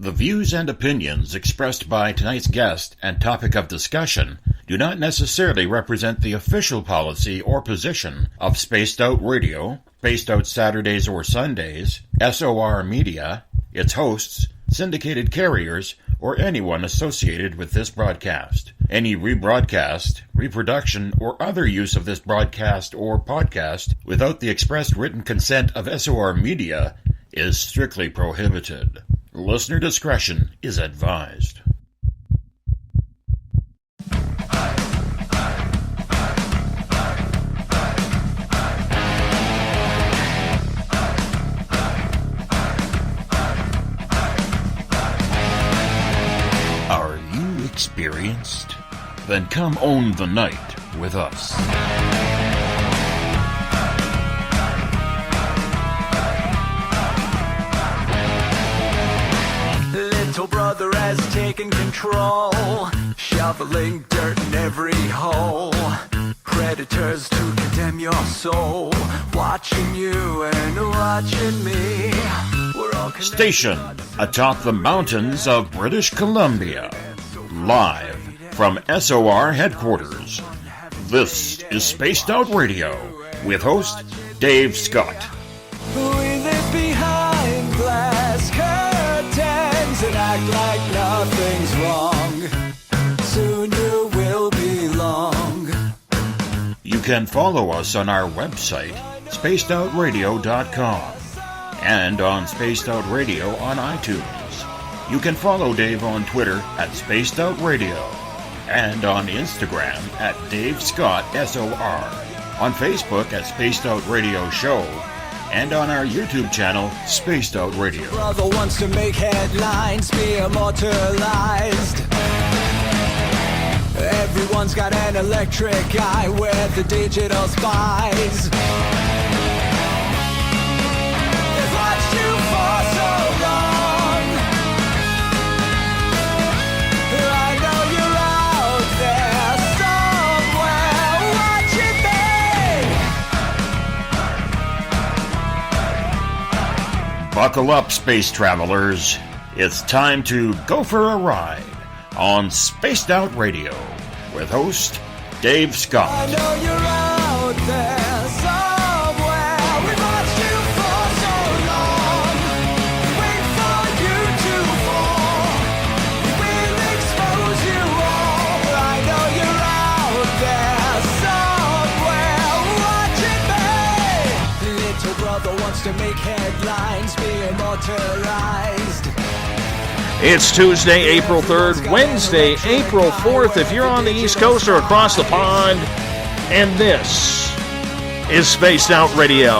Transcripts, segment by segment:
The views and opinions expressed by tonight's guest and topic of discussion do not necessarily represent the official policy or position of Spaced Out Radio, Spaced Out Saturdays or Sundays, SOR Media, its hosts, syndicated carriers, or anyone associated with this broadcast. Any rebroadcast, reproduction, or other use of this broadcast or podcast without the express written consent of SOR Media is strictly prohibited. Listener discretion is advised. Are you experienced? Then come own the night with us. Little brother has taken control, shoveling dirt in every hole. Predators to condemn your soul, watching you and watching me. We're all stationed atop the mountains of British Columbia, live from SOR headquarters. This is Spaced Out Radio with host Dave Scott. We live behind glass curtains and act like nothing's wrong. Soon you will belong. You can follow us on our website, spacedoutradio.com, and on Spaced Out Radio on iTunes. You can follow Dave on Twitter at Spaced Out Radio, and on Instagram at Dave Scott SOR, on Facebook at Spaced Out Radio Show, and on our YouTube channel, Spaced Out Radio. Brother wants to make headlines, be immortalized. Everyone's got an electric eye with the digital spies. They've watched you for so long. I know you're out there somewhere watching me. Buckle up, space travelers. It's time to go for a ride on Spaced Out Radio with host Dave Scott. I know you're out there somewhere. We've watched you for so long. Wait for you to fall. We'll expose you all. I know you're out there somewhere watching me. Little brother wants to make headlines, be immortalized. It's Tuesday, April 3rd, Wednesday, April 4th, if you're on the East Coast or across the pond, and this is Spaced Out Radio.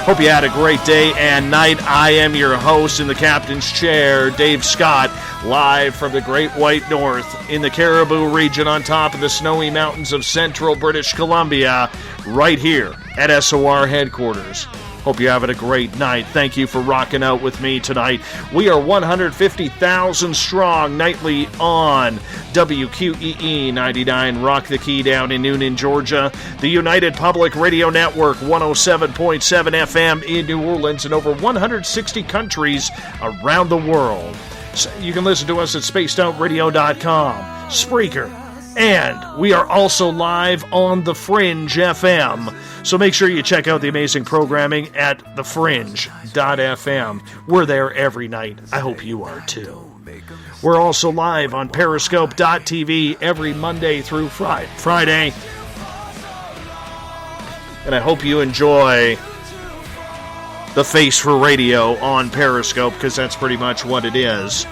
Hope you had a great day and night. I am your host in the captain's chair, Dave Scott, live from the Great White North in the Caribou region on top of the snowy mountains of central British Columbia, right here at SOR headquarters. Hope you're having a great night. Thank you for rocking out with me tonight. We are 150,000 strong nightly on WQEE 99 Rock the Key down in Noonan, Georgia. The United Public Radio Network 107.7 FM in New Orleans and over 160 countries around the world. So you can listen to us at spacedoutradio.com, Spreaker, and we are also live on The Fringe FM. So make sure you check out the amazing programming at thefringe.fm. We're there every night. I hope you are too. We're also live on periscope.tv every Monday through Friday. And I hope you enjoy the face for radio on Periscope, because that's pretty much what it is.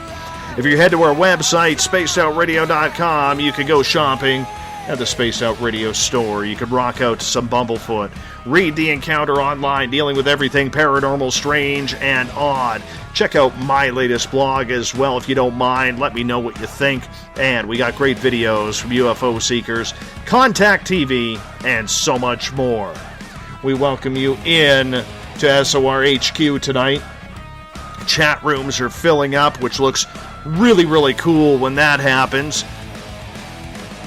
If you head to our website, spacedoutradio.com, you can go shopping at the Spaced Out Radio store. You could rock out to some Bumblefoot. Read The Encounter online, dealing with everything paranormal, strange, and odd. Check out my latest blog as well, if you don't mind. Let me know what you think. And we got great videos from UFO seekers, Contact TV, and so much more. We welcome you in to SOR HQ tonight. Chat rooms are filling up, which looks really, really cool when that happens.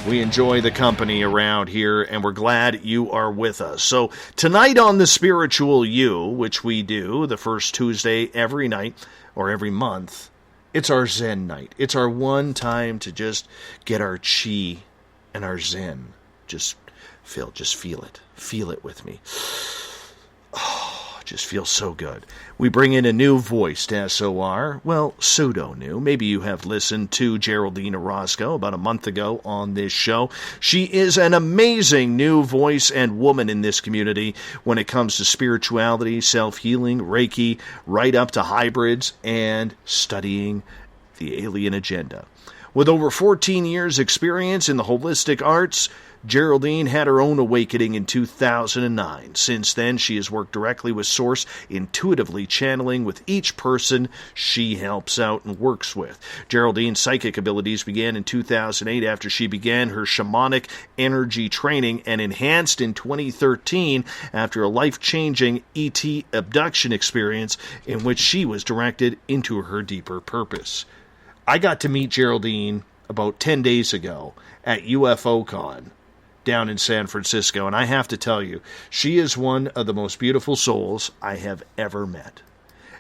We enjoy the company around here, and we're glad you are with us. So tonight on The Spiritual You, which we do the first Tuesday every night, or every month, It's our Zen night. It's our one time to just get our chi and our Zen. Just feel it. Feel it with me. Oh, just feels so good. We bring in a new voice to SOR. Well, pseudo-new. Maybe you have listened to Geraldine Orozco about a month ago on this show. She is an amazing new voice and woman in this community when it comes to spirituality, self-healing, Reiki, right up to hybrids, and studying the alien agenda. With over 14 years' experience in the holistic arts, Geraldine had her own awakening in 2009. Since then, she has worked directly with Source, intuitively channeling with each person she helps out and works with. Geraldine's psychic abilities began in 2008 after she began her shamanic energy training and enhanced in 2013 after a life-changing ET abduction experience in which she was directed into her deeper purpose. I got to meet Geraldine about 10 days ago at UFOCon down in San Francisco, and I have to tell you, she is one of the most beautiful souls I have ever met.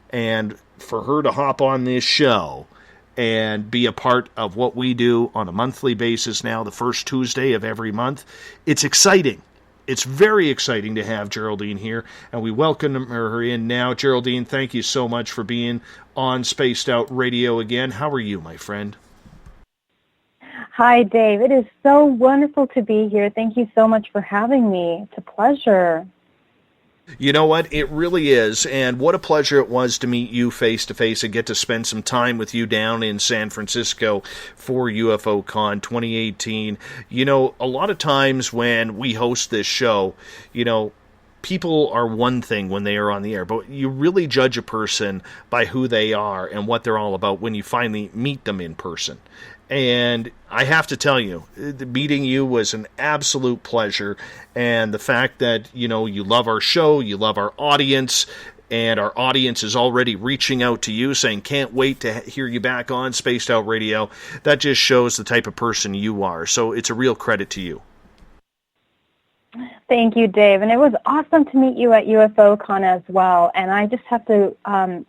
And for her to hop on this show and be a part of what we do on a monthly basis now, the first Tuesday of every month, it's exciting. It's very exciting to have Geraldine here, and we welcome her in now. Geraldine, thank you so much for being on Spaced Out Radio again. How are you, my friend? Hi, Dave. It is so wonderful to be here. Thank you so much for having me. It's a pleasure. You know what? It really is, and what a pleasure it was to meet you face-to-face and get to spend some time with you down in San Francisco for UFOCon 2018. You know, a lot of times when we host this show, you know, people are one thing when they are on the air, but you really judge a person by who they are and what they're all about when you finally meet them in person. And I have to tell you, meeting you was an absolute pleasure. And the fact that, you know, you love our show, you love our audience, and our audience is already reaching out to you saying, can't wait to hear you back on Spaced Out Radio, that just shows the type of person you are. So it's a real credit to you. Thank you, Dave. And it was awesome to meet you at UFOCon as well. And I just have to,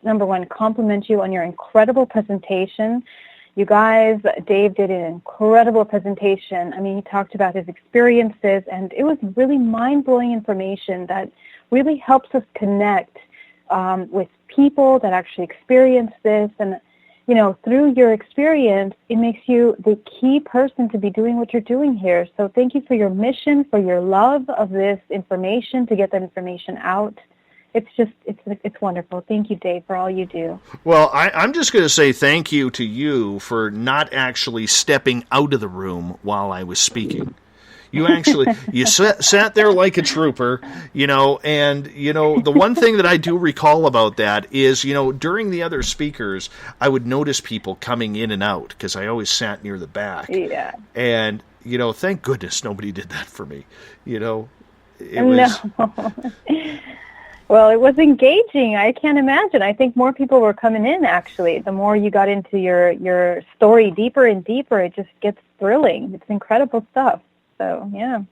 number one, compliment you on your incredible presentation. You guys, Dave did an incredible presentation. I mean, he talked about his experiences, and it was really mind-blowing information that really helps us connect with people that actually experience this. And, you know, through your experience, it makes you the key person to be doing what you're doing here. So thank you for your mission, for your love of this information, to get that information out. It's wonderful. Thank you, Dave, for all you do. Well, I'm just going to say thank you to you for not actually stepping out of the room while I was speaking. You actually, you sat there like a trooper, you know, and, you know, the one thing that I do recall about that is, you know, during the other speakers, I would notice people coming in and out because I always sat near the back. Yeah. And, you know, thank goodness nobody did that for me, you know. It was... No. Well, it was engaging. I can't imagine. I think more people were coming in, actually. The more you got into your story deeper and deeper, it just gets thrilling. It's incredible stuff. So, yeah.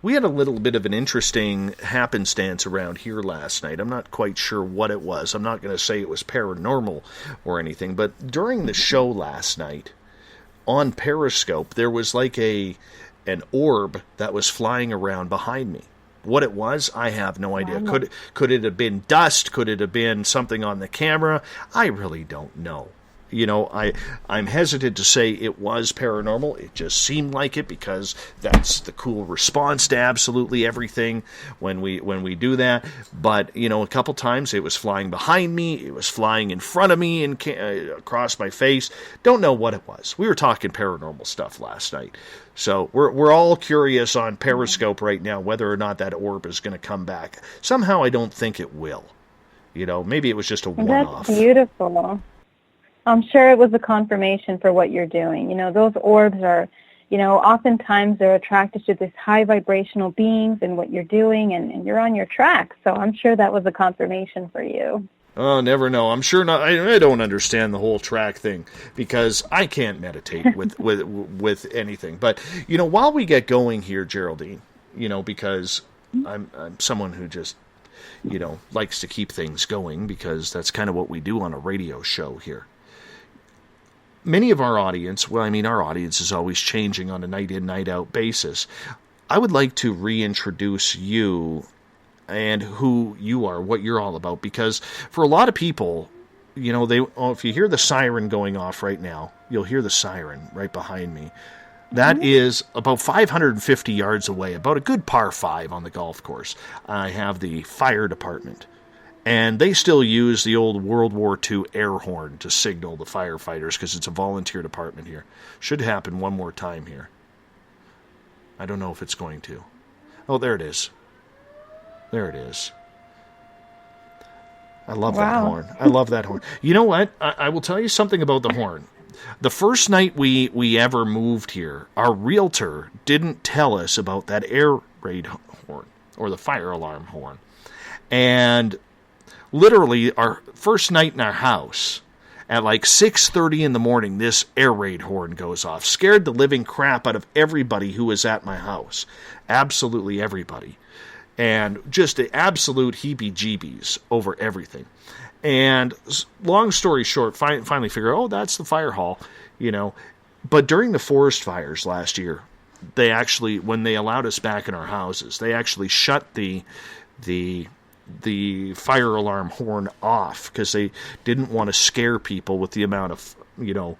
We had a little bit of an interesting happenstance around here last night. I'm not quite sure what it was. I'm not going to say it was paranormal or anything, but during the show last night, on Periscope, there was like an orb that was flying around behind me. What it was, I have no idea. Could it have been dust? Could it have been something on the camera? I really don't know. You know, I'm hesitant to say it was paranormal. It just seemed like it because that's the cool response to absolutely everything when we do that. But, you know, a couple times it was flying behind me, it was flying in front of me and across my face. Don't know what it was. We were talking paranormal stuff last night. So we're all curious on Periscope right now whether or not that orb is going to come back. Somehow I don't think it will. You know, maybe it was just a one-off. That's beautiful. I'm sure it was a confirmation for what you're doing. You know, those orbs are, you know, oftentimes they're attracted to this high vibrational beings and what you're doing, and you're on your track. So I'm sure that was a confirmation for you. Oh, never know. I'm sure not. I don't understand the whole track thing because I can't meditate with anything. But, you know, while we get going here, Geraldine, you know, because I'm someone who just, you know, likes to keep things going because that's kind of what we do on a radio show here. many of our audience, well, I mean, our audience is always changing on a night in, night out basis. I would like to reintroduce you and who you are, what you're all about, because for a lot of people, you know, if you hear the siren going off right now, you'll hear the siren right behind me. That is about 550 yards away, about a good par 5 on the golf course. I have the fire department, and they still use the old World War II air horn to signal the firefighters because it's a volunteer department here. Should happen one more time here. I don't know if it's going to. Oh, there it is. There it is. I love that horn. I love that horn. You know what? I will tell you something about the horn. The first night we ever moved here, our realtor didn't tell us about that air raid horn or the fire alarm horn. And literally our first night in our house, at like 6:30 in the morning, this air raid horn goes off. Scared the living crap out of everybody who was at my house. Absolutely everybody. And just the absolute heebie-jeebies over everything. And long story short, finally figure, oh, that's the fire hall, you know. But during the forest fires last year, they actually, when they allowed us back in our houses, they actually shut the fire alarm horn off because they didn't want to scare people with the amount of, you know,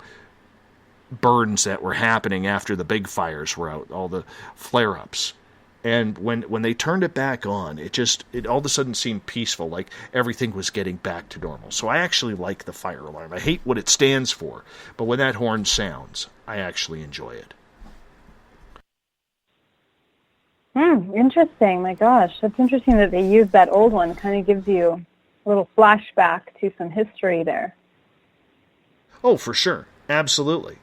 burns that were happening after the big fires were out, all the flare-ups. And when they turned it back on, it all of a sudden seemed peaceful, like everything was getting back to normal. So I actually like the fire alarm. I hate what it stands for, but when that horn sounds, I actually enjoy it. Interesting. My gosh, that's interesting that they use that old one. It kind of gives you a little flashback to some history there. Oh, for sure. Absolutely.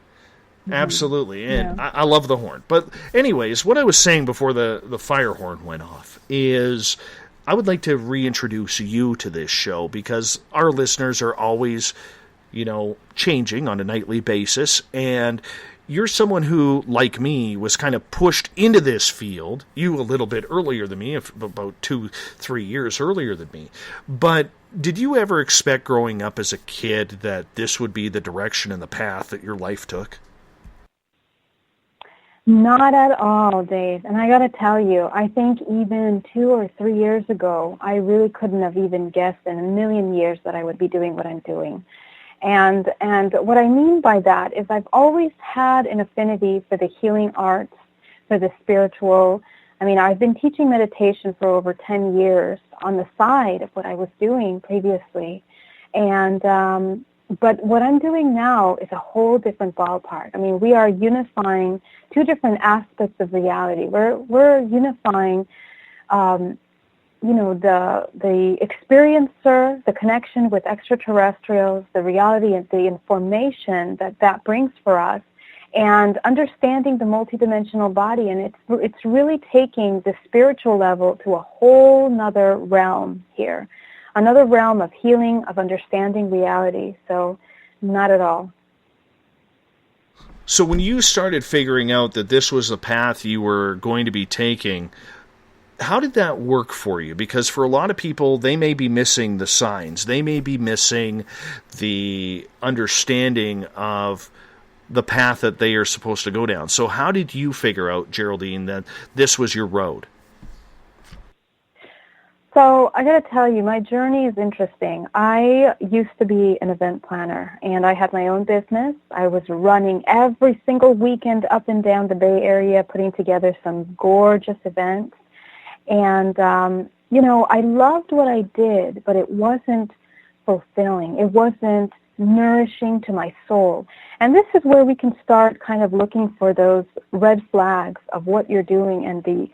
Absolutely, and yeah. I love the horn. But anyways, what I was saying before the fire horn went off is I would like to reintroduce you to this show because our listeners are always, you know, changing on a nightly basis, and you're someone who, like me, was kind of pushed into this field. You a little bit earlier than me, about 2-3 years earlier than me. But did you ever expect growing up as a kid that this would be the direction and the path that your life took? Not at all, Dave. And I got to tell you, I think even 2 or 3 years ago, I really couldn't have even guessed in a million years that I would be doing what I'm doing. And what I mean by that is I've always had an affinity for the healing arts, for the spiritual. I mean, I've been teaching meditation for over 10 years on the side of what I was doing previously. And but what I'm doing now is a whole different ballpark. I mean, we are unifying two different aspects of reality. We're unifying, you know, the experiencer, the connection with extraterrestrials, the reality and the information that brings for us, and understanding the multidimensional body. And it's really taking the spiritual level to a whole nother realm here. Another realm of healing, of understanding reality. So, not at all. So when you started figuring out that this was the path you were going to be taking, how did that work for you? Because for a lot of people, they may be missing the signs. They may be missing the understanding of the path that they are supposed to go down. So how did you figure out, Geraldine, that this was your road? So I got to tell you, my journey is interesting. I used to be an event planner, and I had my own business. I was running every single weekend up and down the Bay Area, putting together some gorgeous events. And, you know, I loved what I did, but it wasn't fulfilling. It wasn't nourishing to my soul. And this is where we can start kind of looking for those red flags of what you're doing and the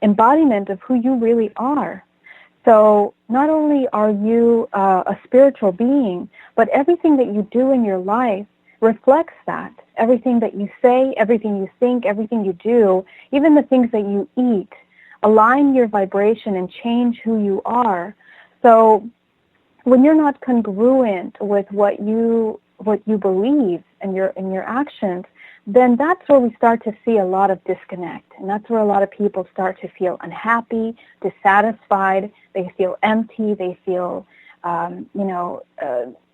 embodiment of who you really are. So not only are you a spiritual being, but everything that you do in your life reflects that. Everything that you say, everything you think, everything you do, even the things that you eat, align your vibration and change who you are. So when you're not congruent with what you believe and your actions, then that's where we start to see a lot of disconnect. And that's where a lot of people start to feel unhappy, dissatisfied, they feel empty, they feel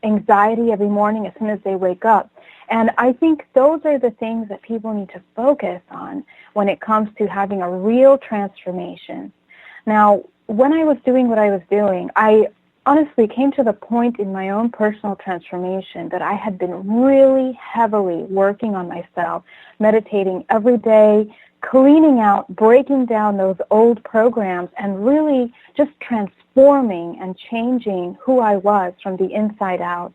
anxiety every morning as soon as they wake up. And I think those are the things that people need to focus on when it comes to having a real transformation. Now, when I was doing what I was doing, I honestly came to the point in my own personal transformation that I had been really heavily working on myself, meditating every day, cleaning out, breaking down those old programs, and really just transforming and changing who I was from the inside out.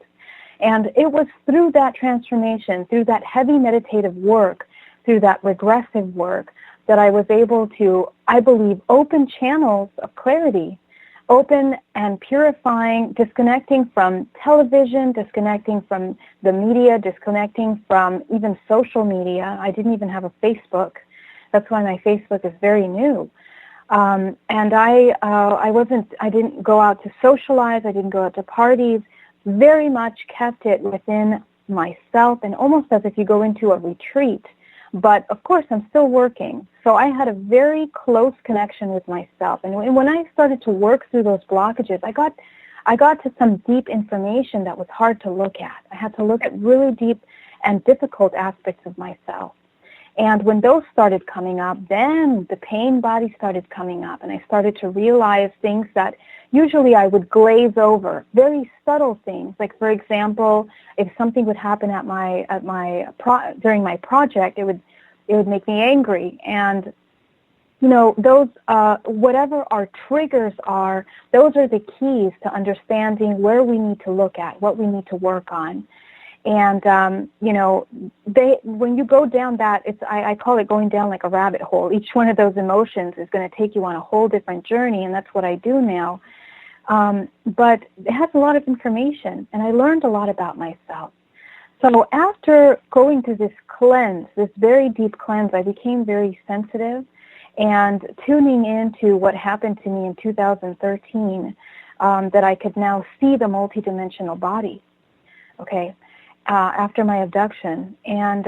And it was through that transformation, through that heavy meditative work, through that regressive work, that I was able to, I believe, open channels of clarity, open and purifying, disconnecting from television, disconnecting from the media, disconnecting from even social media. I didn't even have a Facebook. That's why my Facebook is very new. And I didn't go out to socialize. I didn't go out to parties. Very much kept it within myself, and almost as if you go into a retreat. But of course, I'm still working. So I had a very close connection with myself. And when I started to work through those blockages, I got to some deep information that was hard to look at. I had to look at really deep and difficult aspects of myself. And when those started coming up, then the pain body started coming up, and I started to realize things that usually I would glaze over, very subtle things. Like, for example, if something would happen during my project, it would make me angry. And those whatever our triggers are, those are the keys to understanding where we need to look at, what we need to work on. And, when you go down that, I call it going down like a rabbit hole. Each one of those emotions is going to take you on a whole different journey, and that's what I do now. But it has a lot of information, and I learned a lot about myself. So after going through this cleanse, this very deep cleanse, I became very sensitive, and tuning into what happened to me in 2013, that I could now see the multidimensional body. Okay. After my abduction. And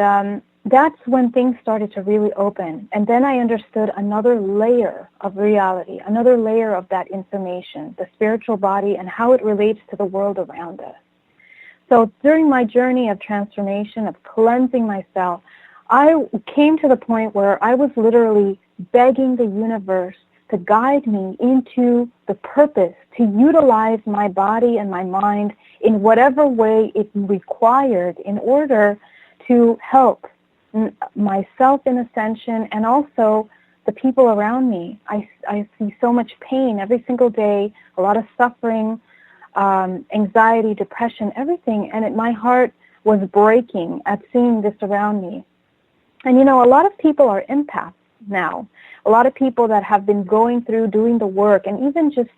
that's when things started to really open. And then I understood another layer of reality, another layer of that information, the spiritual body and how it relates to the world around us. So during my journey of transformation, of cleansing myself, I came to the point where I was literally begging the universe to guide me into the purpose, to utilize my body and my mind in whatever way it required in order to help myself in ascension and also the people around me. I see so much pain every single day, a lot of suffering, anxiety, depression, everything, and my heart was breaking at seeing this around me. And a lot of people are empaths now. A lot of people that have been going through doing the work, and even just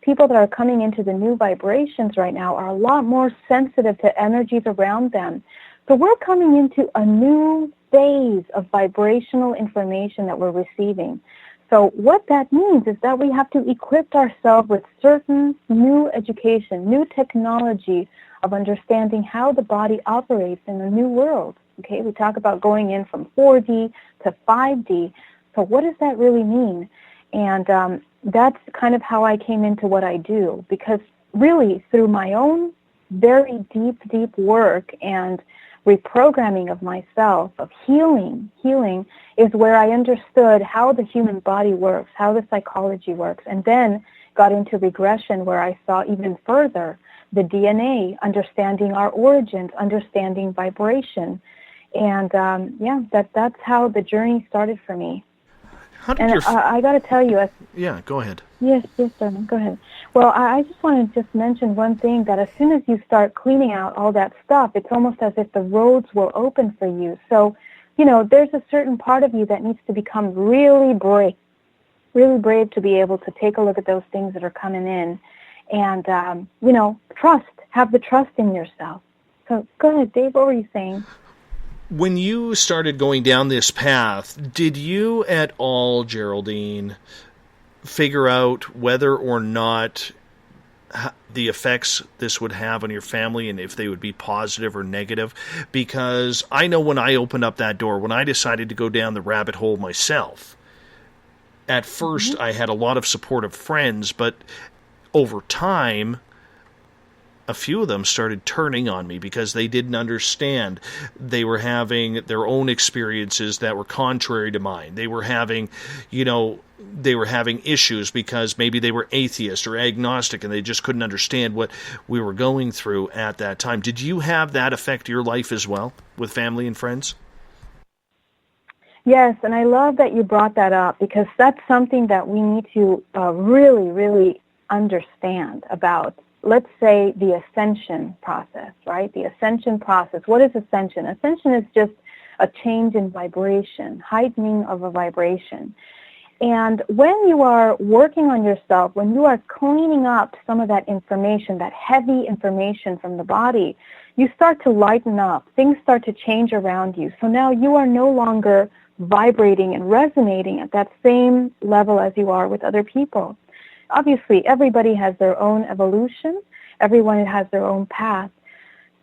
people that are coming into the new vibrations right now are a lot more sensitive to energies around them. So we're coming into a new phase of vibrational information that we're receiving. So what that means is that we have to equip ourselves with certain new education, new technology of understanding how the body operates in a new world. Okay, we talk about going in from 4D to 5D. So what does that really mean? And that's kind of how I came into what I do, because really through my own very deep work and reprogramming of myself, of healing is where I understood how the human body works, how the psychology works, and then got into regression where I saw even further the DNA, understanding our origins, understanding vibration. And that's how the journey started for me. I got to tell you. Yeah, go ahead. Yes, sir. Go ahead. Well, I just want to just mention one thing, that as soon as you start cleaning out all that stuff, it's almost as if the roads will open for you. So, there's a certain part of you that needs to become really brave to be able to take a look at those things that are coming in and, have the trust in yourself. So go ahead, Dave, what were you saying? When you started going down this path, did you at all, Geraldine, figure out whether or not the effects this would have on your family and if they would be positive or negative? Because I know when I opened up that door, when I decided to go down the rabbit hole myself, at first I had a lot of supportive friends, but over time a few of them started turning on me because they didn't understand. They were having their own experiences that were contrary to mine. They were having, they were having issues because maybe they were atheist or agnostic and they just couldn't understand what we were going through at that time. Did you have that affect your life as well with family and friends? Yes, and I love that you brought that up because that's something that we need to really, really understand about, let's say, the ascension process, right? The ascension process. What is ascension? Ascension is just a change in vibration, heightening of a vibration. And when you are working on yourself, when you are cleaning up some of that information, that heavy information from the body, you start to lighten up. Things start to change around you. So now you are no longer vibrating and resonating at that same level as you are with other people. Obviously, everybody has their own evolution. Everyone has their own path.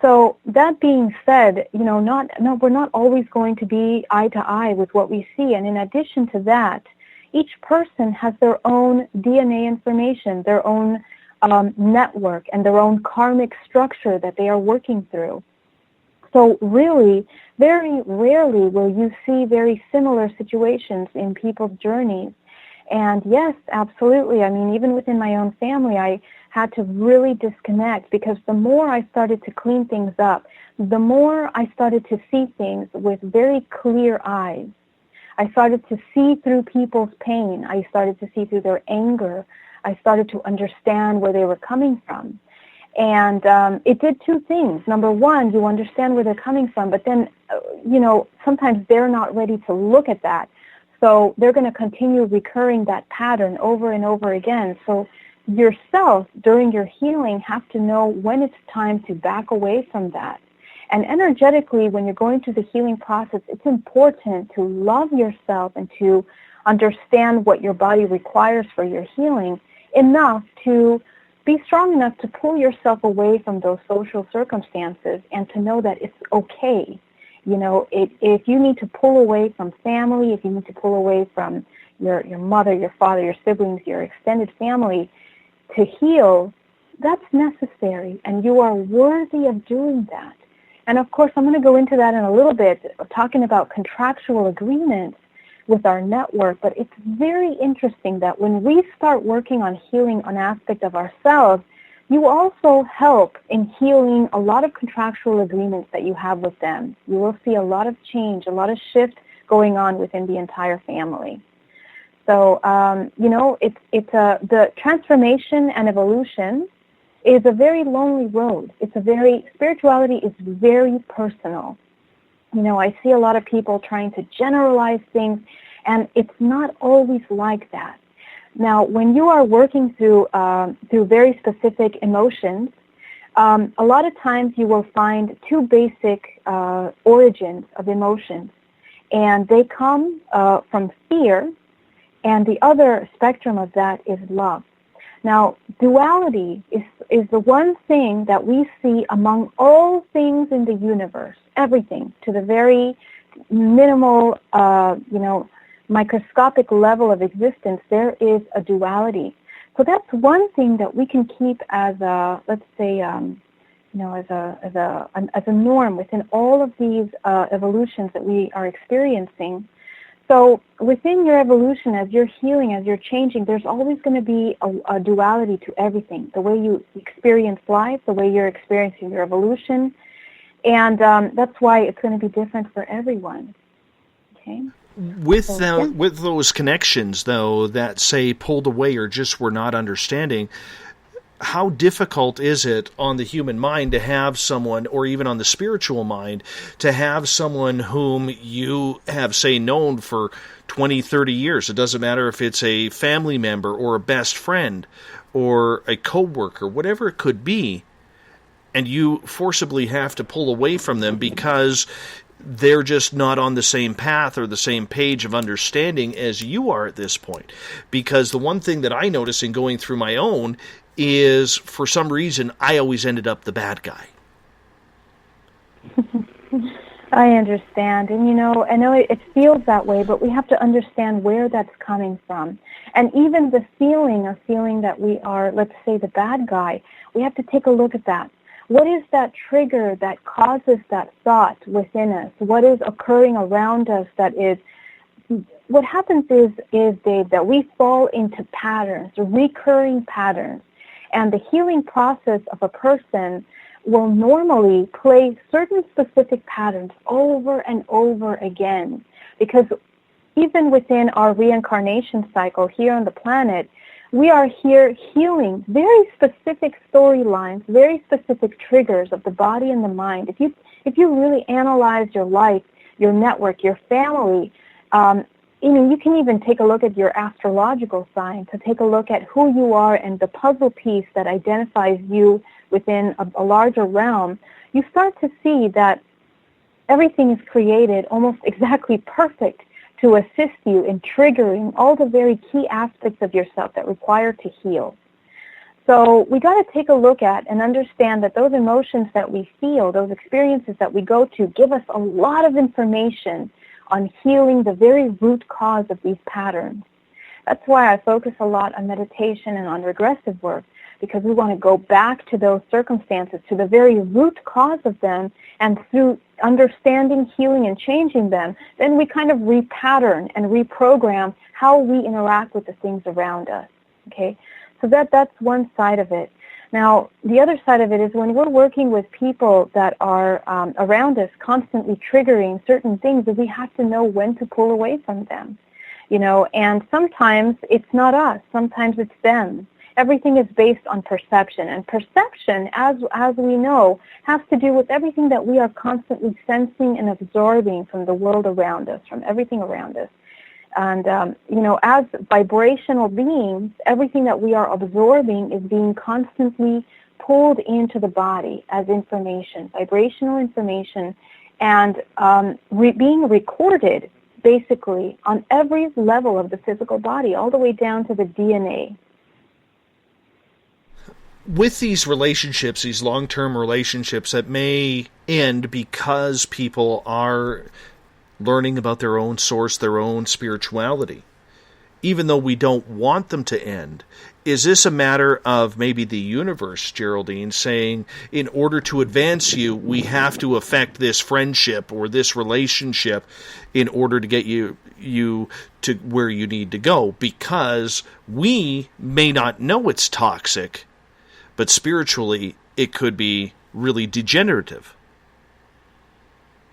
So that being said, we're not always going to be eye to eye with what we see. And in addition to that, each person has their own DNA information, their own network, and their own karmic structure that they are working through. So really, very rarely will you see very similar situations in people's journeys. And yes, absolutely. I mean, even within my own family, I had to really disconnect because the more I started to clean things up, the more I started to see things with very clear eyes. I started to see through people's pain. I started to see through their anger. I started to understand where they were coming from. And it did two things. Number one, you understand where they're coming from, but then, sometimes they're not ready to look at that. So they're going to continue recurring that pattern over and over again. So yourself, during your healing, have to know when it's time to back away from that. And energetically, when you're going through the healing process, it's important to love yourself and to understand what your body requires for your healing enough to be strong enough to pull yourself away from those social circumstances and to know that it's okay. If you need to pull away from family, if you need to pull away from your mother, your father, your siblings, your extended family to heal, that's necessary, and you are worthy of doing that. And of course, I'm going to go into that in a little bit, talking about contractual agreements with our network, but it's very interesting that when we start working on healing an aspect of ourselves, you also help in healing a lot of contractual agreements that you have with them. You will see a lot of change, a lot of shift going on within the entire family. So, the transformation and evolution is a very lonely road. Spirituality is very personal. I see a lot of people trying to generalize things, and it's not always like that. Now, when you are working through very specific emotions, a lot of times you will find two basic origins of emotions, and they come from fear, and the other spectrum of that is love. Now, duality is the one thing that we see among all things in the universe, everything, to the very minimal, microscopic level of existence, there is a duality. So that's one thing that we can keep as a, let's say, as a norm within all of these evolutions that we are experiencing. So within your evolution, as you're healing, as you're changing, there's always going to be a duality to everything. The way you experience life, the way you're experiencing your evolution, and that's why it's going to be different for everyone. Okay. With those connections, though, that say pulled away or just were not understanding, how difficult is it on the human mind to have someone, or even on the spiritual mind, to have someone whom you have, say, known for 20, 30 years? It doesn't matter if it's a family member or a best friend or a coworker, whatever it could be, and you forcibly have to pull away from them because they're just not on the same path or the same page of understanding as you are at this point. Because the one thing that I notice in going through my own is, for some reason, I always ended up the bad guy. I understand. And, I know it feels that way, but we have to understand where that's coming from. And even the feeling that we are, let's say, the bad guy, we have to take a look at that. What is that trigger that causes that thought within us? What is occurring around us that is, what happens is Dave, that we fall into patterns, recurring patterns. And the healing process of a person will normally play certain specific patterns over and over again. Because even within our reincarnation cycle here on the planet, we are here healing very specific storylines, very specific triggers of the body and the mind. If you really analyze your life, your network, your family, you can even take a look at your astrological sign to take a look at who you are and the puzzle piece that identifies you within a larger realm. You start to see that everything is created almost exactly perfect to assist you in triggering all the very key aspects of yourself that require to heal. So we got to take a look at and understand that those emotions that we feel, those experiences that we go to, give us a lot of information on healing the very root cause of these patterns. That's why I focus a lot on meditation and on regressive work, because we want to go back to those circumstances, to the very root cause of them, and through understanding, healing, and changing them, then we kind of repattern and reprogram how we interact with the things around us. Okay, so that's one side of it. Now, the other side of it is when we're working with people that are around us constantly triggering certain things, that we have to know when to pull away from them. And sometimes it's not us, sometimes it's them. Everything is based on perception, and perception, as we know, has to do with everything that we are constantly sensing and absorbing from the world around us, from everything around us. And, as vibrational beings, everything that we are absorbing is being constantly pulled into the body as information, vibrational information, and being recorded, basically, on every level of the physical body, all the way down to the DNA. With these relationships, these long-term relationships that may end because people are learning about their own source, their own spirituality, even though we don't want them to end, is this a matter of maybe the universe, Geraldine, saying, in order to advance you, we have to affect this friendship or this relationship in order to get you to where you need to go, because we may not know it's toxic, but spiritually it could be really degenerative.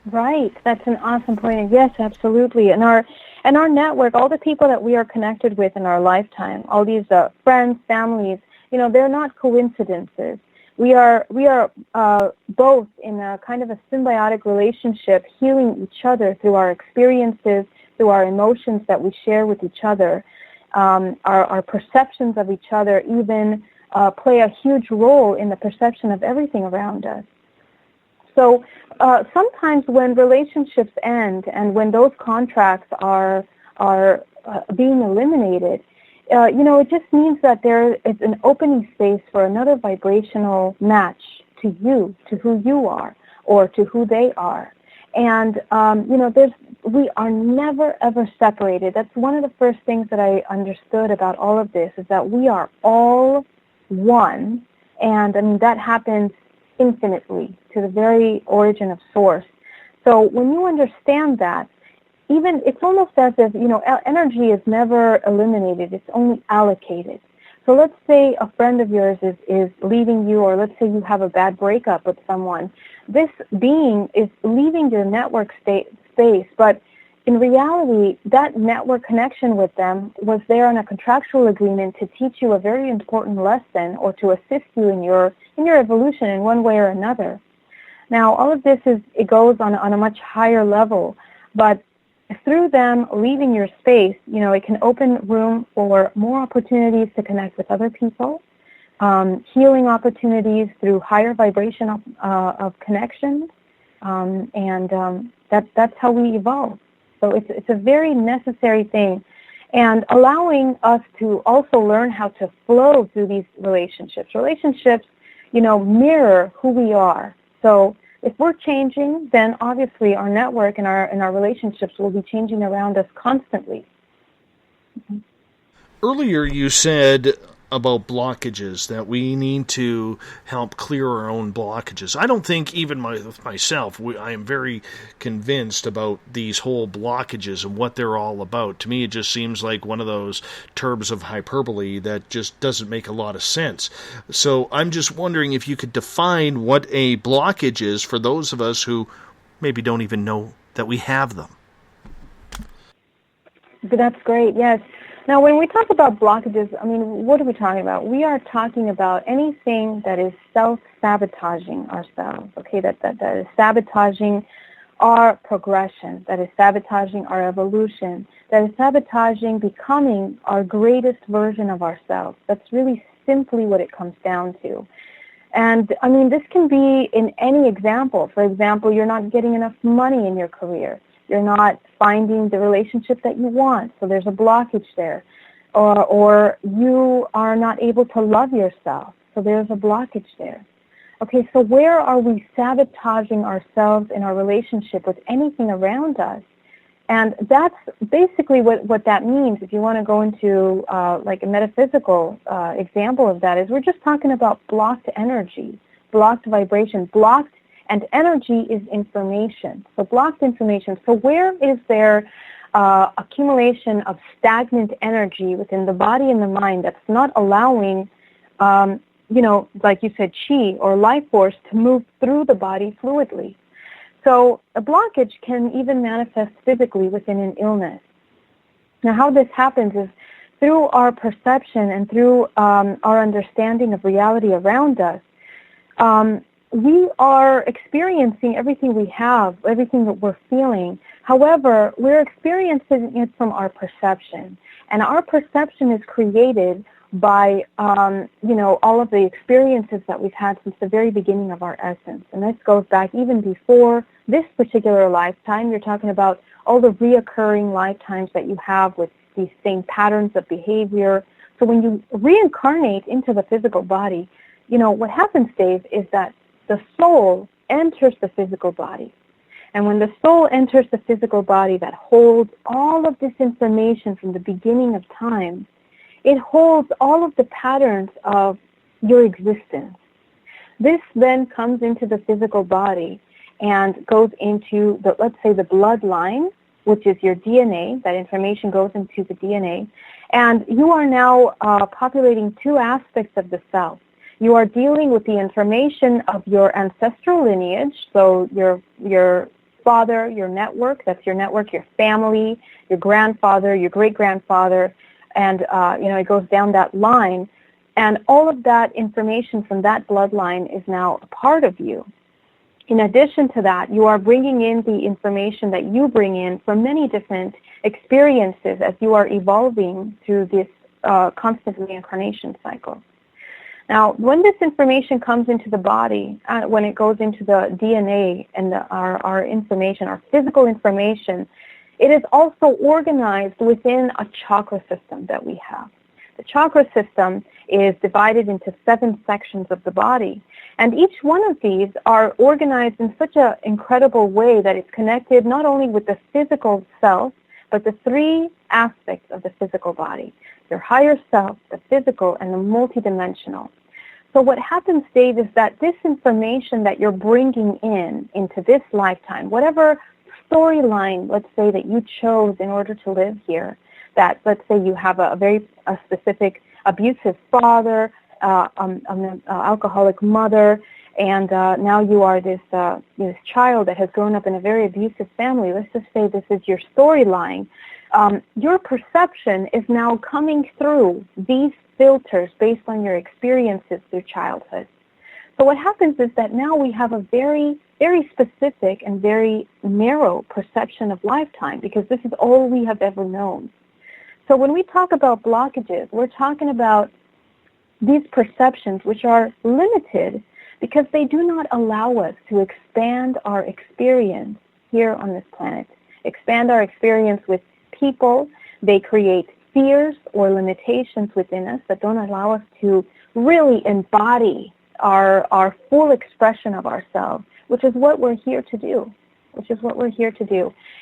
Right, that's an awesome point. And yes, absolutely. And our network, all the people that we are connected with in our lifetime, all these friends, families, they're not coincidences. We are both in a kind of a symbiotic relationship, healing each other through our experiences, through our emotions that we share with each other. Our perceptions of each other even play a huge role in the perception of everything around us. So sometimes when relationships end and when those contracts are being eliminated, it just means that there is an opening space for another vibrational match to you, to who you are, or to who they are. And we are never ever separated. That's one of the first things that I understood about all of this, is that we are all one, and that happens infinitely to the very origin of source. So when you understand that, even it's almost as if energy is never eliminated, it's only allocated. So let's say a friend of yours is leaving you, or let's say you have a bad breakup with someone. This being is leaving your network space, but in reality, that network connection with them was there on a contractual agreement to teach you a very important lesson, or to assist you in your evolution in one way or another. Now, all of this it goes on a much higher level, but through them leaving your space, it can open room for more opportunities to connect with other people, healing opportunities through higher vibration of connections, and that's how we evolve. So it's a very necessary thing, and allowing us to also learn how to flow through these relationships. Relationships, mirror who we are. So if we're changing, then obviously our network and our relationships will be changing around us constantly. Mm-hmm. Earlier you said about blockages, that we need to help clear our own blockages. I don't think even myself, I am very convinced about these whole blockages and what they're all about. To me, it just seems like one of those terms of hyperbole that just doesn't make a lot of sense. So I'm just wondering if you could define what a blockage is for those of us who maybe don't even know that we have them. That's great, yes. Now, when we talk about blockages, I mean, what are we talking about? We are talking about anything that is self-sabotaging ourselves, okay, that is sabotaging our progression, that is sabotaging our evolution, that is sabotaging becoming our greatest version of ourselves. That's really simply what it comes down to. And, I mean, this can be in any example. For example, you're not getting enough money in your career. You're not finding the relationship that you want, so there's a blockage there. Or you are not able to love yourself, so there's a blockage there. Okay, so where are we sabotaging ourselves in our relationship with anything around us? And that's basically what that means. If you want to go into like a metaphysical example of that, is we're just talking about blocked energy, blocked vibration, blocked. And energy is information, so blocked information. So where is there accumulation of stagnant energy within the body and the mind that's not allowing, like you said, chi or life force to move through the body fluidly? So a blockage can even manifest physically within an illness. Now, how this happens is through our perception and through our understanding of reality around us. We are experiencing everything we have, everything that we're feeling. However, we're experiencing it from our perception. And our perception is created by, all of the experiences that we've had since the very beginning of our essence. And this goes back even before this particular lifetime. You're talking about all the reoccurring lifetimes that you have with these same patterns of behavior. So when you reincarnate into the physical body, what happens, Dave, is that the soul enters the physical body. And when the soul enters the physical body that holds all of this information from the beginning of time, it holds all of the patterns of your existence. This then comes into the physical body and goes into, let's say, the bloodline, which is your DNA. That information goes into the DNA. And you are now populating two aspects of the self. You are dealing with the information of your ancestral lineage, so your father, your network, that's your network, your family, your grandfather, your great-grandfather, and it goes down that line. And all of that information from that bloodline is now a part of you. In addition to that, you are bringing in the information that you bring in from many different experiences as you are evolving through this constant reincarnation cycle. Now, when this information comes into the body, when it goes into the DNA and our information, our physical information, it is also organized within a chakra system that we have. The chakra system is divided into 7 sections of the body, and each one of these are organized in such an incredible way that it's connected not only with the physical self, but the 3 aspects of the physical body: your higher self, the physical, and the multidimensional. So what happens, Dave, is that this information that you're bringing into this lifetime, whatever storyline, let's say, that you chose in order to live here, that, let's say, you have a very specific abusive father, an alcoholic mother, and now you are this child that has grown up in a very abusive family. Let's just say this is your storyline. Your perception is now coming through these filters based on your experiences through childhood. So what happens is that now we have a very, very specific and very narrow perception of lifetime, because this is all we have ever known. So when we talk about blockages, we're talking about these perceptions which are limited because they do not allow us to expand our experience here on this planet, expand our experience with people. They create fears or limitations within us that don't allow us to really embody our full expression of ourselves, which is what we're here to do.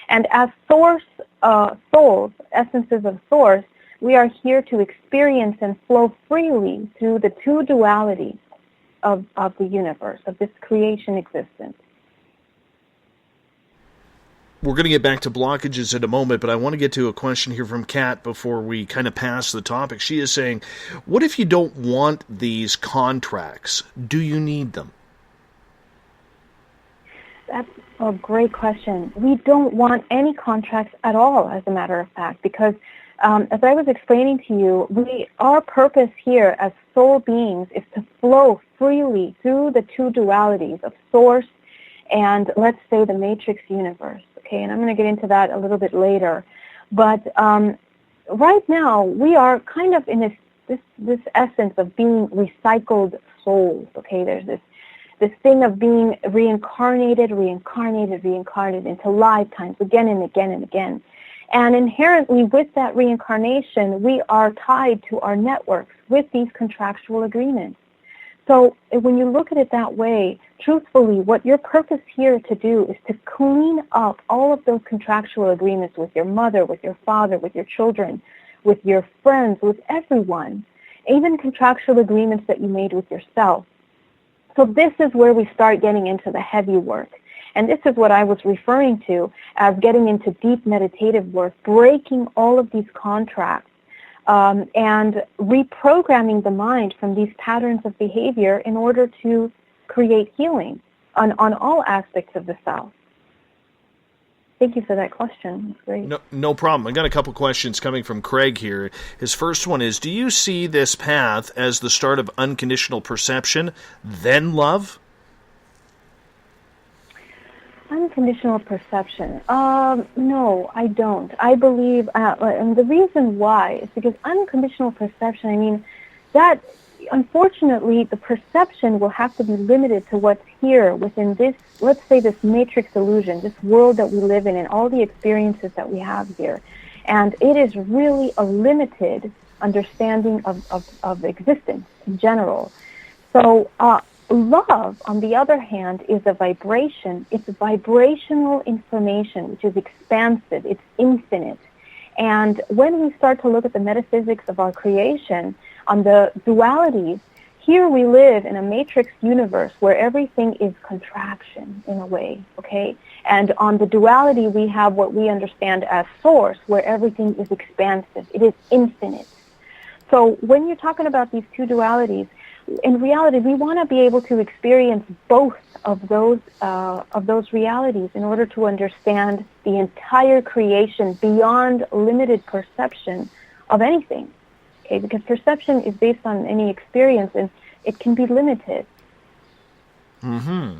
And as souls, essences of source, We are here to experience and flow freely through the two dualities of the universe, of this creation existence. We're going to get back to blockages in a moment, but I want to get to a question here from Kat before we kind of pass the topic. She is saying, what if you don't want these contracts? Do you need them? That's a great question. We don't want any contracts at all, as a matter of fact, because as I was explaining to you, our purpose here as soul beings is to flow freely through the two dualities of source and, let's say, the matrix universe. Okay, and I'm going to get into that a little bit later. But right now, we are kind of in this essence of being recycled souls. Okay, there's this thing of being reincarnated into lifetimes again and again and again. And inherently with that reincarnation, we are tied to our networks with these contractual agreements. So when you look at it that way, truthfully, what your purpose here to do is to clean up all of those contractual agreements with your mother, with your father, with your children, with your friends, with everyone, even contractual agreements that you made with yourself. So this is where we start getting into the heavy work. And this is what I was referring to as getting into deep meditative work, breaking all of these contracts and reprogramming the mind from these patterns of behavior in order to create healing on all aspects of the self. Thank you for that question. It's great. No problem. I got a couple questions coming from Craig here. His first one is, do you see this path as the start of unconditional perception, then love? Unconditional perception. No, I don't. I believe, and the reason why is because unconditional perception, I mean, that, unfortunately, the perception will have to be limited to what's here within this, let's say, this matrix illusion, this world that we live in and all the experiences that we have here. And it is really a limited understanding of existence in general. So, love, on the other hand, is a vibration. It's a vibrational information, which is expansive. It's infinite. And when we start to look at the metaphysics of our creation, on the dualities, here we live in a matrix universe where everything is contraction, in a way, okay? And on the duality, we have what we understand as source, where everything is expansive. It is infinite. So when you're talking about these two dualities, in reality, we want to be able to experience both of those realities in order to understand the entire creation beyond limited perception of anything. Okay, because perception is based on any experience, and it can be limited. Mm-hmm.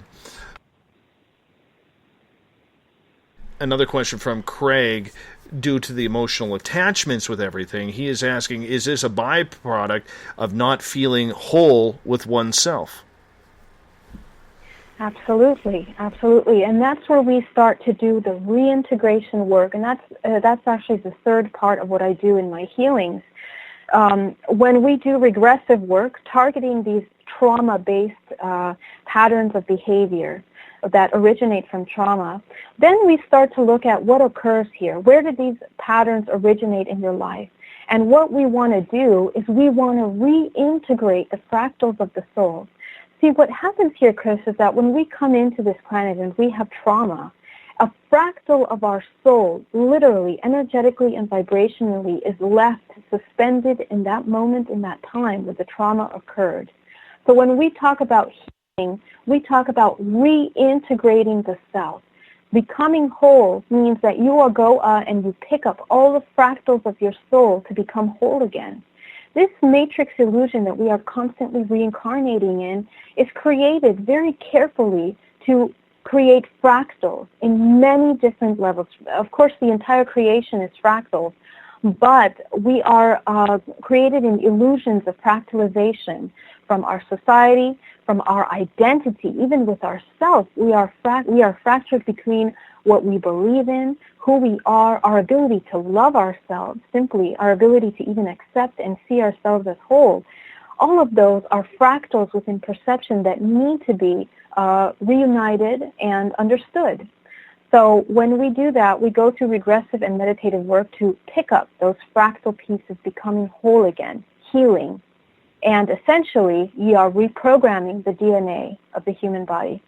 Another question from Craig. Due to the emotional attachments with everything, he is asking, is this a byproduct of not feeling whole with oneself? Absolutely, absolutely. And that's where we start to do the reintegration work, and that's actually the third part of what I do in my healings. When we do regressive work, targeting these trauma-based patterns of behavior that originate from trauma, then we start to look at what occurs here. Where did these patterns originate in your life? And what we want to do is we want to reintegrate the fractals of the soul. See, what happens here, Chris, is that when we come into this planet and we have trauma, a fractal of our soul, literally, energetically and vibrationally, is left suspended in that moment, in that time where the trauma occurred. So when we talk about healing, we talk about reintegrating the self. Becoming whole means that you will go and you pick up all the fractals of your soul to become whole again. This matrix illusion that we are constantly reincarnating in is created very carefully to create fractals in many different levels. Of course, the entire creation is fractals, but we are created in illusions of fractalization from our society, from our identity, even with ourselves. We are fractured between what we believe in, who we are, our ability to love ourselves, simply our ability to even accept and see ourselves as whole. All of those are fractals within perception that need to be reunited and understood. So when we do that, we go through regressive and meditative work to pick up those fractal pieces, becoming whole again, healing. And essentially, you are reprogramming the DNA of the human body.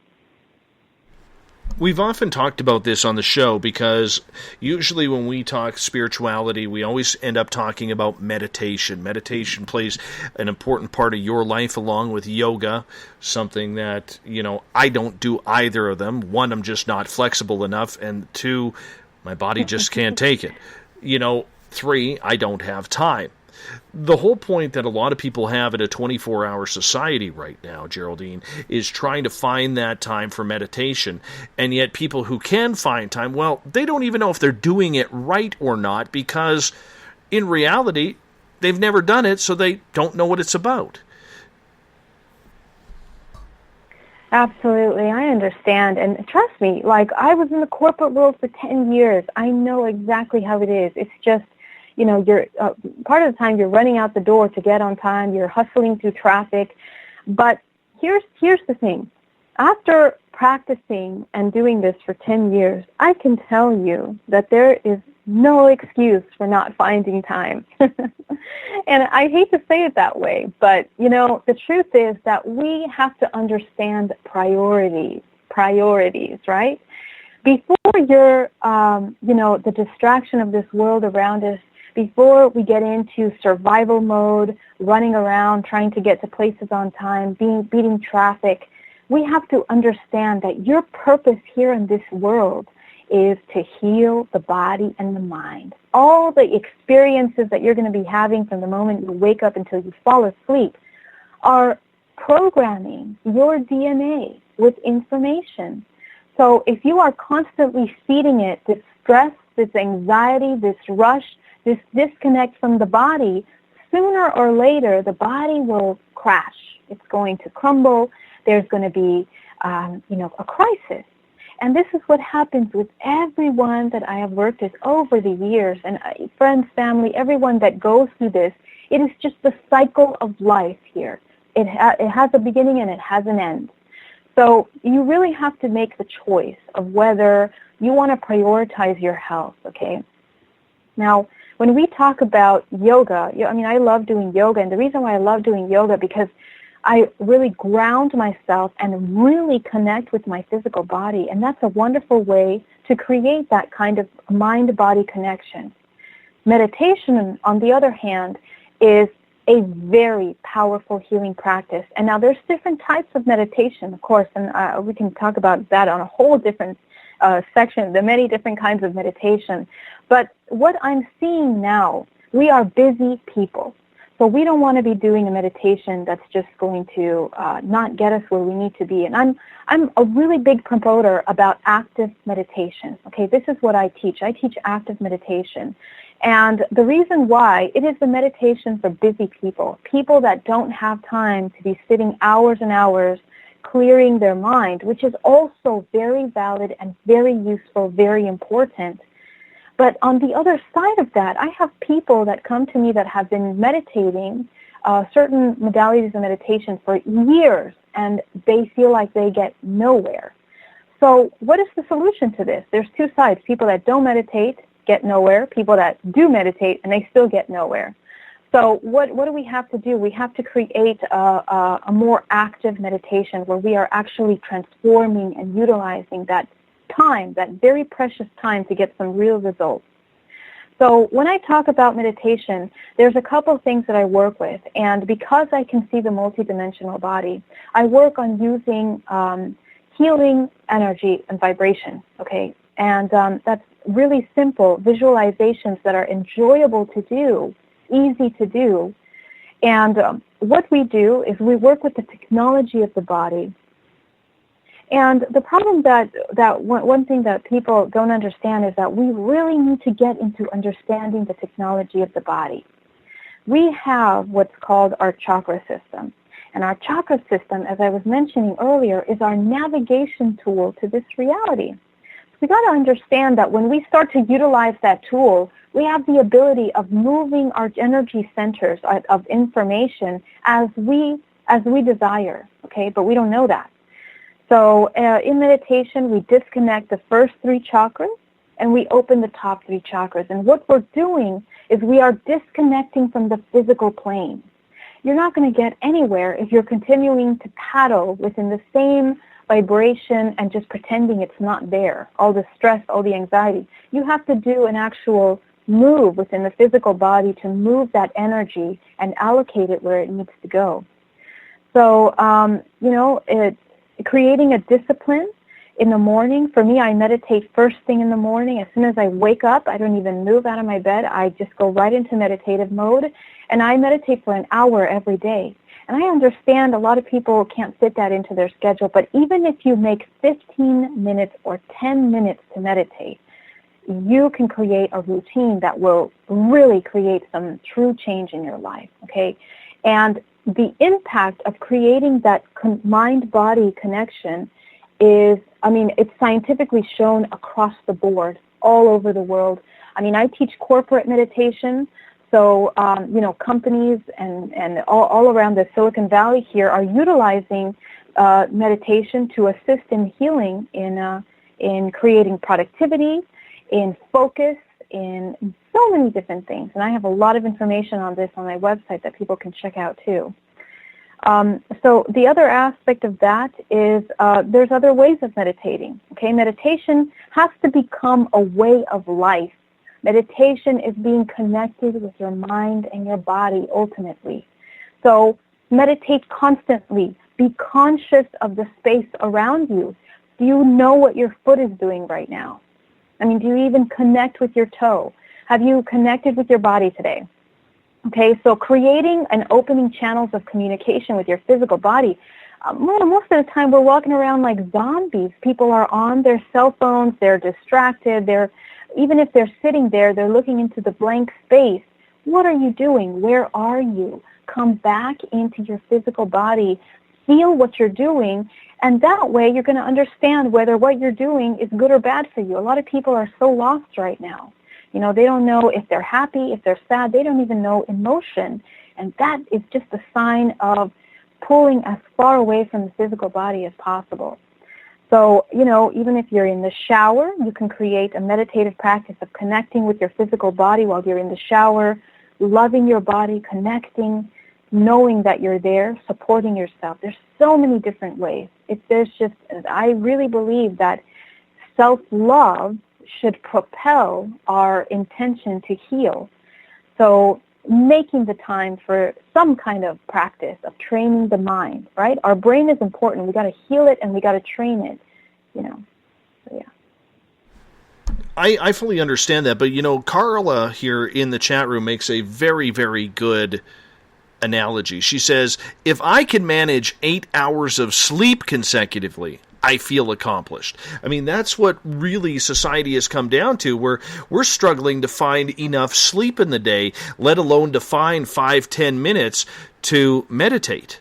We've often talked about this on the show because usually when we talk spirituality, we always end up talking about meditation. Meditation plays an important part of your life along with yoga, something that, I don't do either of them. One, I'm just not flexible enough, and two, my body just can't take it. Three, I don't have time. The whole point that a lot of people have in a 24-hour society right now, Geraldine, is trying to find that time for meditation. And yet people who can find time, well, they don't even know if they're doing it right or not, because in reality, they've never done it, so they don't know what it's about. Absolutely, I understand. And trust me, I was in the corporate world for 10 years. I know exactly how it is. It's just, you're part of the time you're running out the door to get on time. You're hustling through traffic. But here's the thing. After practicing and doing this for 10 years, I can tell you that there is no excuse for not finding time. And I hate to say it that way, but, the truth is that we have to understand priorities, right? Before you're, the distraction of this world around us, before we get into survival mode, running around, trying to get to places on time, beating traffic, we have to understand that your purpose here in this world is to heal the body and the mind. All the experiences that you're going to be having from the moment you wake up until you fall asleep are programming your DNA with information. So if you are constantly feeding it this stress, this anxiety, this rush, this disconnect from the body, sooner or later the body will crash. It's going to crumble. There's going to be, a crisis. And this is what happens with everyone that I have worked with over the years, and friends, family, everyone that goes through this. It is just the cycle of life here. It has a beginning and it has an end. So you really have to make the choice of whether you want to prioritize your health, okay? Now, when we talk about yoga, I love doing yoga, and the reason why I love doing yoga because I really ground myself and really connect with my physical body, and that's a wonderful way to create that kind of mind-body connection. Meditation, on the other hand, is a very powerful healing practice. And now there's different types of meditation, of course, and we can talk about that on a whole different section, the many different kinds of meditation. But what I'm seeing now, we are busy people. So we don't want to be doing a meditation that's just going to not get us where we need to be. And I'm a really big promoter about active meditation. Okay, this is what I teach. I teach active meditation. And the reason why, it is the meditation for busy people, people that don't have time to be sitting hours and hours clearing their mind, which is also very valid and very useful, very important. But on the other side of that, I have people that come to me that have been meditating certain modalities of meditation for years, and they feel like they get nowhere. So what is the solution to this? There's two sides. People that don't meditate get nowhere. People that do meditate, and they still get nowhere. So what do we have to do? We have to create a more active meditation where we are actually transforming and utilizing that time, that very precious time, to get some real results. So when I talk about meditation, there's a couple things that I work with, and because I can see the multidimensional body, I work on using healing energy and vibration, okay? And that's really simple visualizations that are enjoyable to do, easy to do. And what we do is we work with the technology of the body. And the problem that one thing that people don't understand is that we really need to get into understanding the technology of the body. We have what's called our chakra system. And our chakra system, as I was mentioning earlier, is our navigation tool to this reality. So we got to understand that when we start to utilize that tool, we have the ability of moving our energy centers of information as we desire, okay? But we don't know that. So in meditation, we disconnect the first 3 chakras and we open the top 3 chakras. And what we're doing is we are disconnecting from the physical plane. You're not going to get anywhere if you're continuing to paddle within the same vibration and just pretending it's not there. All the stress, all the anxiety. You have to do an actual move within the physical body to move that energy and allocate it where it needs to go. So, creating a discipline in the morning. For me, I meditate first thing in the morning. As soon as I wake up, I don't even move out of my bed. I just go right into meditative mode, and I meditate for an hour every day. And I understand a lot of people can't fit that into their schedule, but even if you make 15 minutes or 10 minutes to meditate, you can create a routine that will really create some true change in your life, okay? And the impact of creating that mind-body connection is, it's scientifically shown across the board, all over the world. I teach corporate meditation, so, companies and all around the Silicon Valley here are utilizing meditation to assist in healing, in creating productivity, in focus, in so many different things. And I have a lot of information on this on my website that people can check out too. So the other aspect of that is there's other ways of meditating. Okay, meditation has to become a way of life. Meditation is being connected with your mind and your body ultimately. So meditate constantly. Be conscious of the space around you. Do you know what your foot is doing right now? Do you even connect with your toe? Have you connected with your body today? Okay, so creating and opening channels of communication with your physical body. Most of the time we're walking around like zombies. People are on their cell phones, they're distracted, even if they're sitting there, they're looking into the blank space. What are you doing? Where are you? Come back into your physical body, feel what you're doing, and that way you're going to understand whether what you're doing is good or bad for you. A lot of people are so lost right now. They don't know if they're happy, if they're sad. They don't even know emotion. And that is just a sign of pulling as far away from the physical body as possible. So, even if you're in the shower, you can create a meditative practice of connecting with your physical body while you're in the shower, loving your body, connecting, knowing that you're there, supporting yourself. There's so many different ways. I really believe that self-love should propel our intention to heal. So making the time for some kind of practice of training the mind, right? Our brain is important. We got to heal it and we got to train it, So, yeah. I fully understand that, but Carla here in the chat room makes a very, very good analogy. She says, if I can manage 8 hours of sleep consecutively, I feel accomplished. That's what really society has come down to, where we're struggling to find enough sleep in the day, let alone to find 5-10 minutes to meditate.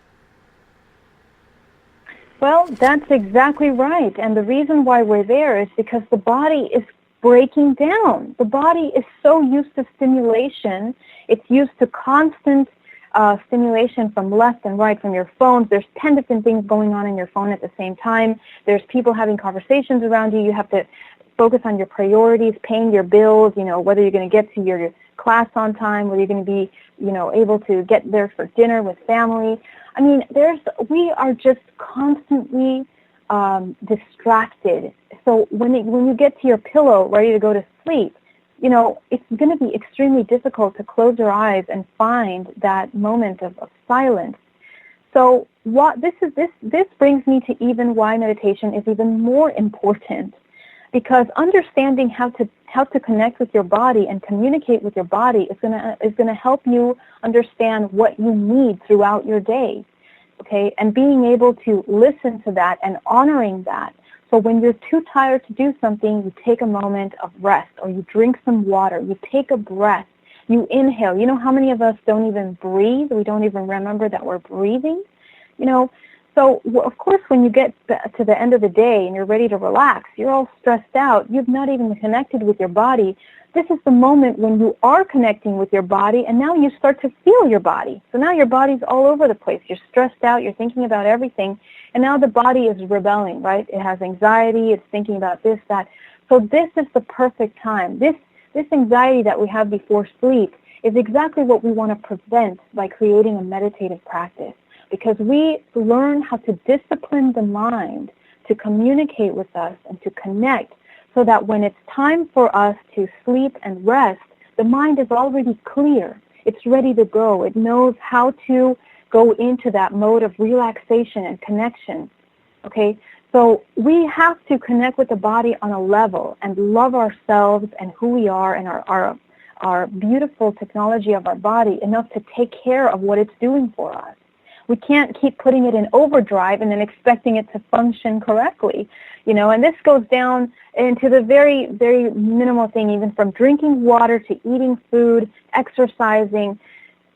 Well, that's exactly right. And the reason why we're there is because the body is breaking down. The body is so used to stimulation. It's used to constant stimulation from left and right from your phones. There's 10 different things going on in your phone at the same time. There's people having conversations around you. You have to focus on your priorities, paying your bills, whether you're going to get to your class on time, whether you're going to be, able to get there for dinner with family. We are just constantly distracted. So when you get to your pillow ready to go to sleep, it's going to be extremely difficult to close your eyes and find that moment of silence. So this brings me to even why meditation is even more important, because understanding how to connect with your body and communicate with your body is going to help you understand what you need throughout your day. Okay, and being able to listen to that and honoring that. So when you're too tired to do something, you take a moment of rest, or you drink some water, you take a breath, you inhale. How many of us don't even breathe? We don't even remember that we're breathing. So of course when you get to the end of the day and you're ready to relax, you're all stressed out, you've not even connected with your body. this is the moment when you are connecting with your body, and now you start to feel your body. So now your body's all over the place. You're stressed out. You're thinking about everything. And now the body is rebelling, right? It has anxiety. It's thinking about this, that. So this is the perfect time. This anxiety that we have before sleep is exactly what we want to prevent by creating a meditative practice, because we learn how to discipline the mind to communicate with us and to connect, so that when it's time for us to sleep and rest, the mind is already clear. It's ready to go. It knows how to go into that mode of relaxation and connection. Okay? So we have to connect with the body on a level and love ourselves and who we are and our beautiful technology of our body enough to take care of what it's doing for us. We can't keep putting it in overdrive and then expecting it to function correctly, and this goes down into the very, very minimal thing, even from drinking water to eating food, exercising.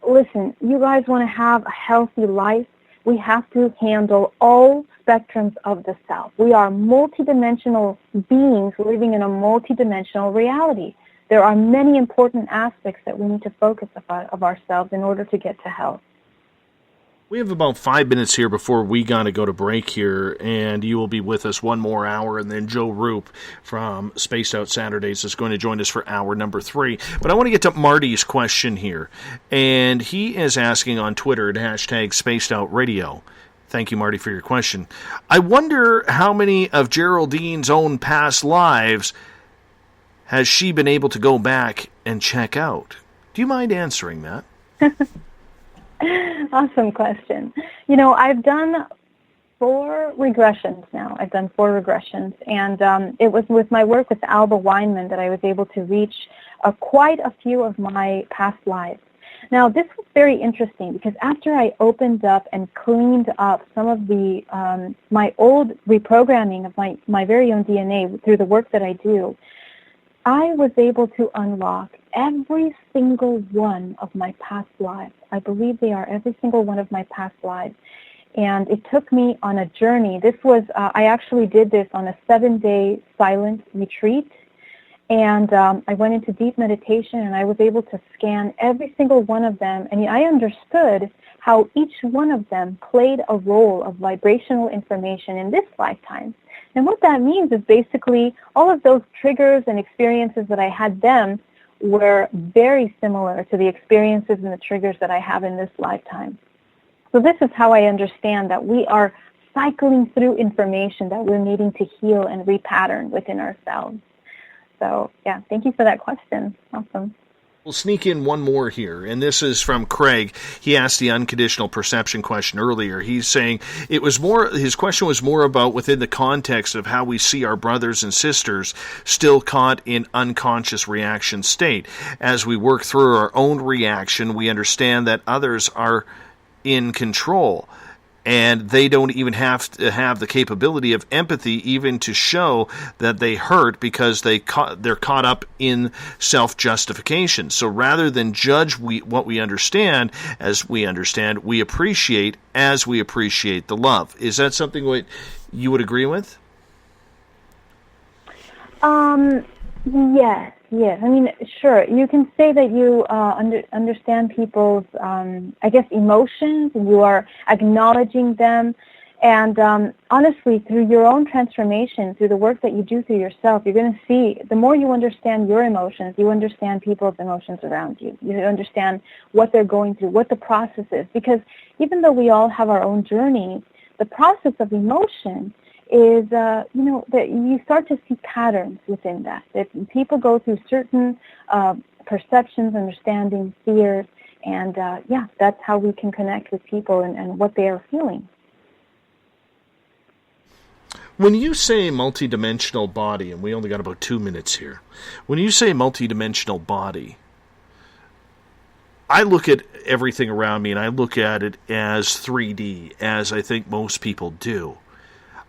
Listen, you guys want to have a healthy life, we have to handle all spectrums of the self. We are multidimensional beings living in a multidimensional reality. There are many important aspects that we need to focus of ourselves in order to get to health. We have about 5 minutes here before we got to go to break here, and you will be with us one more hour, and then Joe Roop from Spaced Out Saturdays is going to join us for hour number 3. But I want to get to Marty's question here, and he is asking on Twitter at hashtag Spaced Out Radio. Thank you, Marty, for your question. I wonder how many of Geraldine's own past lives has she been able to go back and check out? Do you mind answering that? Awesome question. I've done 4 regressions now. I've done 4 regressions, and it was with my work with Alba Weinman that I was able to reach quite a few of my past lives. Now, this was very interesting because after I opened up and cleaned up some of the my old reprogramming of my very own DNA through the work that I do, I was able to unlock every single one of my past lives. I believe they are every single one of my past lives. And it took me on a journey. This was, I actually did this on a 7-day silent retreat. And I went into deep meditation, and I was able to scan every single one of them. And I understood how each one of them played a role of vibrational information in this lifetime. And what that means is basically all of those triggers and experiences that I had then were very similar to the experiences and the triggers that I have in this lifetime. So this is how I understand that we are cycling through information that we're needing to heal and repattern within ourselves. So, yeah, thank you for that question. Awesome. We'll sneak in one more here, and this is from Craig. He asked the unconditional perception question earlier. He's saying his question was more about within the context of how we see our brothers and sisters still caught in unconscious reaction state. As we work through our own reaction, we understand that others are in control, and they don't even have to have the capability of empathy even to show that they hurt because they're caught up in self-justification. So rather than judge what we understand as we understand, we appreciate as we appreciate the love. Is that something what you would agree with? Yes. I mean, sure. You can say that you understand people's, emotions, and you are acknowledging them. And honestly, through your own transformation, through the work that you do through yourself, you're going to see the more you understand your emotions, you understand people's emotions around you. You understand what they're going through, what the process is. Because even though we all have our own journeys, the process of emotion is, that you start to see patterns within that. That people go through certain perceptions, understandings, fears, and that's how we can connect with people and what they are feeling. When you say multidimensional body, and we only got about 2 minutes here, when you say multidimensional body, I look at everything around me and I look at it as 3D, as I think most people do.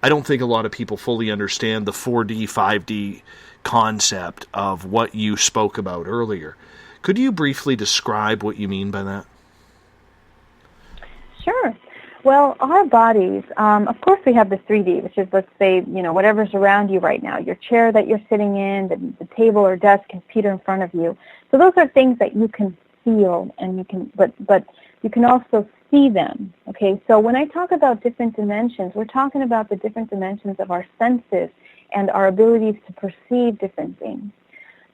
I don't think a lot of people fully understand the 4D, 5D concept of what you spoke about earlier. Could you briefly describe what you mean by that? Sure. Well, our bodies, of course we have the 3D, which is, let's say, whatever's around you right now, your chair that you're sitting in, the table or desk, computer in front of you. So those are things that you can feel, and you can, but you can also see them, okay? So when I talk about different dimensions, we're talking about the different dimensions of our senses and our abilities to perceive different things.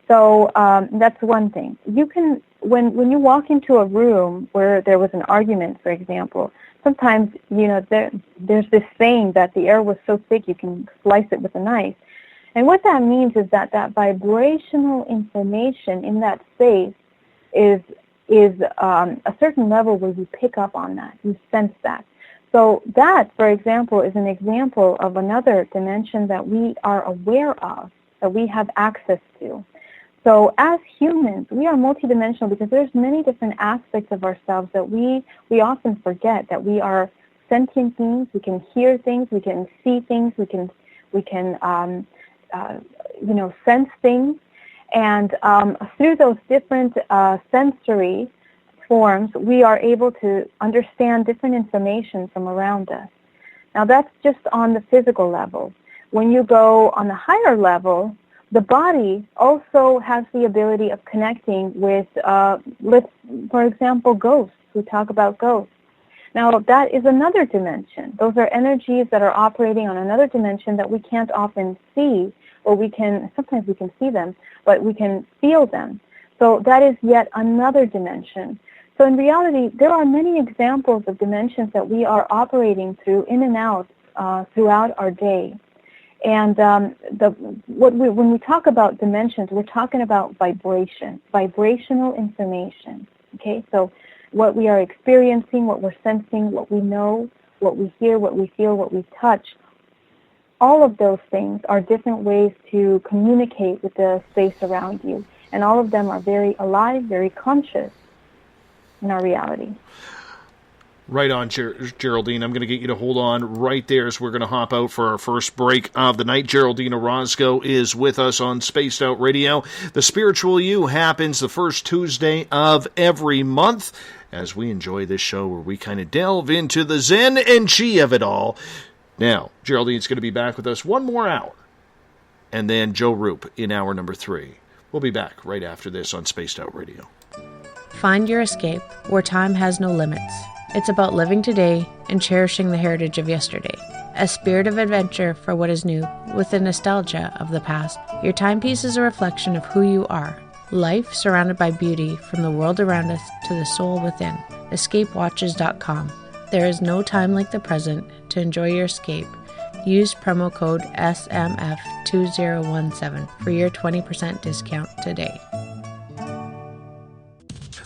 So that's one thing. You can, when you walk into a room where there was an argument, for example, sometimes, there's this saying that the air was so thick you can slice it with a knife. And what that means is that vibrational information in that space is a certain level where you pick up on that, you sense that. So that, for example, is an example of another dimension that we are aware of, that we have access to. So as humans, we are multidimensional because there's many different aspects of ourselves that we often forget, that we are sentient beings, we can hear things, we can see things, we can sense things. And through those different sensory forms, we are able to understand different information from around us. Now that's just on the physical level. When you go on the higher level, the body also has the ability of connecting with, for example, ghosts. We talk about ghosts. Now, that is another dimension. Those are energies that are operating on another dimension that we can't often see, or sometimes we can see them, but we can feel them. So that is yet another dimension. So in reality, there are many examples of dimensions that we are operating through, in and out, throughout our day. And when we talk about dimensions, we're talking about vibration, vibrational information. Okay, so what we are experiencing, what we're sensing, what we know, what we hear, what we feel, what we touch, all of those things are different ways to communicate with the space around you. And all of them are very alive, very conscious in our reality. Right on, Geraldine. I'm going to get you to hold on right there as we're going to hop out for our first break of the night. Geraldine Orozco is with us on Spaced Out Radio. The Spiritual You happens the first Tuesday of every month as we enjoy this show where we kind of delve into the Zen and Chi of it all. Now, Geraldine's going to be back with us one more hour, and then Joe Roop in hour number 3. We'll be back right after this on Spaced Out Radio. Find your escape where time has no limits. It's about living today and cherishing the heritage of yesterday. A spirit of adventure for what is new, with the nostalgia of the past. Your timepiece is a reflection of who you are. Life surrounded by beauty from the world around us to the soul within. EscapeWatches.com. There is no time like the present to enjoy your escape. Use promo code SMF2017 for your 20% discount today.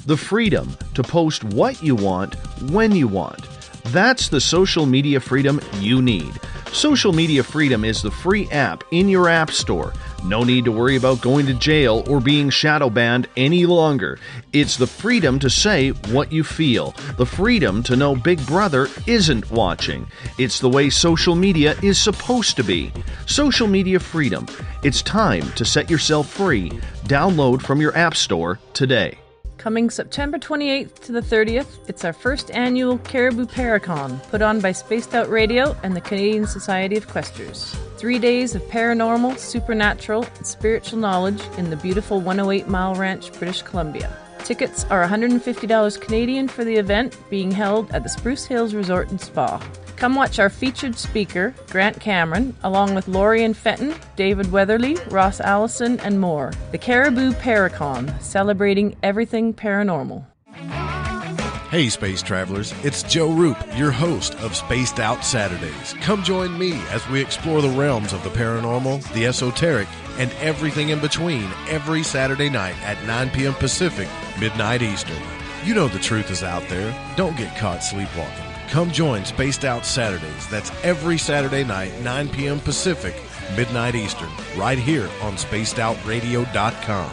The freedom to post what you want, when you want. That's the social media freedom you need. Social Media Freedom is the free app in your app store. No need to worry about going to jail or being shadow banned any longer. It's the freedom to say what you feel. The freedom to know Big Brother isn't watching. It's the way social media is supposed to be. Social Media Freedom. It's time to set yourself free. Download from your app store today. Coming September 28th to the 30th, it's our first annual Caribou Paracon, put on by Spaced Out Radio and the Canadian Society of Questers. 3 days of paranormal, supernatural, and spiritual knowledge in the beautiful 108 Mile Ranch, British Columbia. Tickets are $150 Canadian for the event, being held at the Spruce Hills Resort and Spa. Come watch our featured speaker, Grant Cameron, along with Lorian Fenton, David Weatherly, Ross Allison, and more. The Caribou Paracon, celebrating everything paranormal. Hey Space Travelers, it's Joe Roop, your host of Spaced Out Saturdays. Come join me as we explore the realms of the paranormal, the esoteric, and everything in between every Saturday night at 9 p.m. Pacific, midnight Eastern. You know the truth is out there. Don't get caught sleepwalking. Come join Spaced Out Saturdays. That's every Saturday night, 9 p.m. Pacific, midnight Eastern, right here on SpacedOutRadio.com.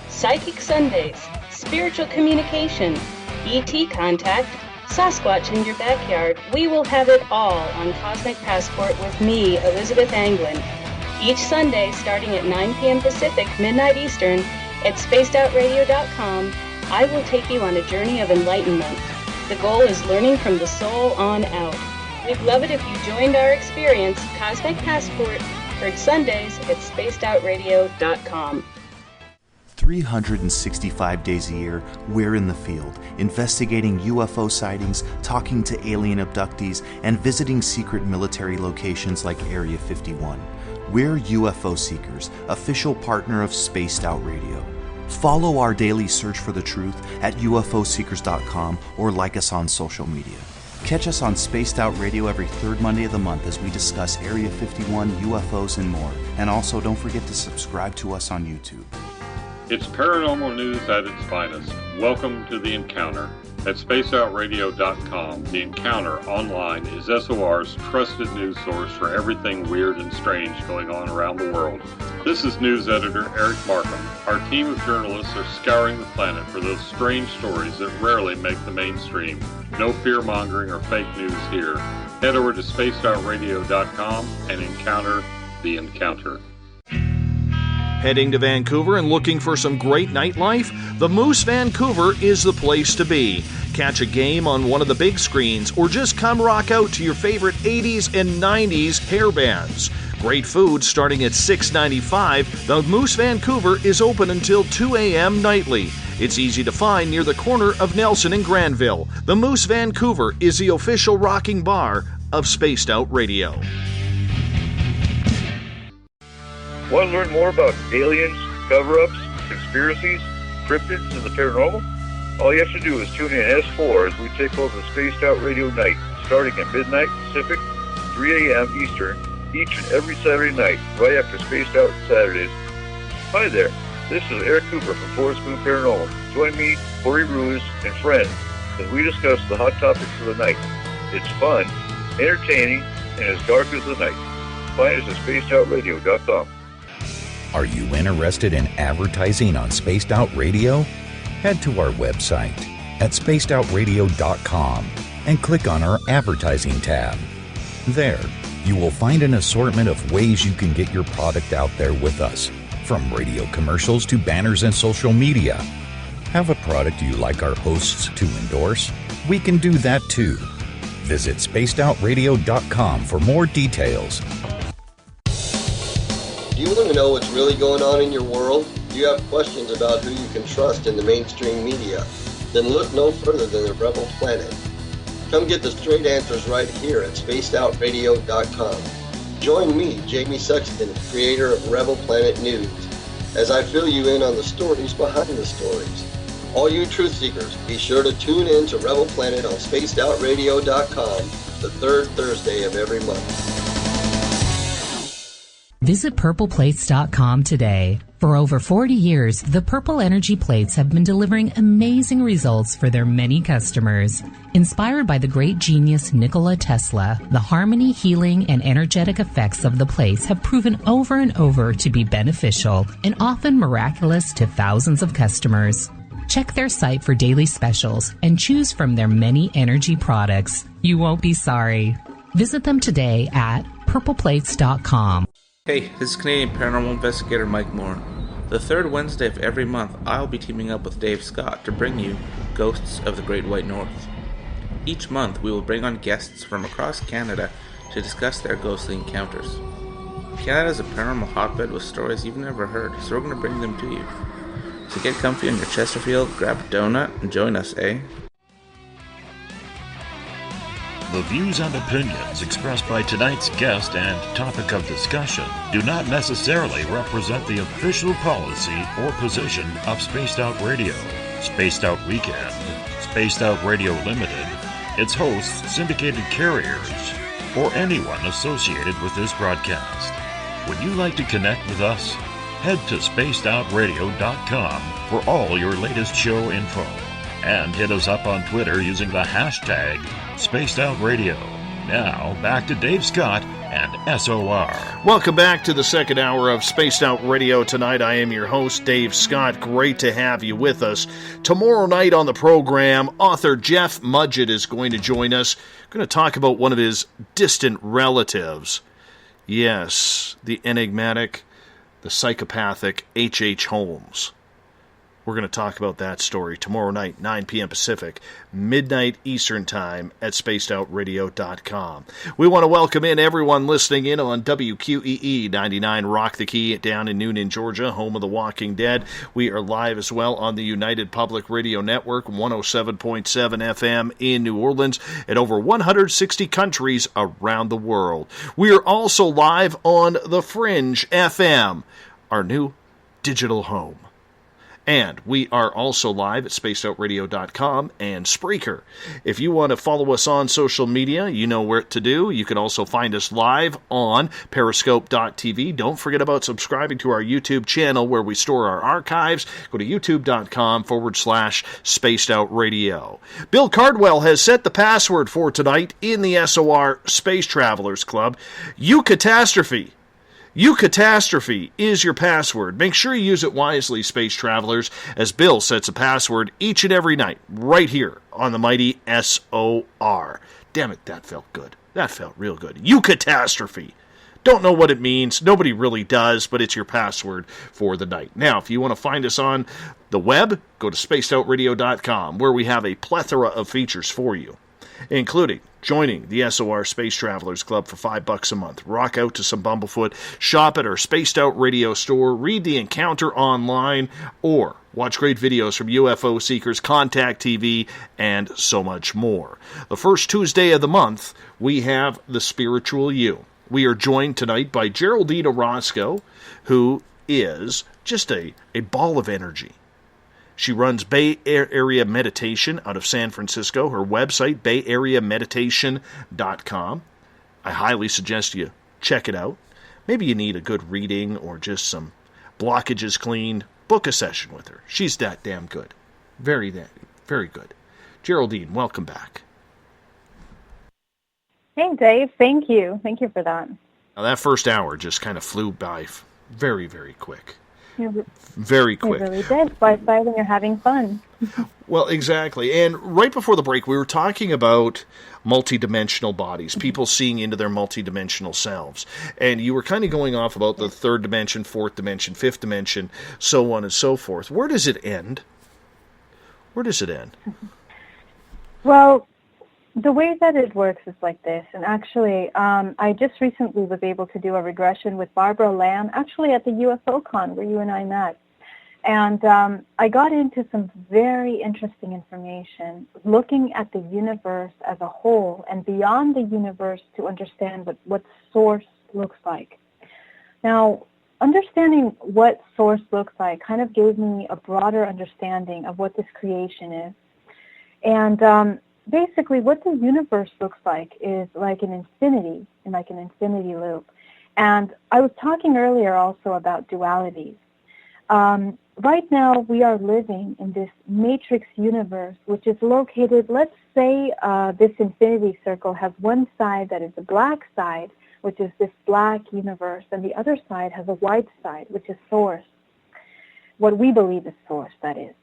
Psychic Sundays, spiritual communication, ET contact, Sasquatch in your backyard. We will have it all on Cosmic Passport with me, Elizabeth Anglin. Each Sunday starting at 9 p.m. Pacific, midnight Eastern, at SpacedOutRadio.com I will take you on a journey of enlightenment. The goal is learning from the soul on out. We'd love it if you joined our experience, Cosmic Passport, heard Sundays at spacedoutradio.com. 365 days a year, we're in the field, investigating UFO sightings, talking to alien abductees, and visiting secret military locations like Area 51. We're UFO Seekers, official partner of Spaced Out Radio. Follow our daily search for the truth at ufoseekers.com or like us on social media. Catch us on Spaced Out Radio every third Monday of the month as we discuss Area 51, UFOs, and more. And also, don't forget to subscribe to us on YouTube. It's paranormal news at its finest. Welcome to The Encounter. At spacedoutradio.com, The Encounter online is SOR's trusted news source for everything weird and strange going on around the world. This is news editor Eric Markham. Our team of journalists are scouring the planet for those strange stories that rarely make the mainstream. No fear-mongering or fake news here. Head over to spacedoutradio.com and encounter The Encounter. Heading to Vancouver and looking for some great nightlife? The Moose Vancouver is the place to be. Catch a game on one of the big screens or just come rock out to your favorite 80s and 90s hair bands. Great food starting at $6.95. The Moose Vancouver is open until 2 a.m. nightly. It's easy to find near the corner of Nelson and Granville. The Moose Vancouver is the official rocking bar of Spaced Out Radio. Want to learn more about aliens, cover-ups, conspiracies, cryptids, and the paranormal? All you have to do is tune in S4 as we take over the Spaced Out Radio night, starting at midnight Pacific, 3 a.m. Eastern, each and every Saturday night, right after Spaced Out Saturdays. Hi there, this is Eric Cooper from Forest Moon Paranormal. Join me, Corey Ruiz, and friends as we discuss the hot topics of the night. It's fun, entertaining, and as dark as the night. Find us at spacedoutradio.com. Are you interested in advertising on Spaced Out Radio? Head to our website at spacedoutradio.com and click on our advertising tab. There, you will find an assortment of ways you can get your product out there with us, from radio commercials to banners and social media. Have a product you like our hosts to endorse? We can do that too. Visit spacedoutradio.com for more details. Do you want to know what's really going on in your world? Do you have questions about who you can trust in the mainstream media? Then look no further than the Rebel Planet. Come get the straight answers right here at spacedoutradio.com. Join me, Jamie Sexton, creator of Rebel Planet News, as I fill you in on the stories behind the stories. All you truth seekers, be sure to tune in to Rebel Planet on spacedoutradio.com the third Thursday of every month. Visit purpleplates.com today. For over 40 years, the Purple Energy Plates have been delivering amazing results for their many customers. Inspired by the great genius Nikola Tesla, the harmony, healing, and energetic effects of the plates have proven over and over to be beneficial and often miraculous to thousands of customers. Check their site for daily specials and choose from their many energy products. You won't be sorry. Visit them today at purpleplates.com. Hey, this is Canadian Paranormal Investigator Mike Moore. The third Wednesday of every month, I'll be teaming up with Dave Scott to bring you Ghosts of the Great White North. Each month, we will bring on guests from across Canada to discuss their ghostly encounters. Canada is a paranormal hotbed with stories you've never heard, so we're going to bring them to you. So get comfy on your Chesterfield, grab a donut, and join us, eh? The views and opinions expressed by tonight's guest and topic of discussion do not necessarily represent the official policy or position of Spaced Out Radio, Spaced Out Weekend, Spaced Out Radio Limited, its hosts, syndicated carriers, or anyone associated with this broadcast. Would you like to connect with us? Head to spacedoutradio.com for all your latest show info. And hit us up on Twitter using the hashtag SpacedOutRadio. Now, back to Dave Scott and SOR. Welcome back to the second hour of Spaced Out Radio. Tonight, I am your host, Dave Scott. Great to have you with us. Tomorrow night on the program, author Jeff Mudgett is going to join us. We're going to talk about one of his distant relatives. Yes, the enigmatic, the psychopathic H.H. Holmes. We're going to talk about that story tomorrow night, 9 p.m. Pacific, midnight Eastern Time at spacedoutradio.com. We want to welcome in everyone listening in on WQEE 99 Rock the Key down in Noonan, Georgia, home of the Walking Dead. We are live as well on the United Public Radio Network, 107.7 FM in New Orleans, and over 160 countries around the world. We are also live on The Fringe FM, our new digital home. And we are also live at spacedoutradio.com and Spreaker. If you want to follow us on social media, you know where to do. You can also find us live on periscope.tv. Don't forget about subscribing to our YouTube channel where we store our archives. Go to youtube.com/spacedoutradio. Bill Cardwell has set the password for tonight in the SOR Space Travelers Club. Eucatastrophe. Eucatastrophe is your password. Make sure you use it wisely, space travelers, as Bill sets a password each and every night, right here on the mighty SOR. Damn it, that felt good. That felt real good. Eucatastrophe. Don't know what it means. Nobody really does, but it's your password for the night. Now, if you want to find us on the web, go to spacedoutradio.com, where we have a plethora of features for you, including joining the SOR Space Travelers Club for $5 a month. Rock out to some Bumblefoot, shop at our Spaced Out Radio store, read the Encounter online, or watch great videos from UFO Seekers, Contact TV, and so much more. The first Tuesday of the month, we have The Spiritual You. We are joined tonight by Geraldine Orozco, who is just a ball of energy. She runs Bay Area Meditation out of San Francisco. Her website, bayareameditation.com. I highly suggest you check it out. Maybe you need a good reading or just some blockages cleaned. Book a session with her. She's that damn good. Very good. Geraldine, welcome back. Hey, Dave. Thank you. Thank you for that. Now, that first hour just kind of flew by very, very quick. Very quick. It really did. Flies by when you're having fun. Well, exactly. And right before the break, we were talking about multidimensional bodies, people seeing into their multidimensional selves. And you were kind of going off about the third dimension, fourth dimension, fifth dimension, so on and so forth. Where does it end? Where does it end? Well, the way that it works is like this, and actually, I just recently was able to do a regression with Barbara Lamb, actually at the UFO Con where you and I met. And I got into some very interesting information, looking at the universe as a whole and beyond the universe to understand what source looks like. Now, understanding what source looks like kind of gave me a broader understanding of what this creation is. And basically, what the universe looks like is like an infinity loop. And I was talking earlier also about dualities. Right now, we are living in this matrix universe, which is located, let's say this infinity circle has one side that is the black side, which is this black universe, and the other side has a white side, which is source. What we believe is source, that is.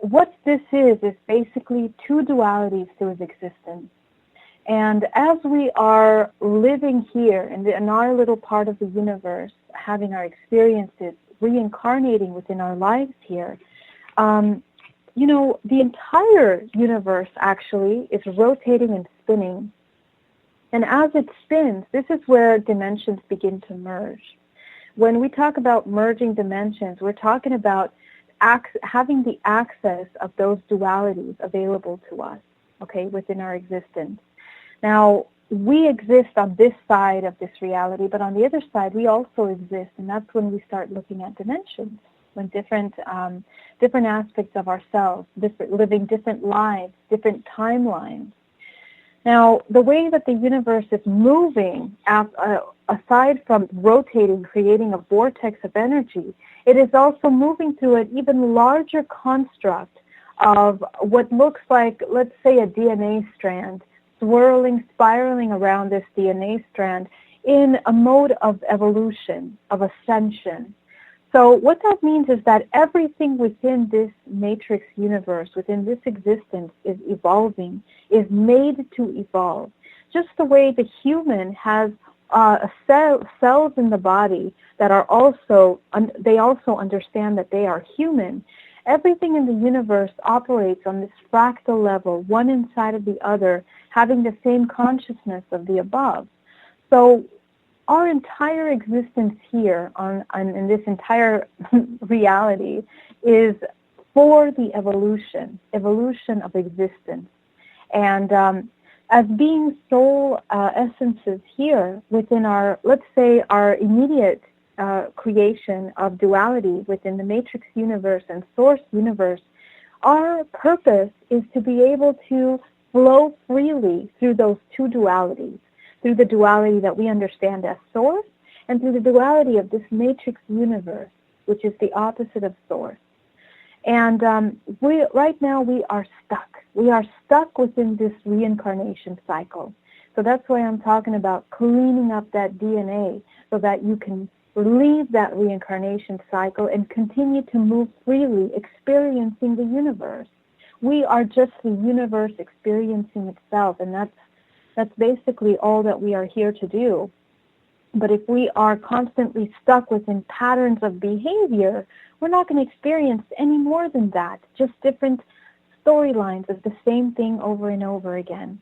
What this is basically two dualities to its existence. And as we are living here in our little part of the universe, having our experiences, reincarnating within our lives here, the entire universe actually is rotating and spinning. And as it spins, this is where dimensions begin to merge. When we talk about merging dimensions, we're talking about having the access of those dualities available to us, okay, within our existence. Now, we exist on this side of this reality, but on the other side, we also exist, and that's when we start looking at dimensions, when different aspects of ourselves, living different lives, different timelines. Now, the way that the universe is moving, aside from rotating, creating a vortex of energy, it is also moving through an even larger construct of what looks like, let's say, a DNA strand, spiraling around this DNA strand in a mode of evolution, of ascension. So what that means is that everything within this matrix universe, within this existence, is evolving, is made to evolve. Just the way the human has cells in the body that are also, they also understand that they are human, Everything in the universe operates on this fractal level, one inside of the other, having the same consciousness of the above. So our entire existence here in this entire reality is for the evolution of existence. And as being soul essences here within our, let's say, our immediate creation of duality within the matrix universe and source universe, our purpose is to be able to flow freely through those two dualities, through the duality that we understand as source and through the duality of this matrix universe, which is the opposite of source. And right now we are stuck. We are stuck within this reincarnation cycle. So that's why I'm talking about cleaning up that DNA so that you can leave that reincarnation cycle and continue to move freely, experiencing the universe. We are just the universe experiencing itself, and that's basically all that we are here to do. But if we are constantly stuck within patterns of behavior, we're not going to experience any more than that, just different storylines of the same thing over and over again.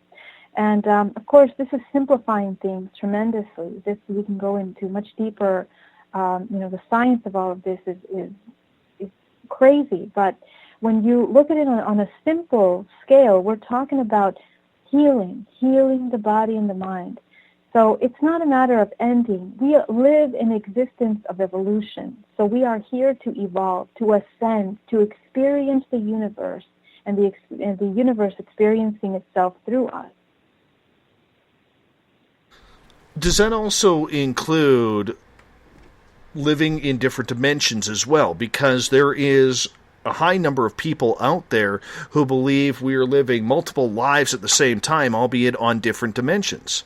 And of course, this is simplifying things tremendously. We can go into much deeper. The science of all of this is crazy. But when you look at it on a simple scale, we're talking about healing the body and the mind. So it's not a matter of ending. We live in existence of evolution. So we are here to evolve, to ascend, to experience the universe, and the universe experiencing itself through us. Does that also include living in different dimensions as well? Because there is a high number of people out there who believe we are living multiple lives at the same time, albeit on different dimensions.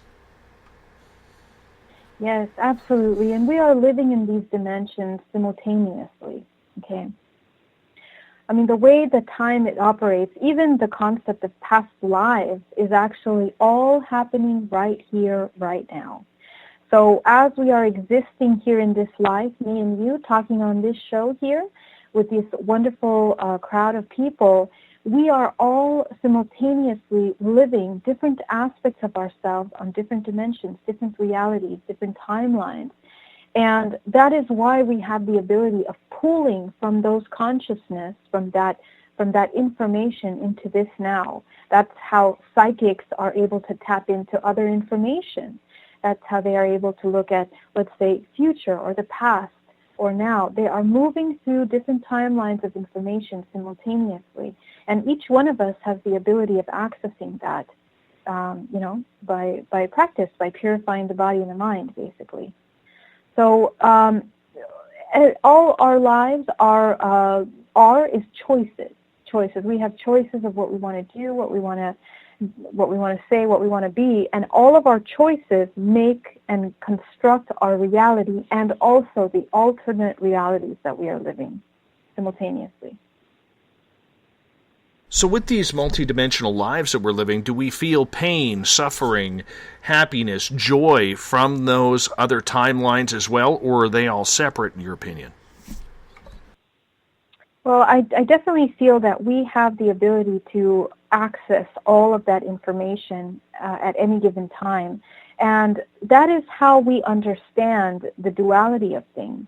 Yes, absolutely. And we are living in these dimensions simultaneously, okay? I mean, the way the time it operates, even the concept of past lives is actually all happening right here, right now. So as we are existing here in this life, me and you talking on this show here with this wonderful crowd of people, we are all simultaneously living different aspects of ourselves on different dimensions, different realities, different timelines. And that is why we have the ability of pulling from those consciousness, from that information into this now. That's how psychics are able to tap into other information. That's how they are able to look at, let's say, future or the past or now. They are moving through different timelines of information simultaneously. And each one of us has the ability of accessing that, by practice, by purifying the body and the mind, basically. So all our lives are is choices. Choices. We have choices of what we want to do, what we want to say, what we want to be, and all of our choices make and construct our reality and also the alternate realities that we are living simultaneously. So with these multidimensional lives that we're living, do we feel pain, suffering, happiness, joy from those other timelines as well, or are they all separate in your opinion? Well, I definitely feel that we have the ability to access all of that information at any given time. And that is how we understand the duality of things.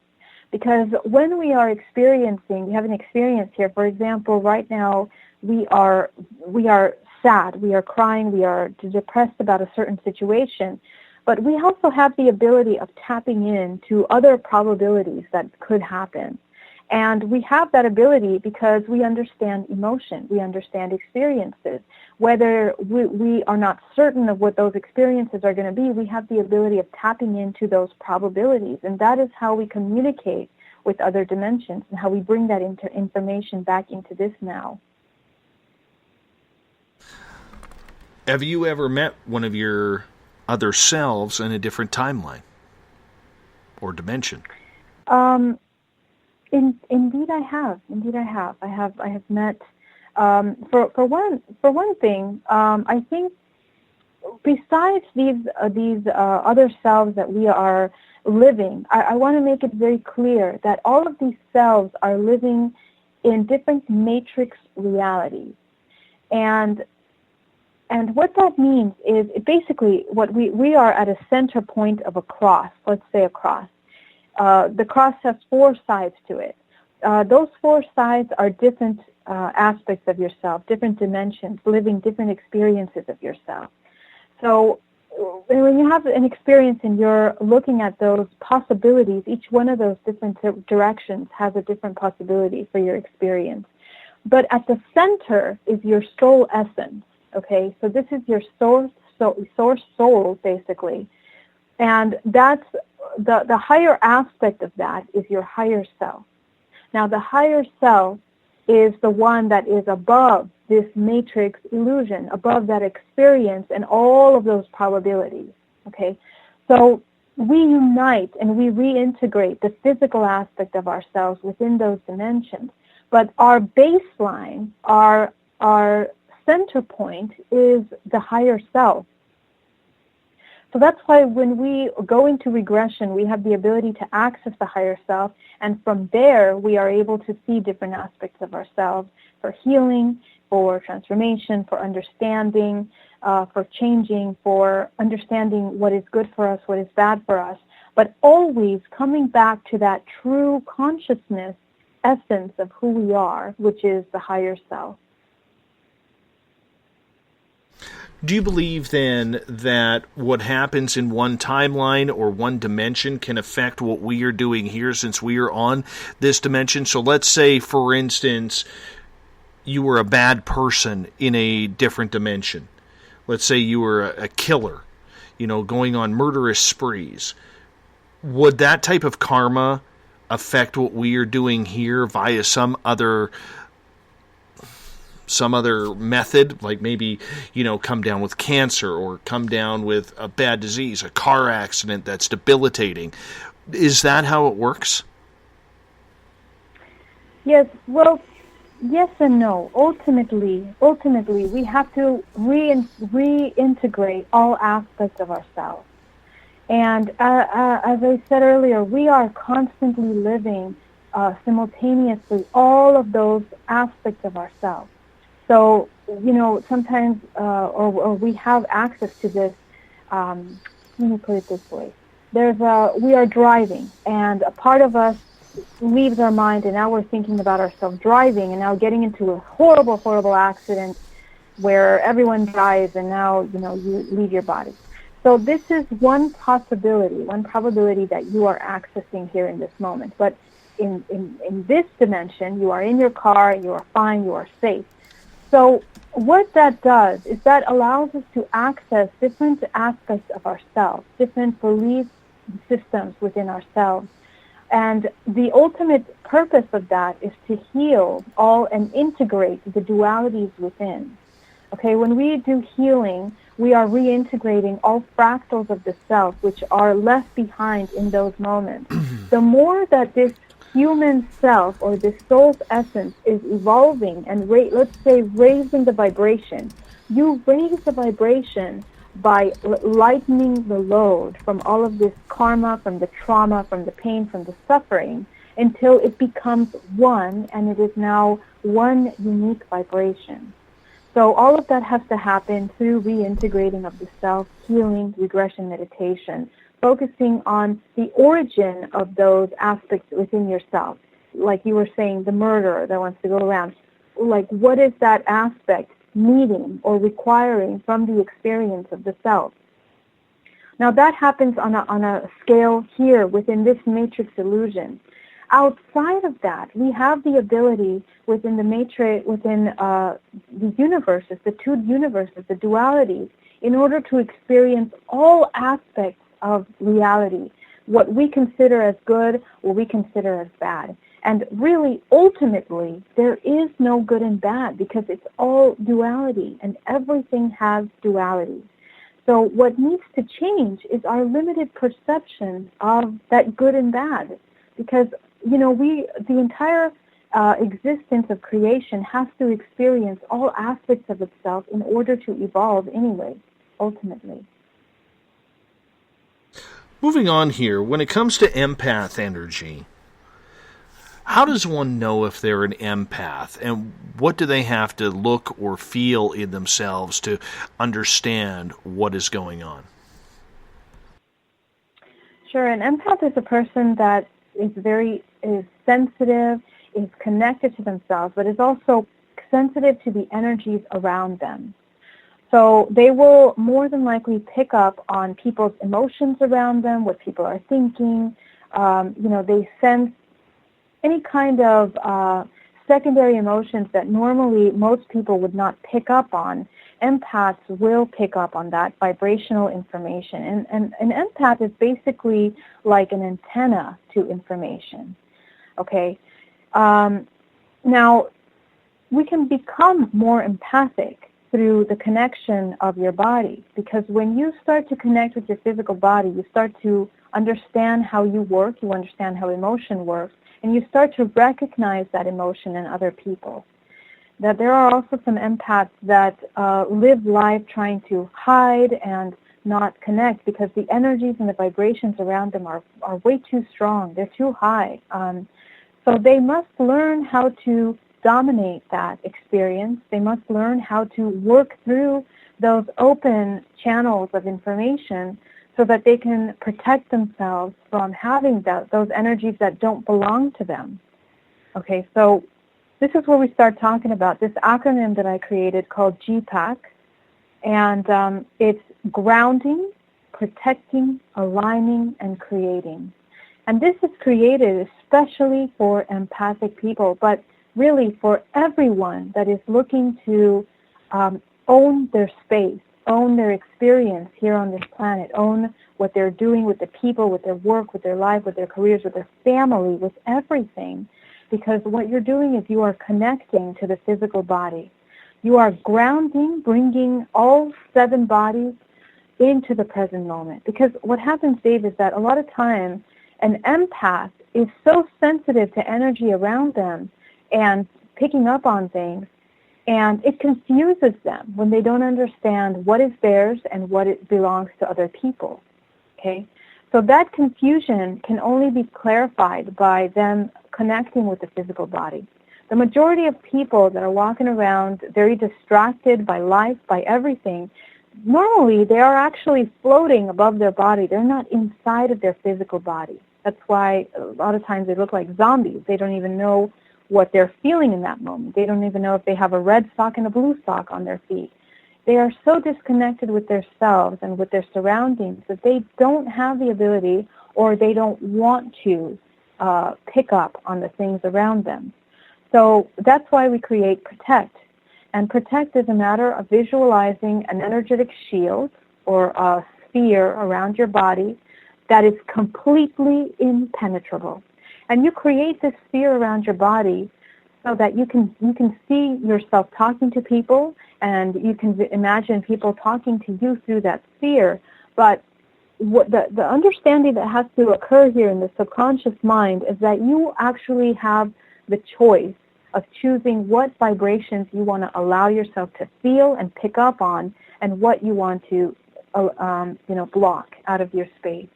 Because when we are experiencing, we have an experience here, for example, right now we are sad, we are crying, we are depressed about a certain situation, but we also have the ability of tapping into other probabilities that could happen. And we have that ability because we understand emotion, we understand experiences. Whether we are not certain of what those experiences are going to be, we have the ability of tapping into those probabilities. And that is how we communicate with other dimensions and how we bring that information back into this now. Have you ever met one of your other selves in a different timeline or dimension? Indeed, I have. I have met. For one thing, I think besides these other selves that we are living, I want to make it very clear that all of these selves are living in different matrix realities. And what that means is basically what we are at a center point of a cross, let's say a cross. The cross has 4 sides to it. Those 4 sides are different aspects of yourself, different dimensions, living different experiences of yourself. So when you have an experience and you're looking at those possibilities, each one of those different directions has a different possibility for your experience. But at the center is your soul essence, okay? So this is your source soul, basically. And that's the higher aspect of that is your higher self. Now, the higher self is the one that is above this matrix illusion, above that experience and all of those probabilities, okay? So we unite and we reintegrate the physical aspect of ourselves within those dimensions. But our baseline, our center point is the higher self. So that's why when we go into regression, we have the ability to access the higher self, and from there we are able to see different aspects of ourselves for healing, for transformation, for understanding, for changing, for understanding what is good for us, what is bad for us, but always coming back to that true consciousness essence of who we are, which is the higher self. Do you believe then that what happens in one timeline or one dimension can affect what we are doing here since we are on this dimension? So let's say, for instance, you were a bad person in a different dimension. Let's say you were a killer, going on murderous sprees. Would that type of karma affect what we are doing here via some other method, like maybe, come down with cancer or come down with a bad disease, a car accident that's debilitating? Is that how it works? Yes, well, yes and no. Ultimately, we have to reintegrate all aspects of ourselves. And as I said earlier, we are constantly living simultaneously all of those aspects of ourselves. So, sometimes, or we have access to this, let me put it this way. We are driving, and a part of us leaves our mind, and now we're thinking about ourselves driving, and now getting into a horrible, horrible accident where everyone dies, and now, you leave your body. So this is one possibility, one probability that you are accessing here in this moment. But in this dimension, you are in your car, you are fine, you are safe. So what that does is that allows us to access different aspects of ourselves, different belief systems within ourselves. And the ultimate purpose of that is to heal all and integrate the dualities within. Okay, when we do healing, we are reintegrating all fractals of the self which are left behind in those moments. The more that this human self or the soul's essence is evolving and let's say raising the vibration, you raise the vibration by lightening the load from all of this karma, from the trauma, from the pain, from the suffering, until it becomes one, and it is now one unique vibration. So all of that has to happen through reintegrating of the self, healing, regression meditation, focusing on the origin of those aspects within yourself. Like you were saying, the murderer that wants to go around. Like, what is that aspect needing or requiring from the experience of the self? Now that happens on a scale here within this matrix illusion. Outside of that, we have the ability within the matrix, within the universes, the two universes, the dualities, in order to experience all aspects of reality, what we consider as good, what we consider as bad. And really, ultimately, there is no good and bad because it's all duality, and everything has duality. So what needs to change is our limited perception of that good and bad, because the entire existence of creation has to experience all aspects of itself in order to evolve anyway, ultimately. Moving on here, when it comes to empath energy, How does one know if they're an empath, and what do they have to look or feel in themselves to understand what is going on? Sure, an empath is a person that is sensitive, is connected to themselves, but is also sensitive to the energies around them. So they will more than likely pick up on people's emotions around them, what people are thinking. They sense any kind of secondary emotions that normally most people would not pick up on. Empaths will pick up on that vibrational information. And an empath is basically like an antenna to information. Okay? Now, we can become more empathic through the connection of your body, because when you start to connect with your physical body, you start to understand how you work, you understand how emotion works, and you start to recognize that emotion in other people. That there are also some empaths that live life trying to hide and not connect because the energies and the vibrations around them are way too strong. They're too high. So they must learn how to dominate that experience. They must learn how to work through those open channels of information so that they can protect themselves from having those energies that don't belong to them. Okay, so this is where we start talking about this acronym that I created called GPAC, and it's grounding, protecting, aligning, and creating. And this is created especially for empathic people, but really for everyone that is looking to own their space, own their experience here on this planet, own what they're doing with the people, with their work, with their life, with their careers, with their family, with everything. Because what you're doing is you are connecting to the physical body. You are grounding, bringing all 7 bodies into the present moment. Because what happens, Dave, is that a lot of times an empath is so sensitive to energy around them and picking up on things, and it confuses them when they don't understand what is theirs and what it belongs to other people. Okay? So that confusion can only be clarified by them connecting with the physical body. The majority of people that are walking around very distracted by life, by everything, normally they are actually floating above their body. They're not inside of their physical body. That's why a lot of times they look like zombies. They don't even know what they're feeling in that moment. They don't even know if they have a red sock and a blue sock on their feet. They are so disconnected with themselves and with their surroundings that they don't have the ability, or they don't want to pick up on the things around them. So that's why we create Protect. And Protect is a matter of visualizing an energetic shield or a sphere around your body that is completely impenetrable. And you create this sphere around your body so that you can see yourself talking to people, and you can imagine people talking to you through that sphere. But what the understanding that has to occur here in the subconscious mind is that you actually have the choice of choosing what vibrations you want to allow yourself to feel and pick up on, and what you want to block out of your space.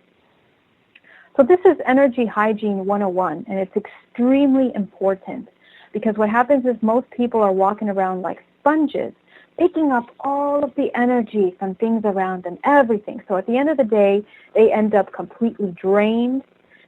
So this is Energy Hygiene 101, and it's extremely important, because what happens is most people are walking around like sponges, picking up all of the energy from things around them, everything. So at the end of the day, they end up completely drained.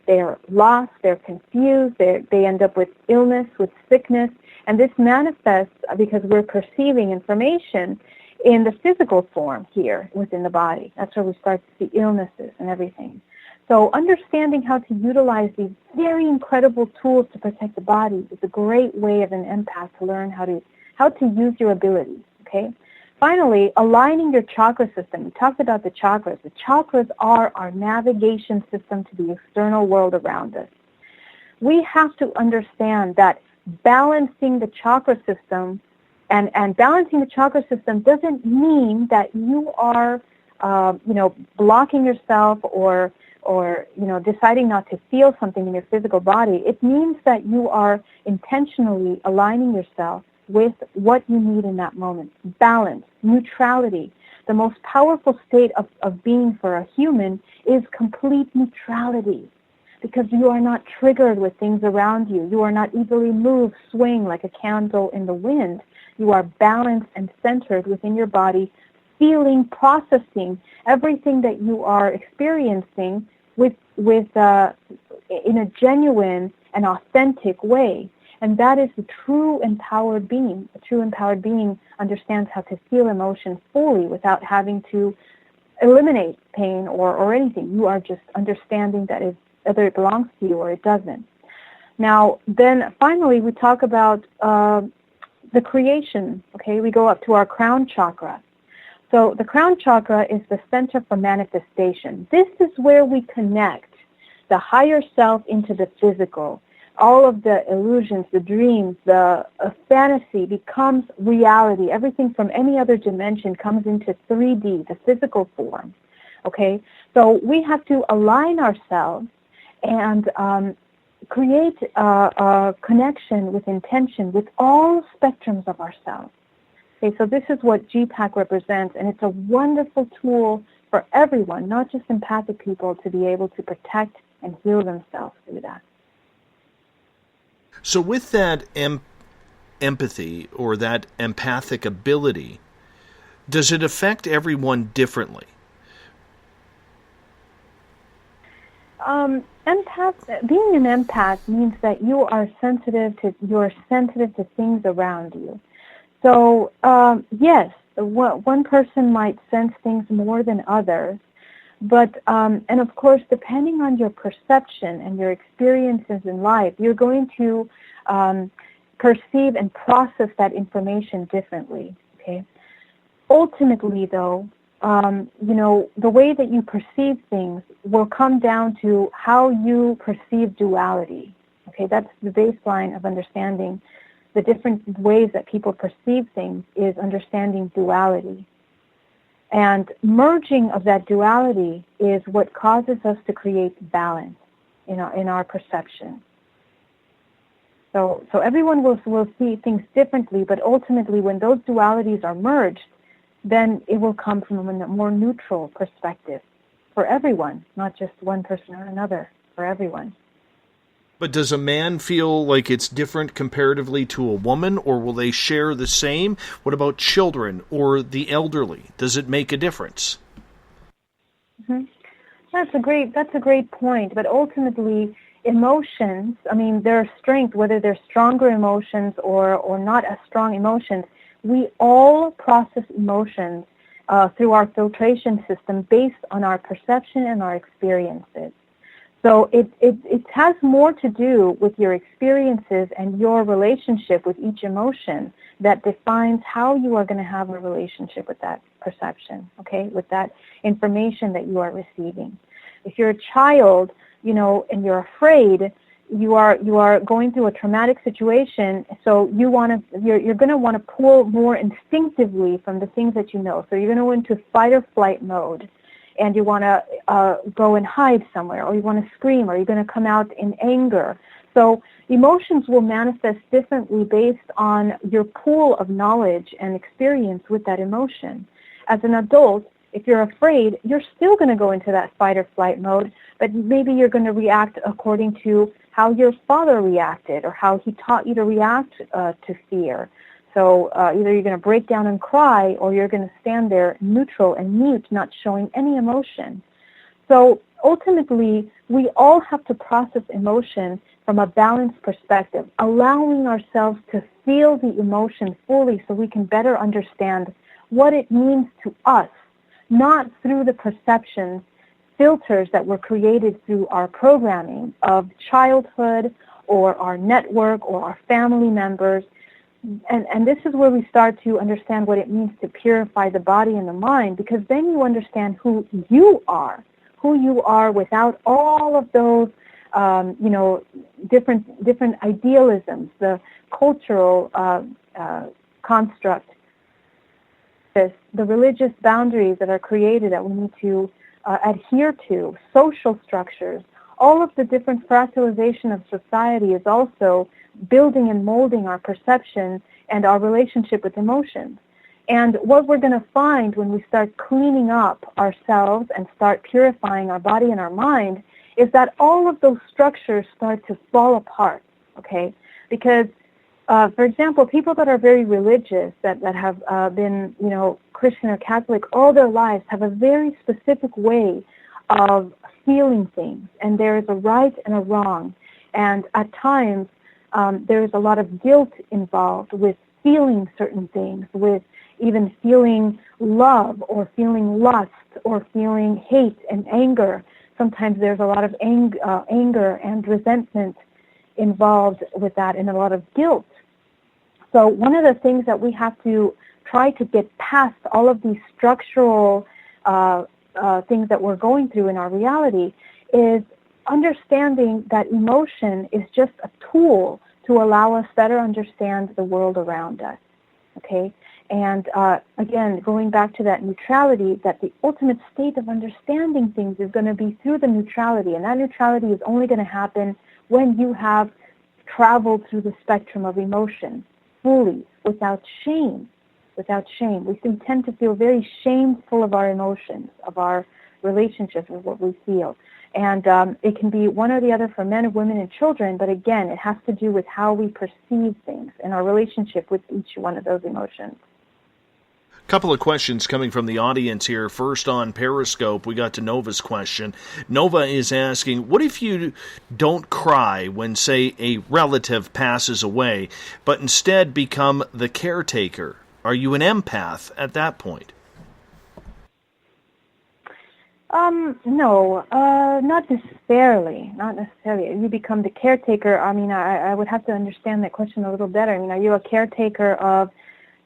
They're lost. They're confused. They end up with illness, with sickness. And this manifests because we're perceiving information in the physical form here within the body. That's where we start to see illnesses and everything. So understanding how to utilize these very incredible tools to protect the body is a great way of an empath to learn how to use your abilities. Okay. Finally, aligning your chakra system. We talked about the chakras. The chakras are our navigation system to the external world around us. We have to understand that balancing the chakra system and balancing the chakra system doesn't mean that you are, blocking yourself or deciding not to feel something in your physical body. It means that you are intentionally aligning yourself with what you need in that moment. Balance, neutrality. The most powerful state of being for a human is complete neutrality. because you are not triggered with things around you. You are not easily moved, swing like a candle in the wind. You are balanced and centered within your body, feeling, processing everything that you are experiencing in a genuine and authentic way. And that is the true empowered being. A true empowered being understands how to feel emotion fully without having to eliminate pain or anything. You are just understanding that whether it belongs to you or it doesn't. Now, then finally, we talk about the creation. Okay, we go up to our crown chakra. So the crown chakra is the center for manifestation. This is where we connect the higher self into the physical. All of the illusions, the dreams, the fantasy becomes reality. Everything from any other dimension comes into 3D, the physical form. Okay, so we have to align ourselves and create a connection with intention with all spectrums of ourselves. Okay, so this is what GPAC represents, and it's a wonderful tool for everyone, not just empathic people, to be able to protect and heal themselves through that. So with that empathy or that empathic ability, does it affect everyone differently? Being an empath means that you are sensitive to things around you. So yes, one person might sense things more than others, but and of course, depending on your perception and your experiences in life, you're going to perceive and process that information differently. Okay. Ultimately, though, the way that you perceive things will come down to how you perceive duality. Okay, that's the baseline of understanding the different ways that people perceive things, is understanding duality. And merging of that duality is what causes us to create balance in our perception. So everyone will see things differently, but ultimately when those dualities are merged, then it will come from a more neutral perspective for everyone, not just one person or another, for everyone. But does a man feel like it's different comparatively to a woman, or will they share the same? What about children or the elderly? Does it make a difference? Mm-hmm. That's a great point. But ultimately, emotions, their strength, whether they're stronger emotions or not as strong emotions, we all process emotions through our filtration system based on our perception and our experiences. So it has more to do with your experiences and your relationship with each emotion that defines how you are going to have a relationship with that perception, okay, with that information that you are receiving. If you're a child, and you're afraid, you are going through a traumatic situation, so you're going to want to pull more instinctively from the things that you know. So you're going to go into fight or flight mode. And you want to go and hide somewhere, or you want to scream, or you're going to come out in anger. So emotions will manifest differently based on your pool of knowledge and experience with that emotion. As an adult, if you're afraid, you're still going to go into that fight or flight mode, but maybe you're going to react according to how your father reacted or how he taught you to react to fear. So either you're going to break down and cry, or you're going to stand there neutral and mute, not showing any emotion. So ultimately, we all have to process emotion from a balanced perspective, allowing ourselves to feel the emotion fully so we can better understand what it means to us, not through the perceptions, filters that were created through our programming of childhood or our network or our family members. And this is where we start to understand what it means to purify the body and the mind, because then you understand who you are without all of those, different idealisms, the cultural construct, the religious boundaries that are created that we need to adhere to, social structures. All of the different fractalization of society is also building and molding our perception and our relationship with emotions. And what we're going to find when we start cleaning up ourselves and start purifying our body and our mind is that all of those structures start to fall apart, okay? Because, for example, people that are very religious, that have been, Christian or Catholic all their lives, have a very specific way of feeling things, and there is a right and a wrong. And at times, there is a lot of guilt involved with feeling certain things, with even feeling love or feeling lust or feeling hate and anger. Sometimes there's a lot of anger and resentment involved with that, and a lot of guilt. So one of the things that we have to try to get past all of these structural things that we're going through in our reality is understanding that emotion is just a tool to allow us better understand the world around us, okay? And again, going back to that neutrality, that the ultimate state of understanding things is going to be through the neutrality, and that neutrality is only going to happen when you have traveled through the spectrum of emotion fully, without shame. Without shame. We tend to feel very shameful of our emotions, of our relationships with what we feel. And it can be one or the other for men, women, and children, but again, it has to do with how we perceive things and our relationship with each one of those emotions. Couple of questions coming from the audience here. First on Periscope, we got to Nova's question. Nova is asking, what if you don't cry when, say, a relative passes away, but instead become the caretaker? Are you an empath at that point? No, not necessarily. Not necessarily. You become the caretaker. I mean, I would have to understand that question a little better. I mean, are you a caretaker of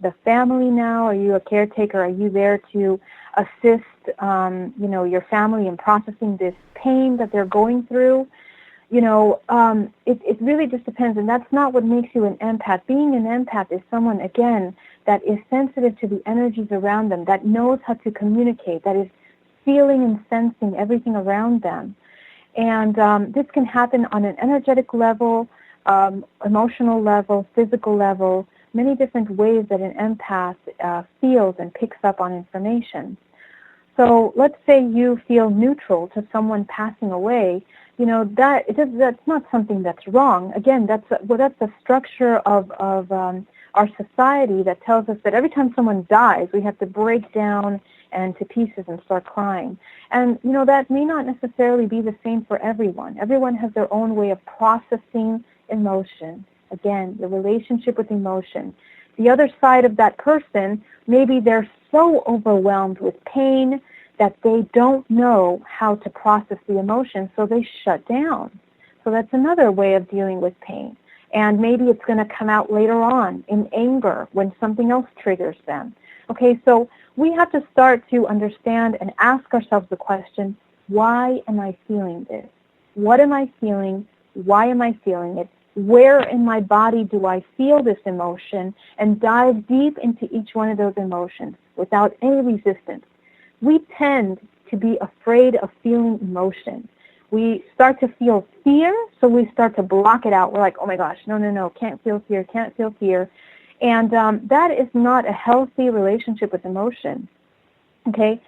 the family now? Are you a caretaker? Are you there to assist, your family in processing this pain that they're going through? It really just depends, and that's not what makes you an empath. Being an empath is someone, again, that is sensitive to the energies around them, that knows how to communicate, that is feeling and sensing everything around them. And this can happen on an energetic level, emotional level, physical level, many different ways that an empath feels and picks up on information. So let's say you feel neutral to someone passing away. That's not something that's wrong. Again, that's the structure of our society that tells us that every time someone dies, we have to break down and to pieces and start crying. And, that may not necessarily be the same for everyone. Everyone has their own way of processing emotion. Again, the relationship with emotion. The other side of that person, maybe they're so overwhelmed with pain that they don't know how to process the emotion, so they shut down. So that's another way of dealing with pain. And maybe it's going to come out later on in anger when something else triggers them. Okay, so we have to start to understand and ask ourselves the question, why am I feeling this? What am I feeling? Why am I feeling it? Where in my body do I feel this emotion? And dive deep into each one of those emotions without any resistance. We tend to be afraid of feeling emotion. We start to feel fear, so we start to block it out. We're like, oh my gosh, no, can't feel fear, can't feel fear. And that is not a healthy relationship with emotion. Okay?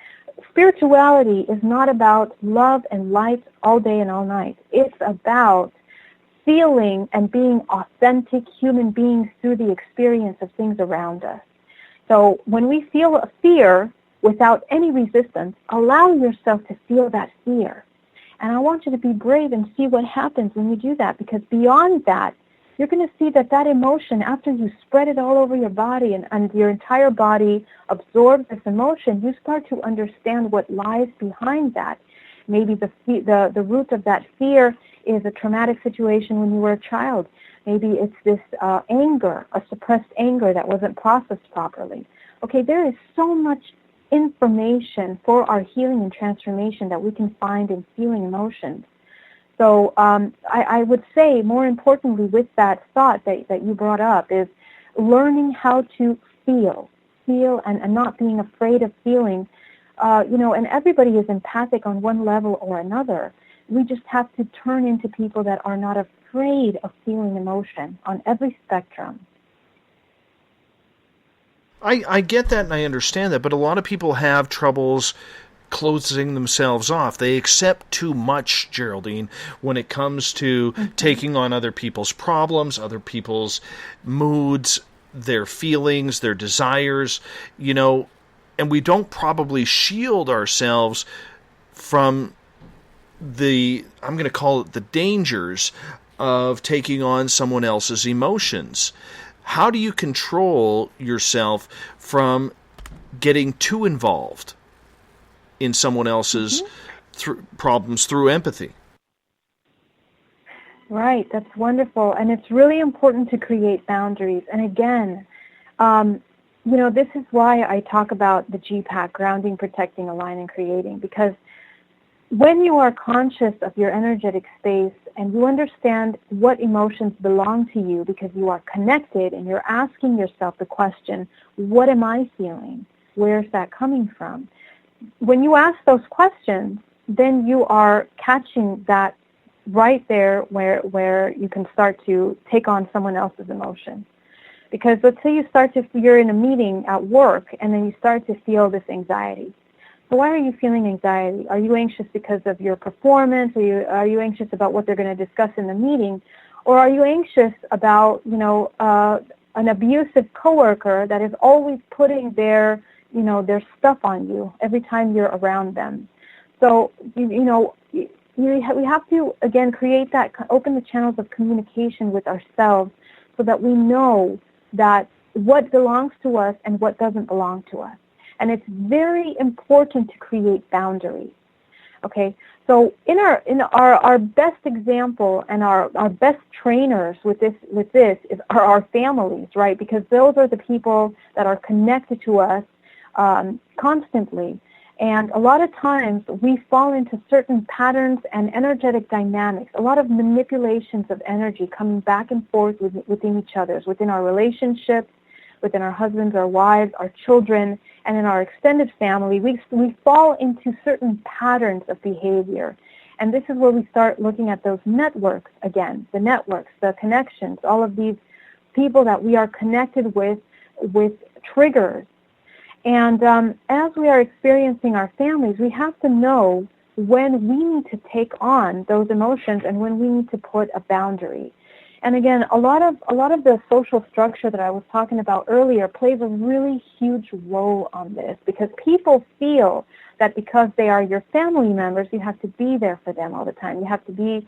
Spirituality is not about love and light all day and all night. It's about feeling and being authentic human beings through the experience of things around us. So when we feel a fear without any resistance, allow yourself to feel that fear. And I want you to be brave and see what happens when you do that, because beyond that, you're going to see that emotion, after you spread it all over your body and your entire body absorbs this emotion, you start to understand what lies behind that. Maybe the root of that fear is a traumatic situation when you were a child. Maybe it's this anger, a suppressed anger that wasn't processed properly. Okay, there is so much information for our healing and transformation that we can find in feeling emotions. So I would say, more importantly, with that thought that you brought up, is learning how to feel and not being afraid of feeling. And everybody is empathic on one level or another. We just have to turn into people that are not afraid of feeling emotion on every spectrum. I get that and I understand that, but a lot of people have troubles closing themselves off. They accept too much, Geraldine, when it comes to taking on other people's problems, other people's moods, their feelings, their desires, and we don't probably shield ourselves from I'm going to call it the dangers of taking on someone else's emotions. How do you control yourself from getting too involved in someone else's problems through empathy? Right, that's wonderful. And it's really important to create boundaries. And again, this is why I talk about the GPAC, grounding, protecting, aligning, creating, because when you are conscious of your energetic space and you understand what emotions belong to you because you are connected and you're asking yourself the question, what am I feeling? Where's that coming from? When you ask those questions, then you are catching that right there where you can start to take on someone else's emotion. Because let's say you're in a meeting at work and then you start to feel this anxiety. So why are you feeling anxiety? Are you anxious because of your performance? Are you anxious about what they're going to discuss in the meeting? Or are you anxious about, an abusive coworker that is always putting their stuff on you every time you're around them? So, we have to, again, create that, open the channels of communication with ourselves so that we know that what belongs to us and what doesn't belong to us. And it's very important to create boundaries. Okay, so in our best example and our best trainers with this are our families, right? Because those are the people that are connected to us constantly. And a lot of times we fall into certain patterns and energetic dynamics, a lot of manipulations of energy coming back and forth within each other, within our relationships, within our husbands, our wives, our children, and in our extended family. We fall into certain patterns of behavior. And this is where we start looking at those networks again, the networks, the connections, all of these people that we are connected with triggers. And as we are experiencing our families, we have to know when we need to take on those emotions and when we need to put a boundary. And again, a lot of the social structure that I was talking about earlier plays a really huge role on this, because people feel that because they are your family members, you have to be there for them all the time. You have to be,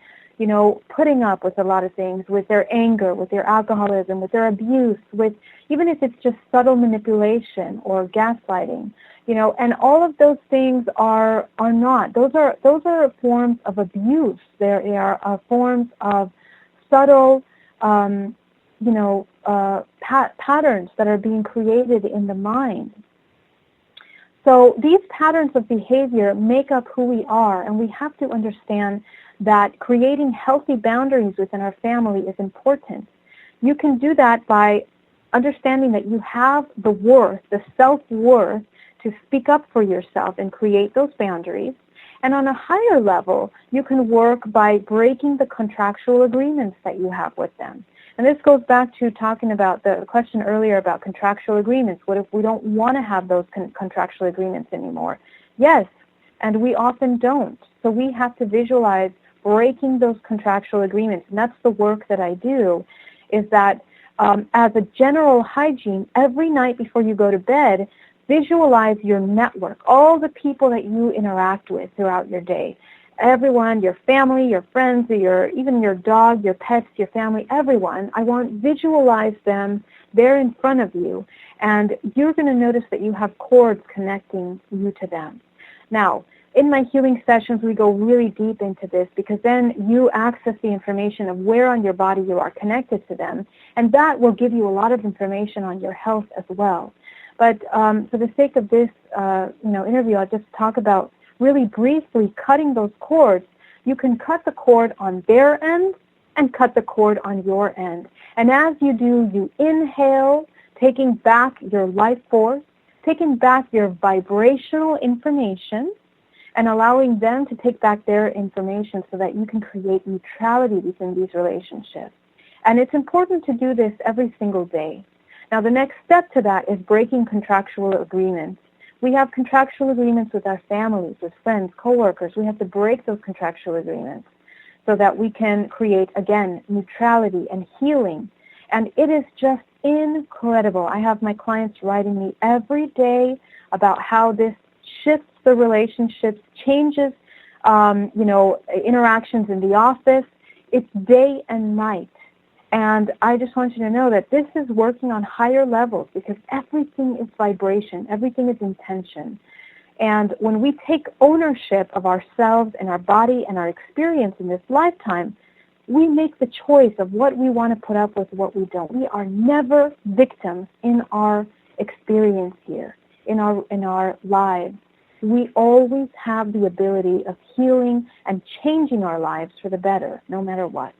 putting up with a lot of things, with their anger, with their alcoholism, with their abuse, with even if it's just subtle manipulation or gaslighting, and all of those things are not. Those are forms of abuse. They are forms of subtle, patterns that are being created in the mind. So these patterns of behavior make up who we are, and we have to understand that creating healthy boundaries within our family is important. You can do that by understanding that you have the worth, the self-worth, to speak up for yourself and create those boundaries. And on a higher level, you can work by breaking the contractual agreements that you have with them. And this goes back to talking about the question earlier about contractual agreements. What if we don't want to have those contractual agreements anymore? Yes, and we often don't. So we have to visualize breaking those contractual agreements. And that's the work that I do, is that as a general hygiene, every night before you go to bed, visualize your network, all the people that you interact with throughout your day. Everyone, your family, your friends, even your dog, your pets, your family, everyone. I want visualize them there in front of you, and you're going to notice that you have cords connecting you to them. Now, in my healing sessions, we go really deep into this, because then you access the information of where on your body you are connected to them, and that will give you a lot of information on your health as well. But for the sake of this interview, I'll just talk about really briefly cutting those cords. You can cut the cord on their end and cut the cord on your end. And as you do, you inhale, taking back your life force, taking back your vibrational information, and allowing them to take back their information so that you can create neutrality within these relationships. And it's important to do this every single day. Now, the next step to that is breaking contractual agreements, We have contractual agreements with our families, with friends, coworkers. We have to break those contractual agreements so that we can create, again, neutrality and healing. And it is just incredible. I have my clients writing me every day about how this shifts the relationships, changes, interactions in the office. It's day and night. And I just want you to know that this is working on higher levels because everything is vibration, everything is intention. And when we take ownership of ourselves and our body and our experience in this lifetime, we make the choice of what we want to put up with, what we don't. We are never victims in our experience here, in our lives. We always have the ability of healing and changing our lives for the better, no matter what.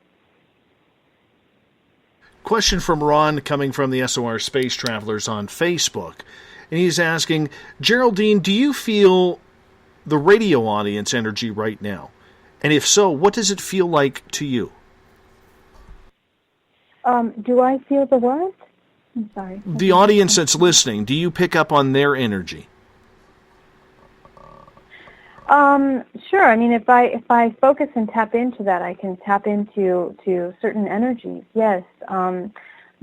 Question from Ron coming from the SOR Space Travelers on Facebook. And he's asking, Geraldine, do you feel the radio audience energy right now? And if so, what does it feel like to you? Do I feel the what? I'm sorry. The audience that's listening, do you pick up on their energy? Sure. I mean, if I focus and tap into that, I can tap into certain energies. Yes.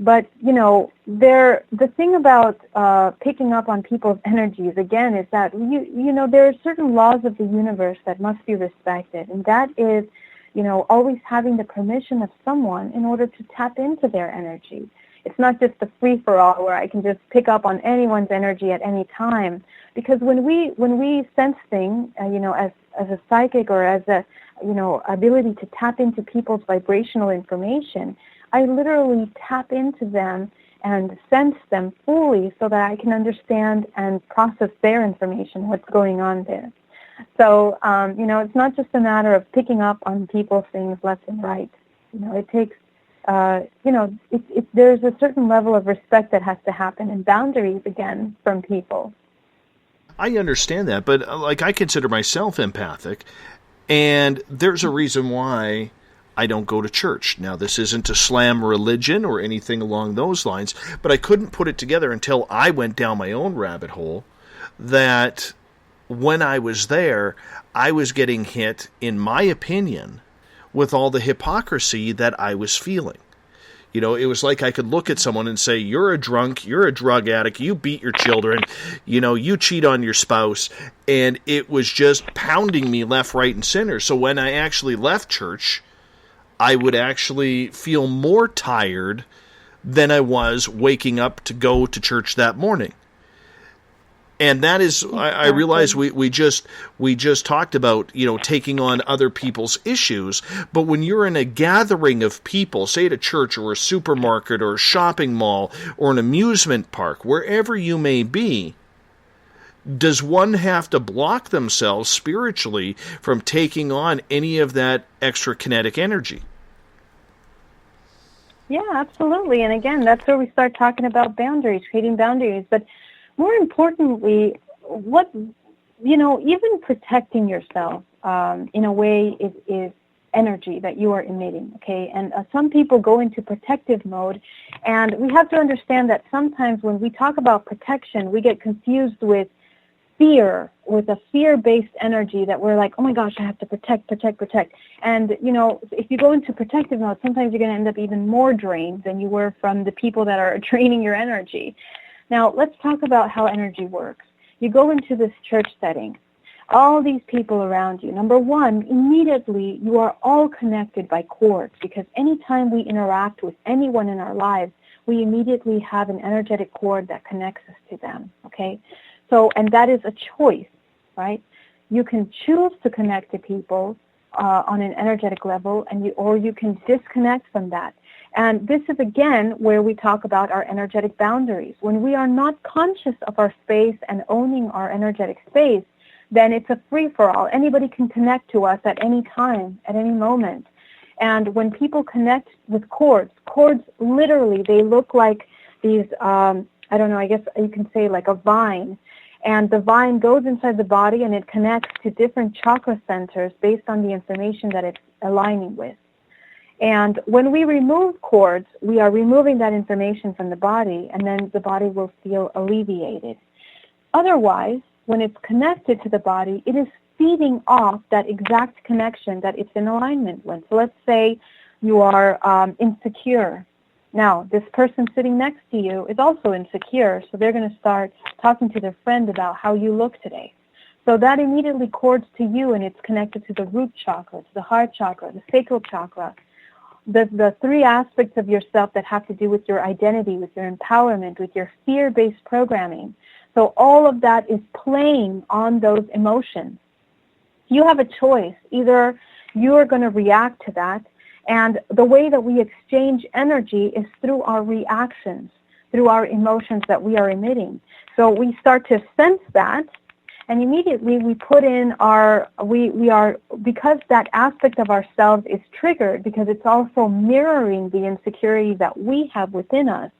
But the thing about picking up on people's energies again is that there are certain laws of the universe that must be respected, and that is, always having the permission of someone in order to tap into their energy. It's not just a free-for-all where I can just pick up on anyone's energy at any time. Because when we sense things, as a psychic or as a, ability to tap into people's vibrational information, I literally tap into them and sense them fully so that I can understand and process their information, what's going on there. So, it's not just a matter of picking up on people's things left and right. It takes there's a certain level of respect that has to happen and boundaries, again, from people. I understand that, but I consider myself empathic, and there's a reason why I don't go to church. Now, this isn't to slam religion or anything along those lines, but I couldn't put it together until I went down my own rabbit hole that when I was there, I was getting hit, in my opinion, with all the hypocrisy that I was feeling. It was like I could look at someone and say, you're a drunk, you're a drug addict, you beat your children, you cheat on your spouse, and it was just pounding me left, right, and center. So when I actually left church, I would actually feel more tired than I was waking up to go to church that morning. And that is, I realize we just talked about, taking on other people's issues. But when you're in a gathering of people, say at a church or a supermarket or a shopping mall or an amusement park, wherever you may be, does one have to block themselves spiritually from taking on any of that extra kinetic energy? Yeah, absolutely. And again, that's where we start talking about boundaries, creating boundaries. But more importantly, even protecting yourself in a way is energy that you are emitting, okay? And some people go into protective mode, and we have to understand that sometimes when we talk about protection, we get confused with fear, with a fear-based energy that we're like, oh my gosh, I have to protect. And, if you go into protective mode, sometimes you're going to end up even more drained than you were from the people that are draining your energy. Now, let's talk about how energy works. You go into this church setting, all these people around you. Number one, immediately you are all connected by cords, because anytime we interact with anyone in our lives, we immediately have an energetic cord that connects us to them, okay? So, and that is a choice, right? You can choose to connect to people on an energetic level, or you can disconnect from that. And this is, again, where we talk about our energetic boundaries. When we are not conscious of our space and owning our energetic space, then it's a free-for-all. Anybody can connect to us at any time, at any moment. And when people connect with cords literally, they look like these, I guess you can say like a vine. And the vine goes inside the body and it connects to different chakra centers based on the information that it's aligning with. And when we remove cords, we are removing that information from the body, and then the body will feel alleviated. Otherwise, when it's connected to the body, it is feeding off that exact connection that it's in alignment with. So let's say you are insecure. Now, this person sitting next to you is also insecure, so they're going to start talking to their friend about how you look today. So that immediately cords to you, and it's connected to the root chakra, to the heart chakra, the sacral chakra, the three aspects of yourself that have to do with your identity, with your empowerment, with your fear-based programming. So all of that is playing on those emotions. You have a choice. Either you are going to react to that, and the way that we exchange energy is through our reactions, through our emotions that we are emitting. So we start to sense that, and immediately we put in because that aspect of ourselves is triggered, because it's also mirroring the insecurity that we have within us,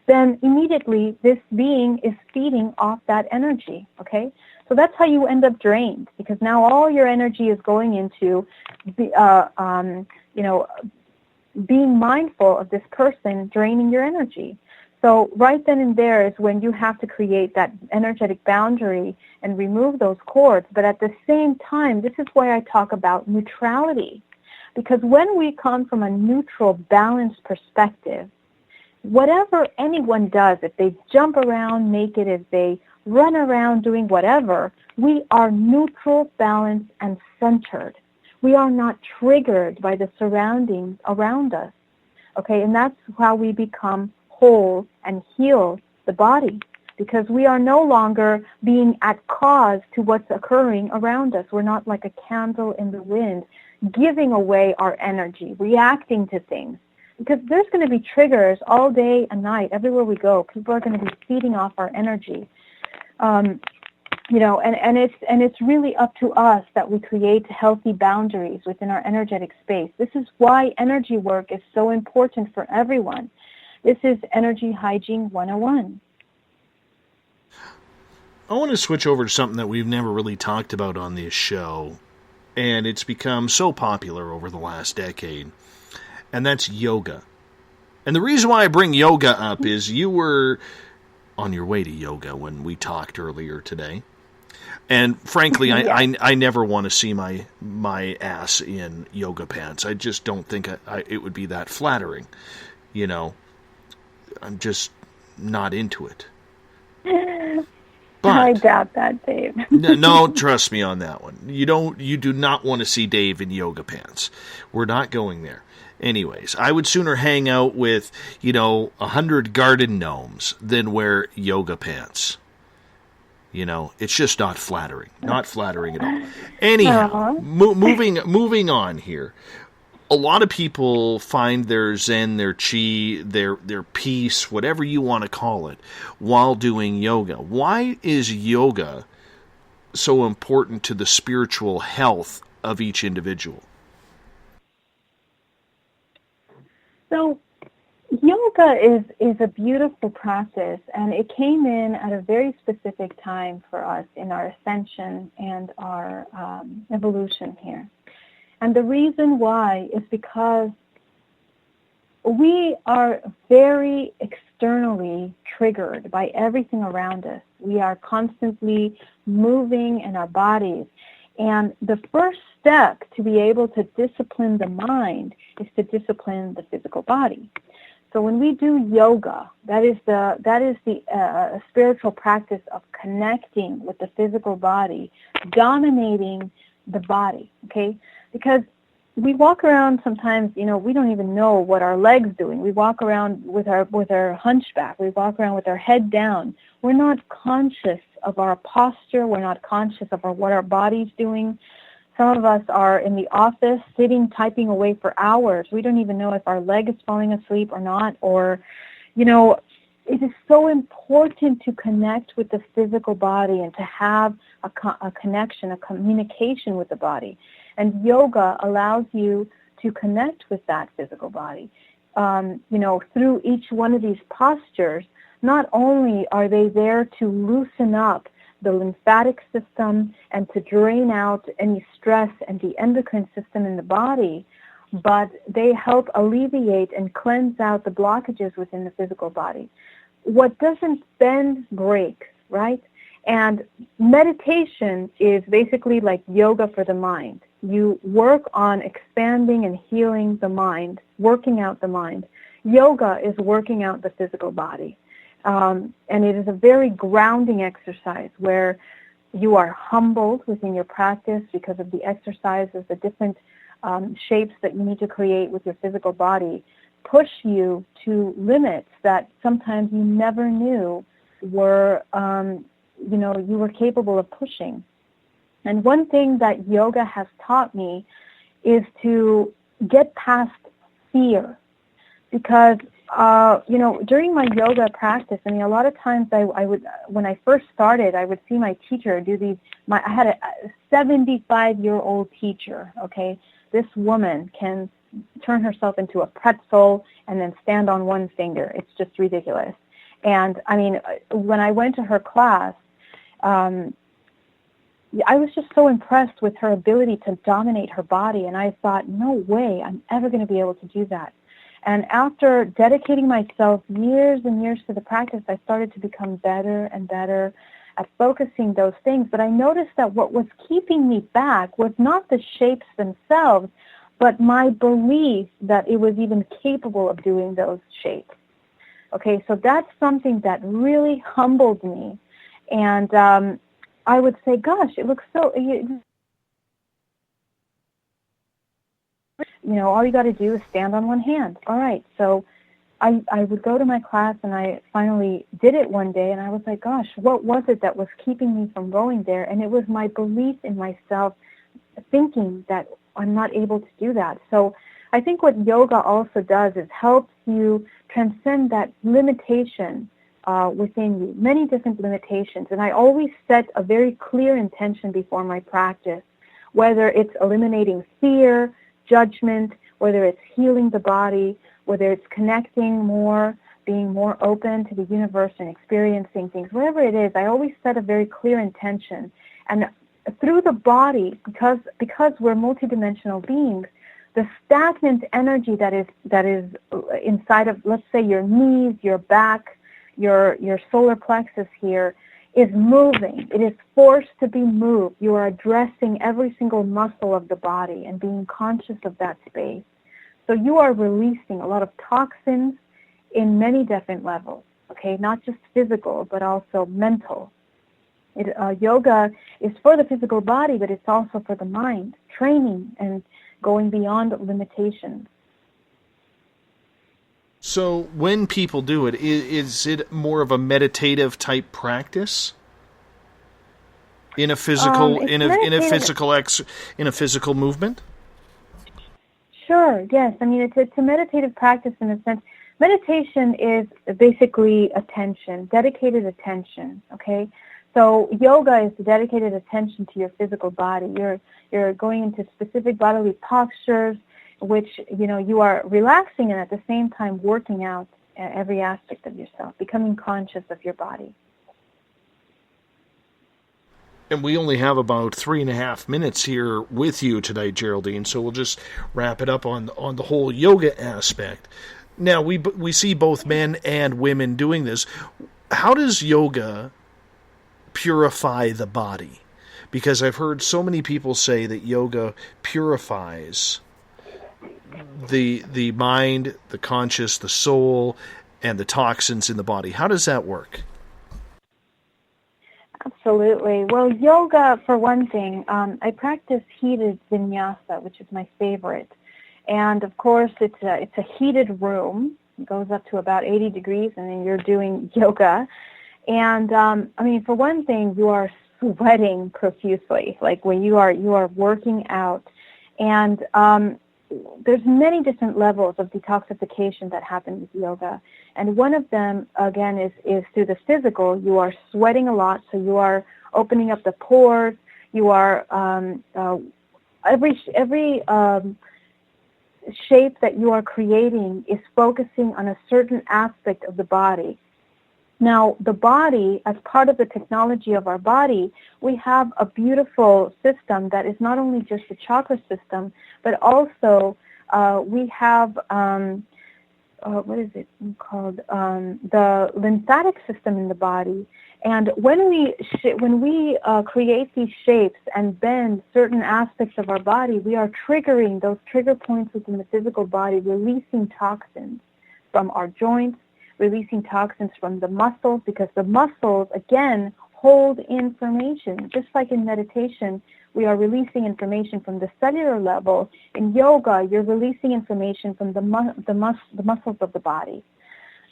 then immediately this being is feeding off that energy, okay? So that's how you end up drained, because now all your energy is going into being mindful of this person draining your energy. So right then and there is when you have to create that energetic boundary and remove those cords. But at the same time, this is why I talk about neutrality. Because when we come from a neutral, balanced perspective, whatever anyone does, if they jump around naked, if they run around doing whatever, we are neutral, balanced, and centered. We are not triggered by the surroundings around us. Okay, and that's how we become whole and heal the body, because we are no longer being at cause to what's occurring around us. We're not like a candle in the wind, giving away our energy, reacting to things. Because there's going to be triggers all day and night, everywhere we go. People are going to be feeding off our energy. And it's really up to us that we create healthy boundaries within our energetic space. This is why energy work is so important for everyone. This is Energy Hygiene 101. I want to switch over to something that we've never really talked about on this show, and it's become so popular over the last decade, and that's yoga. And the reason why I bring yoga up is you were on your way to yoga when we talked earlier today. And frankly, I never want to see my ass in yoga pants. I just don't think it would be that flattering. You know, I'm just not into it. But I doubt that, Dave. No, trust me on that one. You do not want to see Dave in yoga pants. We're not going there. Anyways, I would sooner hang out with, 100 garden gnomes than wear yoga pants. It's just not flattering. Not flattering at all. Anyhow, moving on here. A lot of people find their zen, their chi, their peace, whatever you want to call it, while doing yoga. Why is yoga so important to the spiritual health of each individual? So yoga is a beautiful practice, and it came in at a very specific time for us in our ascension and our evolution here. And the reason why is because we are very externally triggered by everything around us. We are constantly moving in our bodies. And the first step to be able to discipline the mind is to discipline the physical body. So when we do yoga, that is the spiritual practice of connecting with the physical body, dominating the body, okay? Because we walk around sometimes, we don't even know what our leg's doing. We walk around with our hunchback. We walk around with our head down. We're not conscious of our posture. We're not conscious of what our body's doing. Some of us are in the office sitting, typing away for hours. We don't even know if our leg is falling asleep or not. Or, it is so important to connect with the physical body and to have a connection, a communication with the body. And yoga allows you to connect with that physical body. Through each one of these postures, not only are they there to loosen up the lymphatic system and to drain out any stress and the endocrine system in the body, but they help alleviate and cleanse out the blockages within the physical body. What doesn't bend breaks, right? And meditation is basically like yoga for the mind. You work on expanding and healing the mind, working out the mind. Yoga is working out the physical body. And it is a very grounding exercise where you are humbled within your practice because of the exercises, the different shapes that you need to create with your physical body push you to limits that sometimes you never knew were, you were capable of pushing. And one thing that yoga has taught me is to get past fear. Because, during my yoga practice, a lot of times I would, when I first started, I would see my teacher do these, I had a 75-year-old teacher, okay? This woman can turn herself into a pretzel and then stand on one finger. It's just ridiculous. And, when I went to her class, I was just so impressed with her ability to dominate her body, and I thought, no way, I'm ever going to be able to do that. And after dedicating myself years and years to the practice, I started to become better and better at focusing those things. But I noticed that what was keeping me back was not the shapes themselves, but my belief that it was even capable of doing those shapes. Okay, so that's something that really humbled me. And I would say, gosh, it looks so... all you got to do is stand on one hand. All right, so I would go to my class, and I finally did it one day, and I was like, gosh, what was it that was keeping me from going there? And it was my belief in myself, thinking that I'm not able to do that. So I think what yoga also does is helps you transcend that limitation within you, many different limitations. And I always set a very clear intention before my practice, whether it's eliminating fear, judgment, whether it's healing the body, whether it's connecting more, being more open to the universe and experiencing things, whatever it is, I always set a very clear intention. And through the body, because we're multidimensional beings, the stagnant energy that is inside of, let's say, your knees, your back, your solar plexus here, is moving. It is forced to be moved. You are addressing every single muscle of the body and being conscious of that space. So you are releasing a lot of toxins in many different levels, okay? Not just physical, but also mental. Yoga is for the physical body, but it's also for the mind, training and going beyond limitations. So when people do it, is it more of a meditative type practice in a physical in a physical movement? Sure. Yes. It's a meditative practice in a sense. Meditation is basically attention, dedicated attention. Okay. So yoga is dedicated attention to your physical body. You're going into specific bodily postures, which, you are relaxing and at the same time working out every aspect of yourself, becoming conscious of your body. And we only have about 3.5 minutes here with you today, Geraldine, so we'll just wrap it up on the whole yoga aspect. Now, we see both men and women doing this. How does yoga purify the body? Because I've heard so many people say that yoga purifies the mind, the conscious, the soul, and the toxins in the body. How does that work? Absolutely. Well, yoga, for one thing, I practice heated vinyasa, which is my favorite. And, of course, it's a heated room. It goes up to about 80 degrees, and then you're doing yoga. And, for one thing, you are sweating profusely, like when you are working out. And there's many different levels of detoxification that happen with yoga. And one of them, again, is through the physical. You are sweating a lot, so you are opening up the pores. You are, every shape that you are creating is focusing on a certain aspect of the body. Now, the body, as part of the technology of our body, we have a beautiful system that is not only just the chakra system, but also we have, what is it called, the lymphatic system in the body. And when we create these shapes and bend certain aspects of our body, we are triggering those trigger points within the physical body, releasing toxins from our joints, releasing toxins from the muscles, because the muscles, again, hold information. Just like in meditation, we are releasing information from the cellular level. In yoga, you're releasing information from the muscles of the body.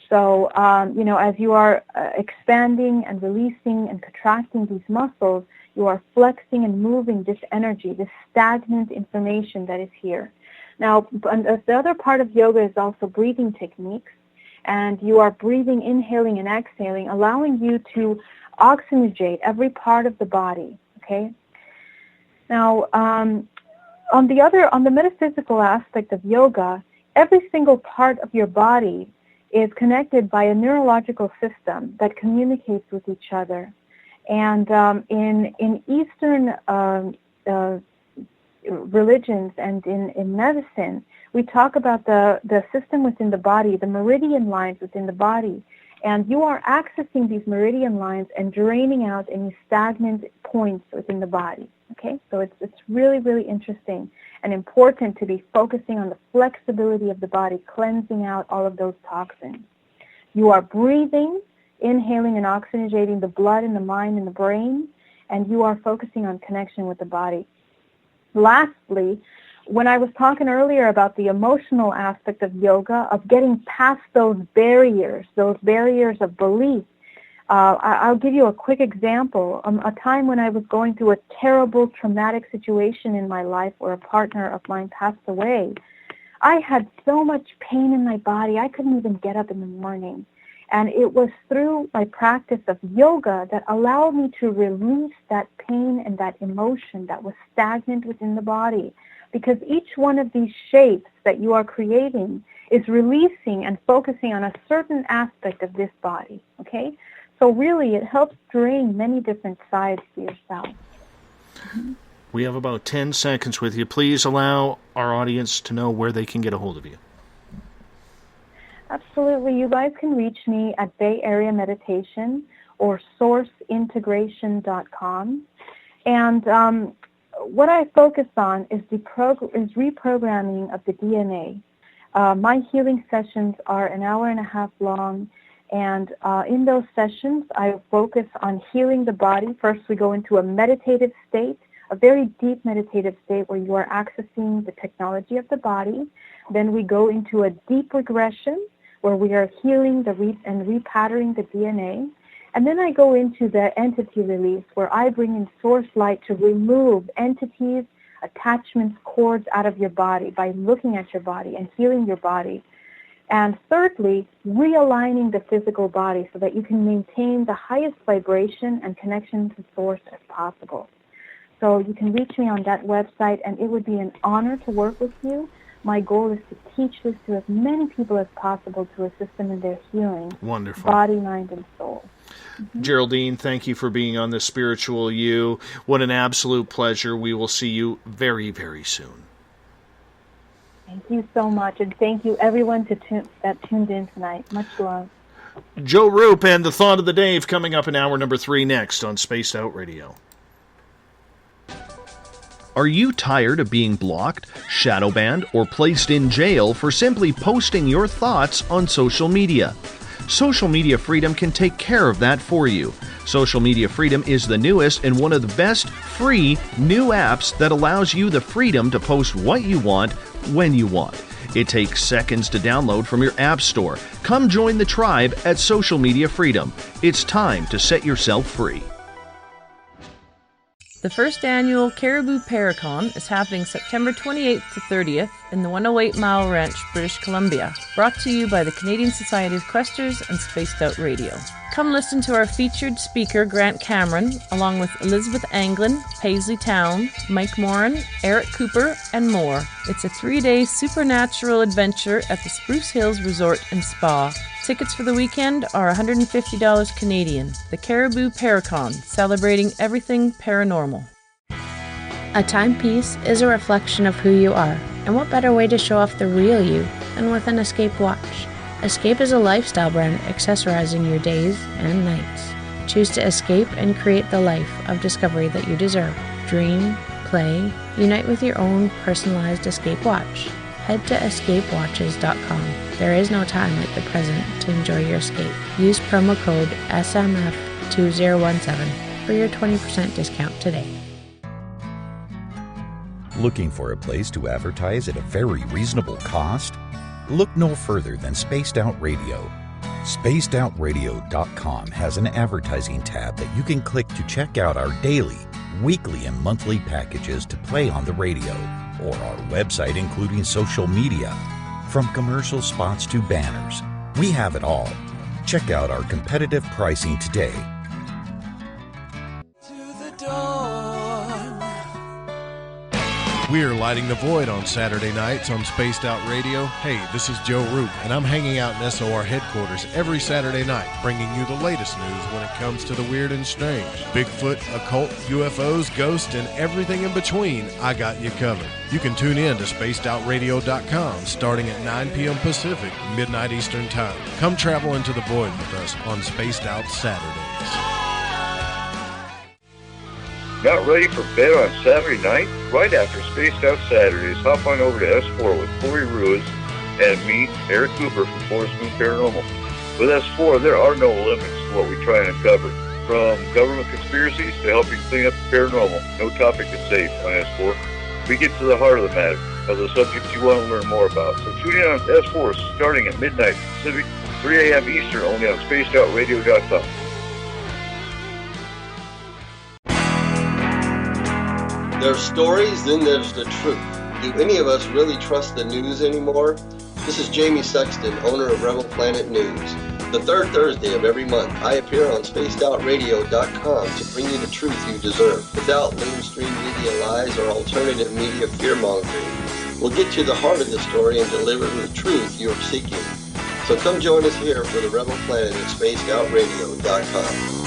So, as you are expanding and releasing and contracting these muscles, you are flexing and moving this energy, this stagnant information that is here. Now, the other part of yoga is also breathing techniques, and you are breathing, inhaling and exhaling, allowing you to oxygenate every part of the body, okay? Now, on the metaphysical aspect of yoga, every single part of your body is connected by a neurological system that communicates with each other. And in Eastern religions and in medicine, we talk about the system within the body, the meridian lines within the body. And you are accessing these meridian lines and draining out any stagnant points within the body. Okay, so it's really, really interesting and important to be focusing on the flexibility of the body, cleansing out all of those toxins. You are breathing, inhaling and oxygenating the blood in the mind and the brain, and you are focusing on connection with the body. Lastly, when I was talking earlier about the emotional aspect of yoga, of getting past those barriers of belief, I'll give you a quick example. A time when I was going through a terrible, traumatic situation in my life where a partner of mine passed away, I had so much pain in my body, I couldn't even get up in the morning. And it was through my practice of yoga that allowed me to release that pain and that emotion that was stagnant within the body. Because each one of these shapes that you are creating is releasing and focusing on a certain aspect of this body, okay? So really, it helps drain many different sides to yourself. We have about 10 seconds with you. Please allow our audience to know where they can get a hold of you. Absolutely. You guys can reach me at Bay Area Meditation or sourceintegration.com. And what I focus on is reprogramming of the DNA. My healing sessions are an hour and a half long. And in those sessions, I focus on healing the body. First, we go into a meditative state, a very deep meditative state where you are accessing the technology of the body. Then we go into a deep regression where we are healing and repatterning the DNA. And then I go into the entity release where I bring in source light to remove entities, attachments, cords out of your body by looking at your body and healing your body. And thirdly, realigning the physical body so that you can maintain the highest vibration and connection to source as possible. So you can reach me on that website, and it would be an honor to work with you. My goal is to teach this to as many people as possible to assist them in their healing. Wonderful. Body, mind, and soul. Geraldine, thank you for being on the Spiritual You. What an absolute pleasure. We will see you very, very soon. Thank you so much, and thank you everyone that tuned in tonight. Much love. Joe Roop and the Thought of the Dave coming up in hour number 3 next on Spaced Out Radio. Are you tired of being blocked, shadow banned, or placed in jail for simply posting your thoughts on social media? Social Media Freedom can take care of that for you. Social Media Freedom is the newest and one of the best free new apps that allows you the freedom to post what you want, when you want. It takes seconds to download from your app store. Come join the tribe at Social Media Freedom. It's time to set yourself free. The first annual Caribou Paracon is happening September 28th to 30th in the 108 Mile Ranch, British Columbia, brought to you by the Canadian Society of Questers and Spaced Out Radio. Come listen to our featured speaker, Grant Cameron, along with Elizabeth Anglin, Paisley Town, Mike Moran, Eric Cooper, and more. It's a 3-day supernatural adventure at the Spruce Hills Resort and Spa. Tickets for the weekend are $150 Canadian. The Caribou Paracon, celebrating everything paranormal. A timepiece is a reflection of who you are, and what better way to show off the real you than with an Escape watch? Escape is a lifestyle brand accessorizing your days and nights. Choose to escape and create the life of discovery that you deserve. Dream, play, unite with your own personalized escape watch. Head to escapewatches.com. There is no time like the present to enjoy your escape. Use promo code SMF2017 for your 20% discount today. Looking for a place to advertise at a very reasonable cost? Look no further than Spaced Out Radio. SpacedOutRadio.com has an advertising tab that you can click to check out our daily, weekly, and monthly packages to play on the radio, or our website including social media. From commercial spots to banners, we have it all. Check out our competitive pricing today. We're lighting the void on Saturday nights on Spaced Out Radio. Hey, this is Joe Roop, and I'm hanging out in SOR headquarters every Saturday night, bringing you the latest news when it comes to the weird and strange. Bigfoot, occult, UFOs, ghosts, and everything in between, I got you covered. You can tune in to SpacedOutRadio.com starting at 9 p.m. Pacific, midnight Eastern Time. Come travel into the void with us on Spaced Out Saturdays. Not ready for bed on Saturday night? Right after Spaced Out Saturdays, hop on over to S4 with Corey Ruiz and me, Eric Cooper from Forest Moon Paranormal. With S4, there are no limits to what we try and uncover. From government conspiracies to helping clean up the paranormal, no topic is safe on S4. We get to the heart of the matter, of the subjects you want to learn more about. So tune in on S4 starting at midnight Pacific, 3 a.m. Eastern, only on SpacedOutRadio.com. There's stories, then there's the truth. Do any of us really trust the news anymore? This is Jamie Sexton, owner of Rebel Planet News. The third Thursday of every month, I appear on SpacedOutRadio.com to bring you the truth you deserve, without mainstream media lies or alternative media fear-mongering. We'll get to the heart of the story and deliver the truth you are seeking. So come join us here for the Rebel Planet at SpacedOutRadio.com.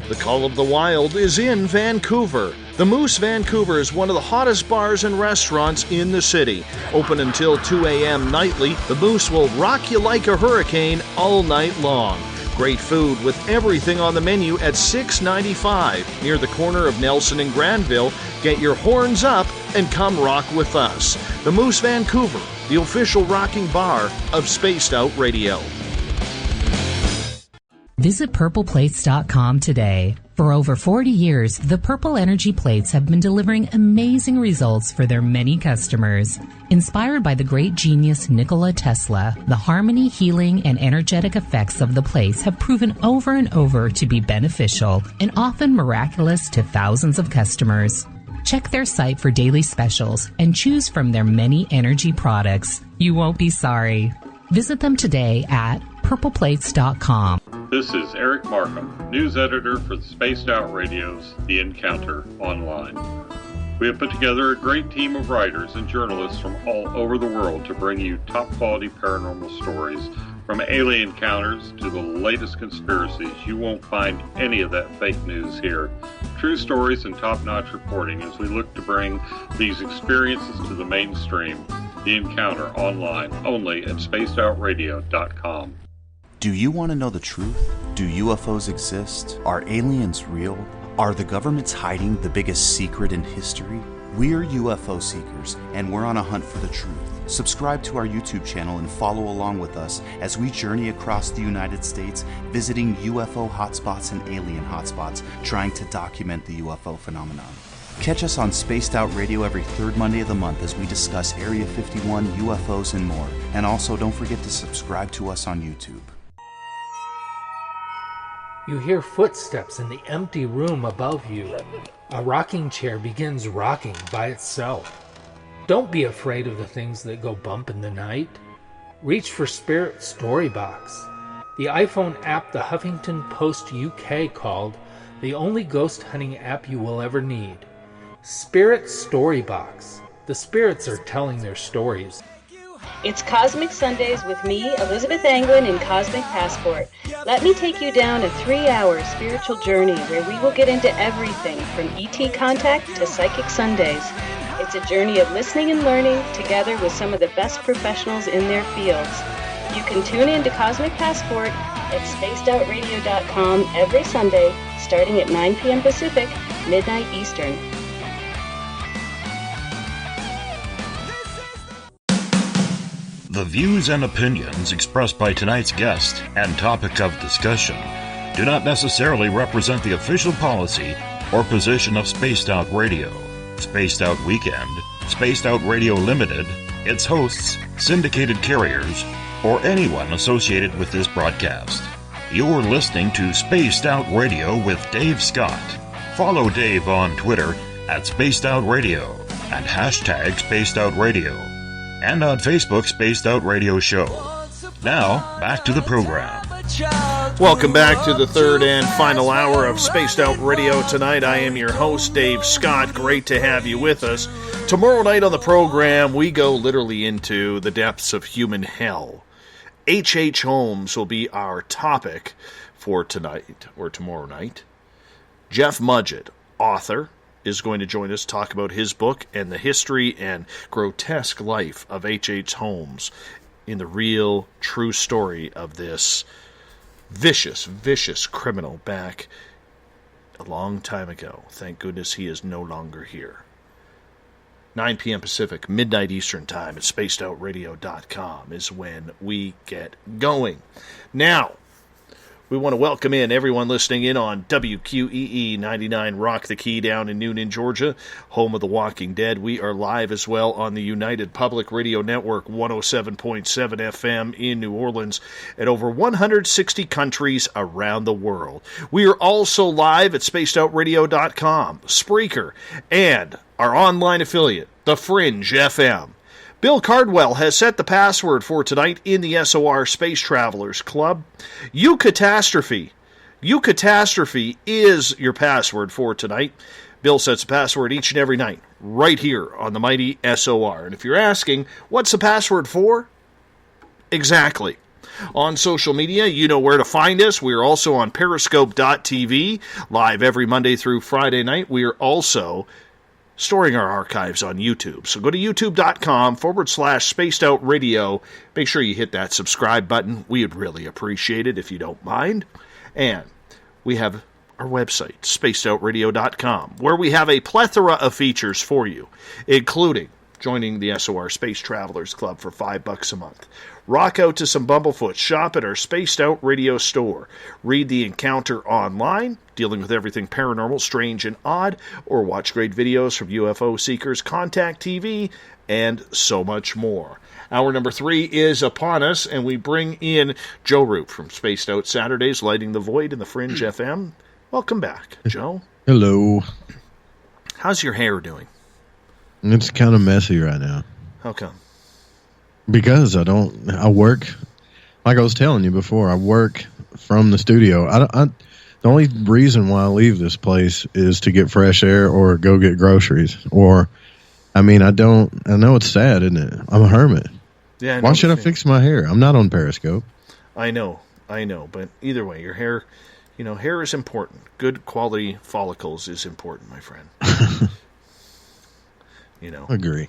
The Call of the Wild is in Vancouver. The Moose Vancouver is one of the hottest bars and restaurants in the city. Open until 2 a.m. nightly, the Moose will rock you like a hurricane all night long. Great food with everything on the menu at $6.95 near the corner of Nelson and Granville. Get your horns up and come rock with us. The Moose Vancouver, the official rocking bar of Spaced Out Radio. Visit purpleplates.com today. For over 40 years, the Purple Energy Plates have been delivering amazing results for their many customers. Inspired by the great genius Nikola Tesla, the harmony, healing, and energetic effects of the plates have proven over and over to be beneficial and often miraculous to thousands of customers. Check their site for daily specials and choose from their many energy products. You won't be sorry. Visit them today at purpleplates.com. This is Eric Markham, news editor for the Spaced Out Radio's The Encounter Online. We have put together a great team of writers and journalists from all over the world to bring you top-quality paranormal stories, from alien encounters to the latest conspiracies. You won't find any of that fake news here. True stories and top-notch reporting as we look to bring these experiences to the mainstream. The Encounter Online, only at spacedoutradio.com. Do you want to know the truth? Do UFOs exist? Are aliens real? Are the governments hiding the biggest secret in history? We're UFO seekers, and we're on a hunt for the truth. Subscribe to our YouTube channel and follow along with us as we journey across the United States, visiting UFO hotspots and alien hotspots, trying to document the UFO phenomenon. Catch us on Spaced Out Radio every third Monday of the month as we discuss Area 51, UFOs, and more. And also, don't forget to subscribe to us on YouTube. You hear footsteps in the empty room above you. A rocking chair begins rocking by itself. Don't be afraid of the things that go bump in the night. Reach for Spirit Storybox, the iPhone app the Huffington Post UK called the only ghost hunting app you will ever need. Spirit Storybox. The spirits are telling their stories. It's Cosmic Sundays with me, Elizabeth Anglin, in Cosmic Passport. Let me take you down a 3-hour spiritual journey where we will get into everything from ET contact to Psychic Sundays. It's a journey of listening and learning together with some of the best professionals in their fields. You can tune in to Cosmic Passport at spacedoutradio.com every Sunday, starting at 9 p.m. Pacific, midnight Eastern. The views and opinions expressed by tonight's guest and topic of discussion do not necessarily represent the official policy or position of Spaced Out Radio, Spaced Out Weekend, Spaced Out Radio Limited, its hosts, syndicated carriers, or anyone associated with this broadcast. You're listening to Spaced Out Radio with Dave Scott. Follow Dave on Twitter at Spaced Out Radio and hashtag Spaced Out Radio, and on Facebook, Spaced Out Radio Show. Now, back to the program. Welcome back to the third and final hour of Spaced Out Radio tonight. I am your host, Dave Scott. Great to have you with us. Tomorrow night on the program, we go literally into the depths of human hell. H.H. Holmes will be our topic for tonight, or tomorrow night. Jeff Mudgett, author, is going to join us, talk about his book and the history and grotesque life of H.H. Holmes in the real, true story of this vicious, vicious criminal back a long time ago. Thank goodness he is no longer here. 9 p.m. Pacific, midnight Eastern Time at spacedoutradio.com is when we get going. Now, we want to welcome in everyone listening in on WQEE 99 Rock the Key down in Noonan, Georgia, home of The Walking Dead. We are live as well on the United Public Radio Network 107.7 FM in New Orleans and over 160 countries around the world. We are also live at spacedoutradio.com, Spreaker, and our online affiliate, The Fringe FM. Bill Cardwell has set the password for tonight in the SOR Space Travelers Club. Eucatastrophe. Eucatastrophe is your password for tonight. Bill sets the password each and every night, right here on the mighty SOR. And if you're asking, what's the password for? Exactly. On social media, you know where to find us. We are also on Periscope.tv, live every Monday through Friday night. We are also storing our archives on YouTube. So go to youtube.com/Spaced Out Radio. Make sure you hit that subscribe button. We would really appreciate it if you don't mind. And we have our website, spacedoutradio.com, where we have a plethora of features for you, including joining the SOR Space Travelers Club for $5 a month. Rock out to some Bumblefoot. Shop at our Spaced Out Radio store. Read The Encounter online, dealing with everything paranormal, strange, and odd, or watch great videos from UFO Seekers, Contact TV, and so much more. Hour number 3 is upon us, and we bring in Joe Roop from Spaced Out Saturdays, Lighting the Void in the Fringe FM. Welcome back, Joe. Hello. How's your hair doing? It's kind of messy right now. How come? Because I work, like I was telling you before, I work from the studio. The only reason why I leave this place is to get fresh air or go get groceries. Or, I know it's sad, isn't it? I'm a hermit. Yeah. Why should I fix my hair? I'm not on Periscope. I know. But either way, your hair, hair is important. Good quality follicles is important, my friend. Agree.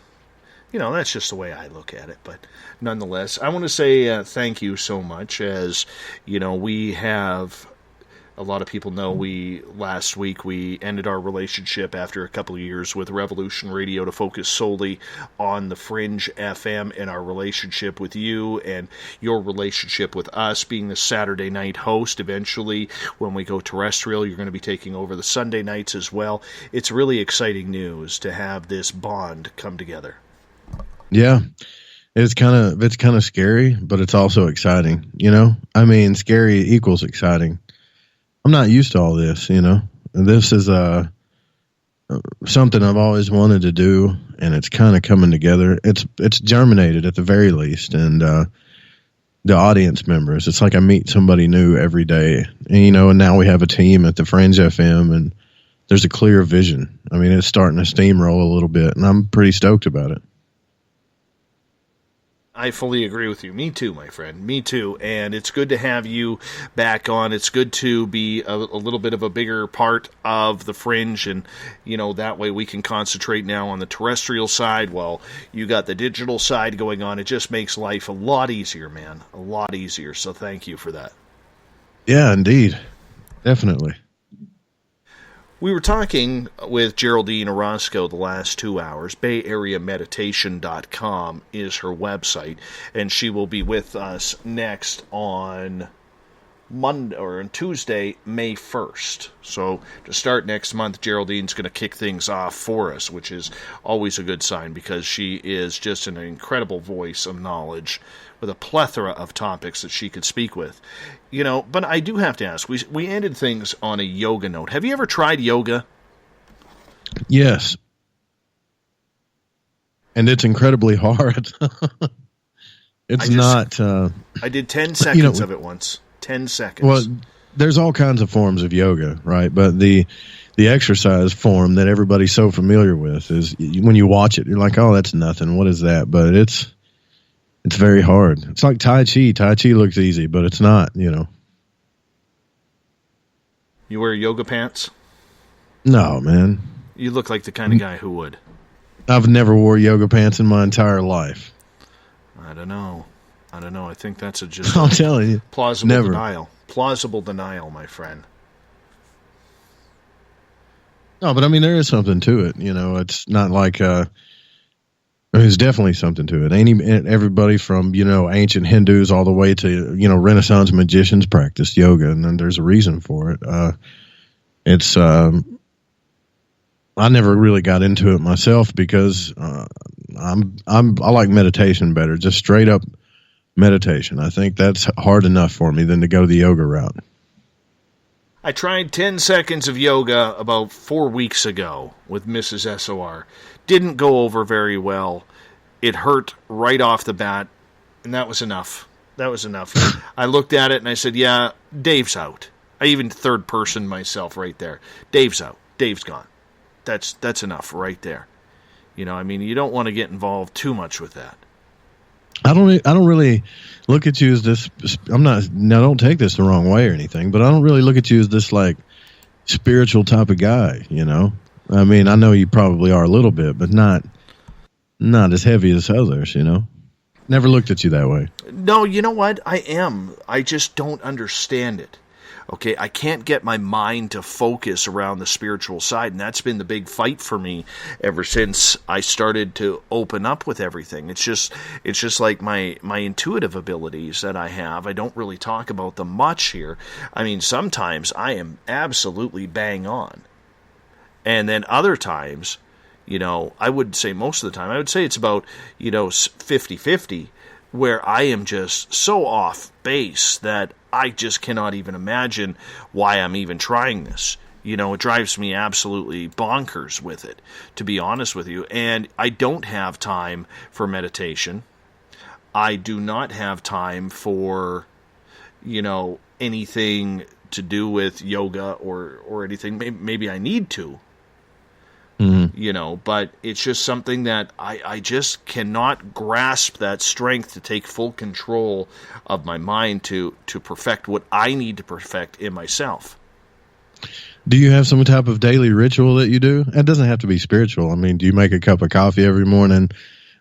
That's just the way I look at it. But nonetheless, I want to say thank you so much. As we have, a lot of people know, last week we ended our relationship after a couple of years with Revolution Radio to focus solely on the Fringe FM and our relationship with you and your relationship with us, being the Saturday night host. Eventually, when we go terrestrial, you're going to be taking over the Sunday nights as well. It's really exciting news to have this bond come together. Yeah, it's kind of scary, but it's also exciting. Scary equals exciting. I'm not used to all this. This is something I've always wanted to do, and it's kind of coming together. It's germinated at the very least, and the audience members. It's like I meet somebody new every day, and now we have a team at the Fringe FM, and there's a clear vision. It's starting to steamroll a little bit, and I'm pretty stoked about it. I fully agree with you. Me too, my friend. Me too. And it's good to have you back on. It's good to be a little bit of a bigger part of the Fringe. And, that way we can concentrate now on the terrestrial side while you got the digital side going on. It just makes life a lot easier, man. A lot easier. So thank you for that. Yeah, indeed. Definitely. We were talking with Geraldine Orozco the last 2 hours. BayAreaMeditation.com is her website, and she will be with us next on Monday or on Tuesday, May 1st. So to start next month, Geraldine's going to kick things off for us, which is always a good sign because she is just an incredible voice of knowledge with a plethora of topics that she could speak with. But I do have to ask, we ended things on a yoga note. Have you ever tried yoga? Yes. And it's incredibly hard. I did 10 seconds of it once. 10 seconds. Well, there's all kinds of forms of yoga, right? But the exercise form that everybody's so familiar with is when you watch it, you're like, oh, that's nothing. What is that? But it's very hard. It's like Tai Chi. Tai Chi looks easy, but it's not, You wear yoga pants? No, man. You look like the kind of guy who would. I've never wore yoga pants in my entire life. I don't know. I think that's I'm telling you. Plausible never. denial. Plausible denial, my friend. No, but I mean, there is something to it. It's not like... there's definitely something to it. Everybody from, ancient Hindus all the way to, Renaissance magicians practiced yoga, and then there's a reason for it. I never really got into it myself because I like meditation better, just straight up meditation. I think that's hard enough for me than to go the yoga route. I tried 10 seconds of yoga about 4 weeks ago with Mrs. SOR. Didn't go over very well. It hurt right off the bat, and that was enough. I looked at it and I said, yeah, Dave's out. I even third person myself right there. Dave's out. Dave's gone. That's enough right there. You don't want to get involved too much with that. I don't really look at you as this. Don't take this the wrong way or anything, but I don't really look at you as this like spiritual type of guy. I mean, I know you probably are a little bit, but not as heavy as others. Never looked at you that way. No, you know what? I am. I just don't understand it. Okay, I can't get my mind to focus around the spiritual side, and that's been the big fight for me ever since I started to open up with everything. It's just like my intuitive abilities that I have. I don't really talk about them much here. I mean, sometimes I am absolutely bang on. And then other times, I wouldn't say most of the time. I would say it's about, 50-50, where I am just so off base that I just cannot even imagine why I'm even trying this. It drives me absolutely bonkers with it, to be honest with you. And I don't have time for meditation. I do not have time for, anything to do with yoga or anything. Maybe I need to. But it's just something that I just cannot grasp that strength to take full control of my mind to perfect what I need to perfect in myself. Do you have some type of daily ritual that you do? It doesn't have to be spiritual. I mean, do you make a cup of coffee every morning?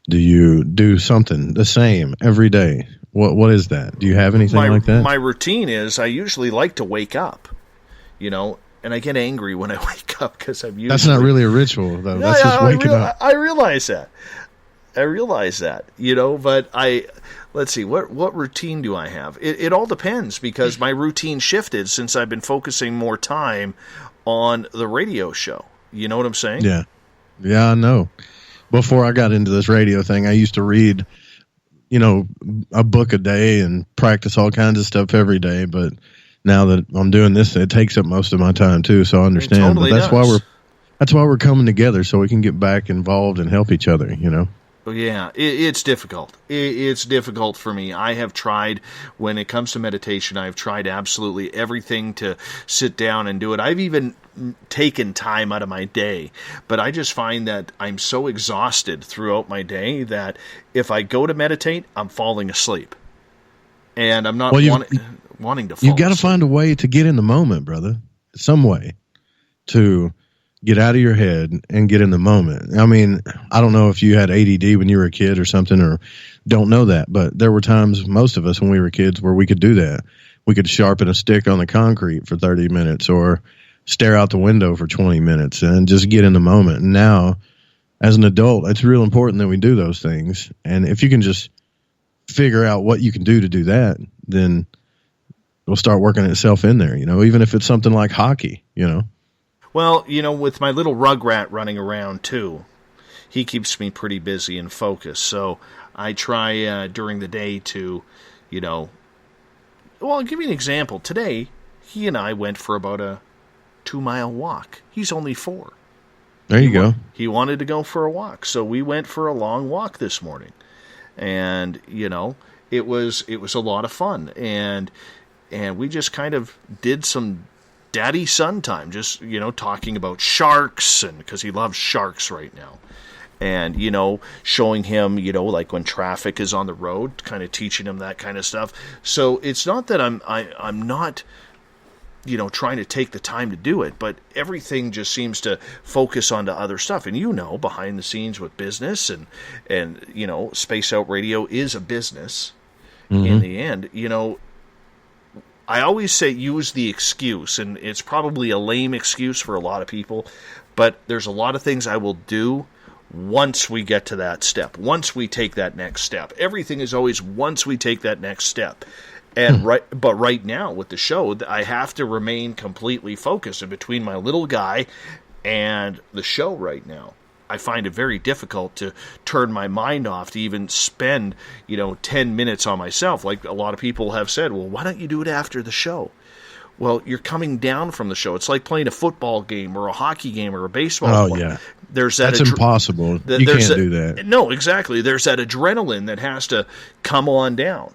Do you do something the same every day? What is that? Do you have anything like that? My routine is I usually like to wake up, and I get angry when I wake up because I'm usually... That's not really a ritual, though. That's just waking up. I realize that. But let's see, what routine do I have? It all depends because my routine shifted since I've been focusing more time on the radio show. You know what I'm saying? Yeah. Yeah, I know. Before I got into this radio thing, I used to read, a book a day and practice all kinds of stuff every day, but... Now that I'm doing this, it takes up most of my time too, so I understand. Totally but that's why we're coming together so we can get back involved and help each other. Yeah, it's difficult. It's difficult for me. I have tried, when it comes to meditation, I've tried absolutely everything to sit down and do it. I've even taken time out of my day, but I just find that I'm so exhausted throughout my day that if I go to meditate, I'm falling asleep. And I'm not wanting to fall You've got to asleep. find a way to get in the moment, brother. Some way to get out of your head and get in the moment. I mean, I don't know if you had ADD when you were a kid or something, or don't know that, but there were times, most of us when we were kids, where we could do that. We could sharpen a stick on the concrete for 30 minutes or stare out the window for 20 minutes and just get in the moment. And now, as an adult, it's real important that we do those things. And if you can just figure out what you can do to do that, then it'll start working itself in there, even if it's something like hockey, Well, with my little rugrat running around, too, he keeps me pretty busy and focused. So I try during the day to, well, I'll give you an example. Today, he and I went for about a 2-mile walk. He's only 4. There you go. He wanted to go for a walk. So we went for a long walk this morning. And, it was a lot of fun. And we just kind of did some daddy son time, just talking about sharks, and because he loves sharks right now, and showing him like when traffic is on the road, kind of teaching him that kind of stuff. So it's not that I'm not trying to take the time to do it, but everything just seems to focus onto other stuff. And behind the scenes with business and Space Out Radio is a business. Mm-hmm. In the end, I always say use the excuse, and it's probably a lame excuse for a lot of people, but there's a lot of things I will do once we get to that step, once we take that next step. Everything is always once we take that next step. And but right now with the show, I have to remain completely focused. And between my little guy and the show right now, I find it very difficult to turn my mind off, to even spend, 10 minutes on myself. Like a lot of people have said, well, why don't you do it after the show? Well, you're coming down from the show. It's like playing a football game or a hockey game or a baseball game. Yeah. There's that That's impossible. You can't do that. No, exactly. There's that adrenaline that has to come on down.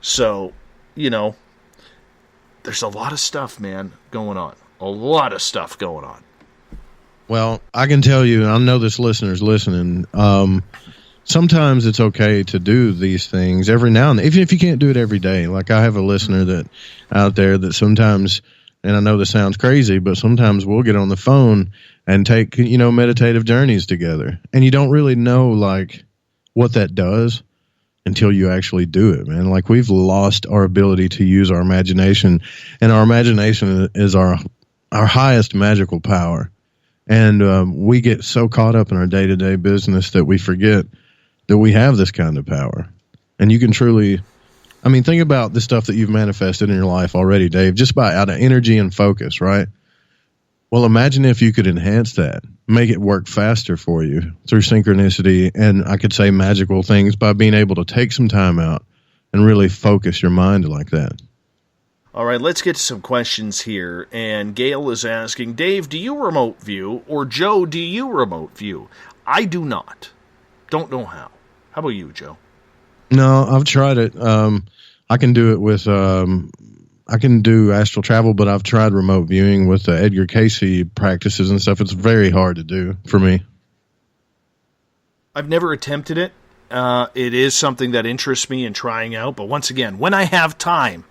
So, there's a lot of stuff, man, going on. A lot of stuff going on. Well, I can tell you, I know this listener's listening. Sometimes it's okay to do these things every now and then, even if you can't do it every day. Like I have a listener that out there that sometimes, and I know this sounds crazy, but sometimes we'll get on the phone and take, meditative journeys together. And you don't really know like what that does until you actually do it, man. Like we've lost our ability to use our imagination, and our imagination is our highest magical power. And we get so caught up in our day-to-day business that we forget that we have this kind of power. And you can truly, think about the stuff that you've manifested in your life already, Dave, just by out of energy and focus, right? Well, imagine if you could enhance that, make it work faster for you through synchronicity, and I could say magical things by being able to take some time out and really focus your mind like that. All right, let's get to some questions here. And Gail is asking, Dave, do you remote view? Or Joe, do you remote view? I do not. Don't know how. How about you, Joe? No, I've tried it. I can do it with, I can do astral travel, but I've tried remote viewing with Edgar Cayce practices and stuff. It's very hard to do for me. I've never attempted it. It is something that interests me in trying out. But once again, when I have time,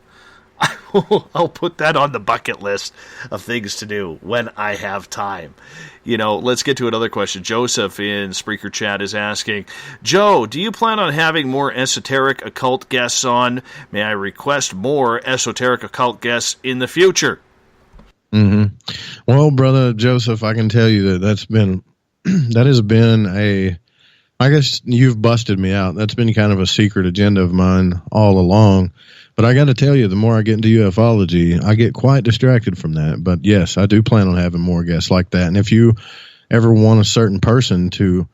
I'll put that on the bucket list of things to do when I have time. Let's get to another question. Joseph in Spreaker Chat is asking, Joe, do you plan on having more esoteric occult guests on? May I request more esoteric occult guests in the future? Mm-hmm. Well, brother Joseph, I can tell you that that has been I guess you've busted me out. That's been kind of a secret agenda of mine all along. But I got to tell you, the more I get into ufology, I get quite distracted from that. But yes, I do plan on having more guests like that. And if you ever want a certain person to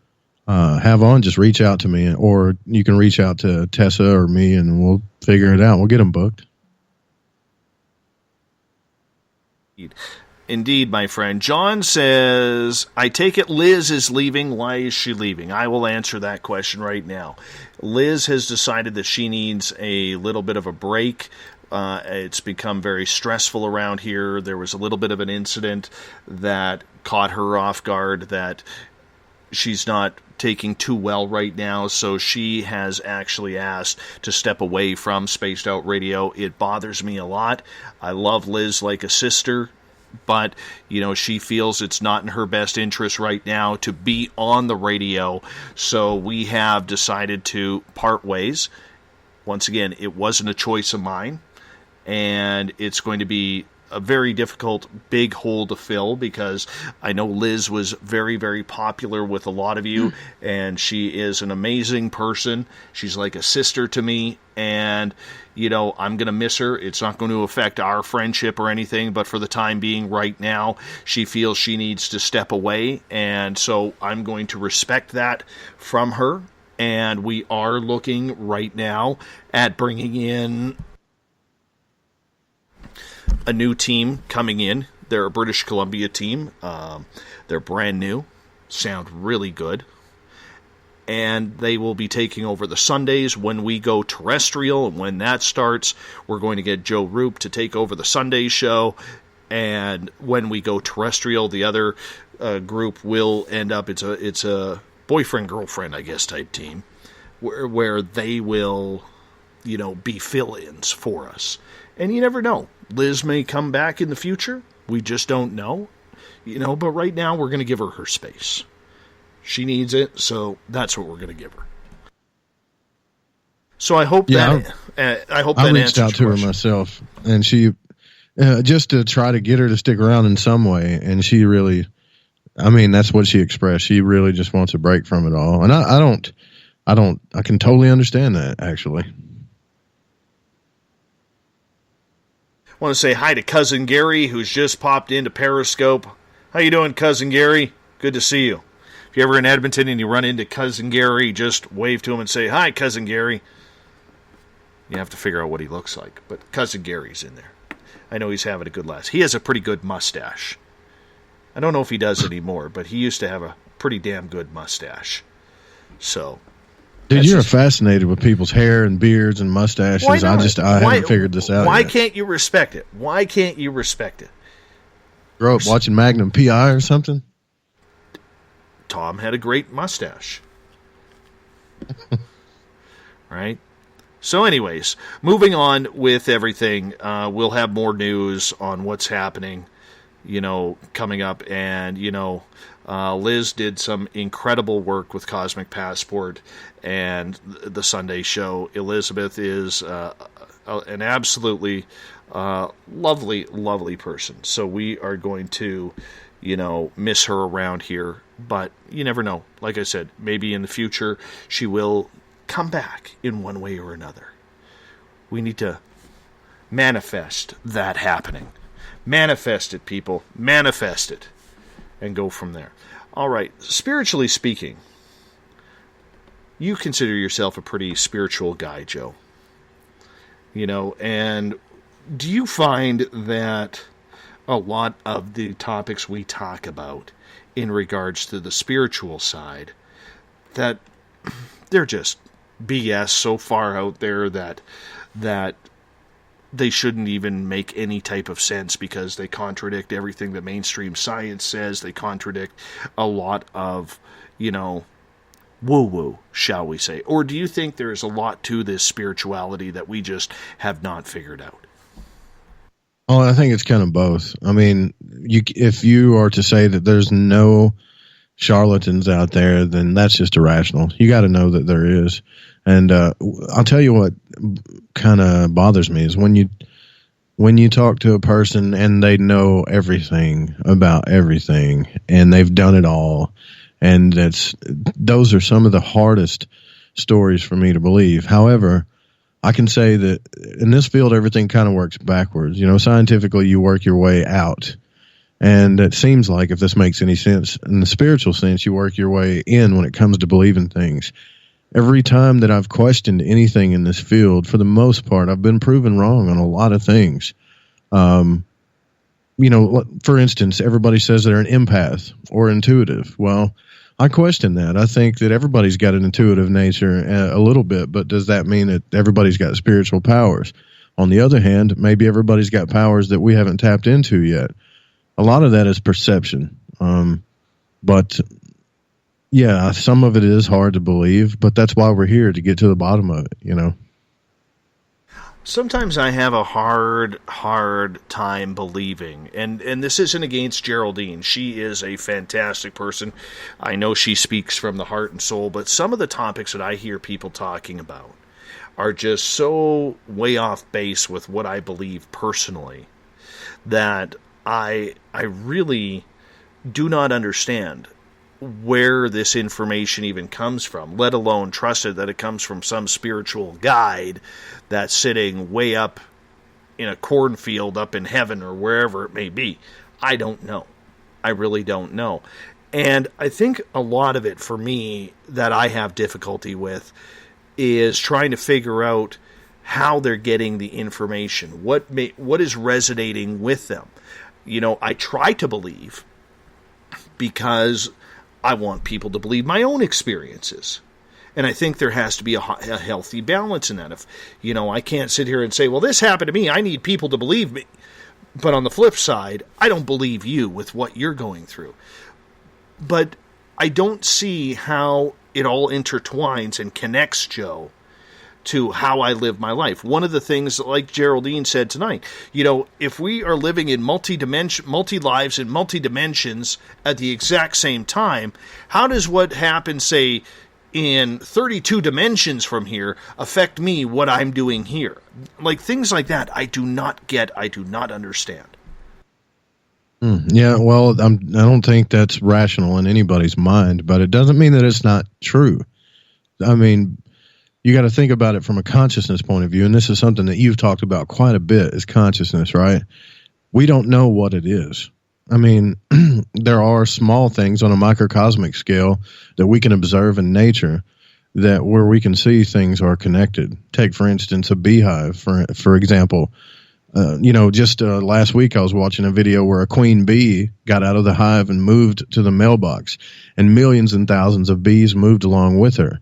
have on, just reach out to me, or you can reach out to Tessa or me, and we'll figure it out. We'll get them booked. Indeed, my friend. John says, I take it Liz is leaving. Why is she leaving? I will answer that question right now. Liz has decided that she needs a little bit of a break. It's become very stressful around here. There was a little bit of an incident that caught her off guard that she's not taking too well right now, so she has actually asked to step away from Spaced Out Radio. It bothers me a lot. I love Liz like a sister, but, she feels it's not in her best interest right now to be on the radio, so we have decided to part ways. Once again, it wasn't a choice of mine, and it's going to be a very difficult big hole to fill because I know Liz was very, very popular with a lot of you, and she is an amazing person. She's like a sister to me, and, I'm going to miss her. It's not going to affect our friendship or anything, but for the time being right now, she feels she needs to step away, and so I'm going to respect that from her, and we are looking right now at bringing in a new team coming in. They're a British Columbia team. They're brand new. Sound really good. And they will be taking over the Sundays when we go terrestrial. And when that starts, we're going to get Joe Roop to take over the Sunday show. And when we go terrestrial, the other group will end up, it's a boyfriend-girlfriend, I guess, type team, where they will, be fill-ins for us. And you never know. Liz may come back in the future. We just don't know. But right now we're going to give her space. She needs it, so that's what we're going to give her. So I hope I reached out to her myself, and she just to try to get her to stick around in some way, and she really, that's what she expressed. She really just wants a break from it all, and I can totally understand that, actually. I want to say hi to Cousin Gary, who's just popped into Periscope. How you doing, Cousin Gary? Good to see you. If you're ever in Edmonton and you run into Cousin Gary, just wave to him and say, hi, Cousin Gary. You have to figure out what he looks like, but Cousin Gary's in there. I know he's having a good laugh. He has a pretty good mustache. I don't know if he does anymore, but he used to have a pretty damn good mustache. So... Dude, you're fascinated with people's hair and beards and mustaches. I haven't figured this out. Why can't you respect it? Why can't you respect it? Grow up watching Magnum P.I. or something? Tom had a great mustache. Right? So anyways, moving on with everything, we'll have more news on what's happening, coming up. And, Liz did some incredible work with Cosmic Passport and the Sunday show. Elizabeth is an absolutely lovely, lovely person. So we are going to, miss her around here. But you never know. Like I said, maybe in the future she will come back in one way or another. We need to manifest that happening. Manifest it, people. Manifest it. And go from there. All right. Spiritually speaking, you consider yourself a pretty spiritual guy, Joe. And do you find that a lot of the topics we talk about in regards to the spiritual side, that they're just BS so far out there that they shouldn't even make any type of sense because they contradict everything that mainstream science says. They contradict a lot of, woo-woo, shall we say. Or do you think there's a lot to this spirituality that we just have not figured out? Oh, I think it's kind of both. If you are to say that there's no charlatans out there, then that's just irrational. You got to know that there is. And I'll tell you what kind of bothers me is when you talk to a person and they know everything about everything and they've done it all, and those are some of the hardest stories for me to believe. However, I can say that in this field everything kind of works backwards. Scientifically you work your way out. And it seems like, if this makes any sense, in the spiritual sense, you work your way in when it comes to believing things. Every time that I've questioned anything in this field, for the most part, I've been proven wrong on a lot of things. for instance, everybody says they're an empath or intuitive. Well, I question that. I think that everybody's got an intuitive nature a little bit, but does that mean that everybody's got spiritual powers? On the other hand, maybe everybody's got powers that we haven't tapped into yet. A lot of that is perception. But yeah, some of it is hard to believe, but that's why we're here, to get to the bottom of it, Sometimes I have a hard time believing, and this isn't against Geraldine. She is a fantastic person. I know she speaks from the heart and soul, but some of the topics that I hear people talking about are just so way off base with what I believe personally that I really do not understand where this information even comes from, let alone trusted that it comes from some spiritual guide that's sitting way up in a cornfield up in heaven or wherever it may be. I don't know. I really don't know. And I think a lot of it for me that I have difficulty with is trying to figure out how they're getting the information, what is resonating with them. I try to believe because I want people to believe my own experiences. And I think there has to be a healthy balance in that. If, I can't sit here and say, well, this happened to me, I need people to believe me. But on the flip side, I don't believe you with what you're going through. But I don't see how it all intertwines and connects, Joe, to how I live my life. One of the things, like Geraldine said tonight, if we are living in multi-lives in multi-dimensions at the exact same time, how does what happens, say, in 32 dimensions from here affect me, what I'm doing here? Like, things like that, I do not get, I do not understand. Yeah, well, I don't think that's rational in anybody's mind, but it doesn't mean that it's not true. I mean, you got to think about it from a consciousness point of view, and this is something that you've talked about quite a bit, is consciousness, right? We don't know what it is. I mean, there are small things on a microcosmic scale that we can observe in nature that where we can see things are connected. Take, for instance, a beehive, for example. Just last week I was watching a video where a queen bee got out of the hive and moved to the mailbox, and millions and thousands of bees moved along with her.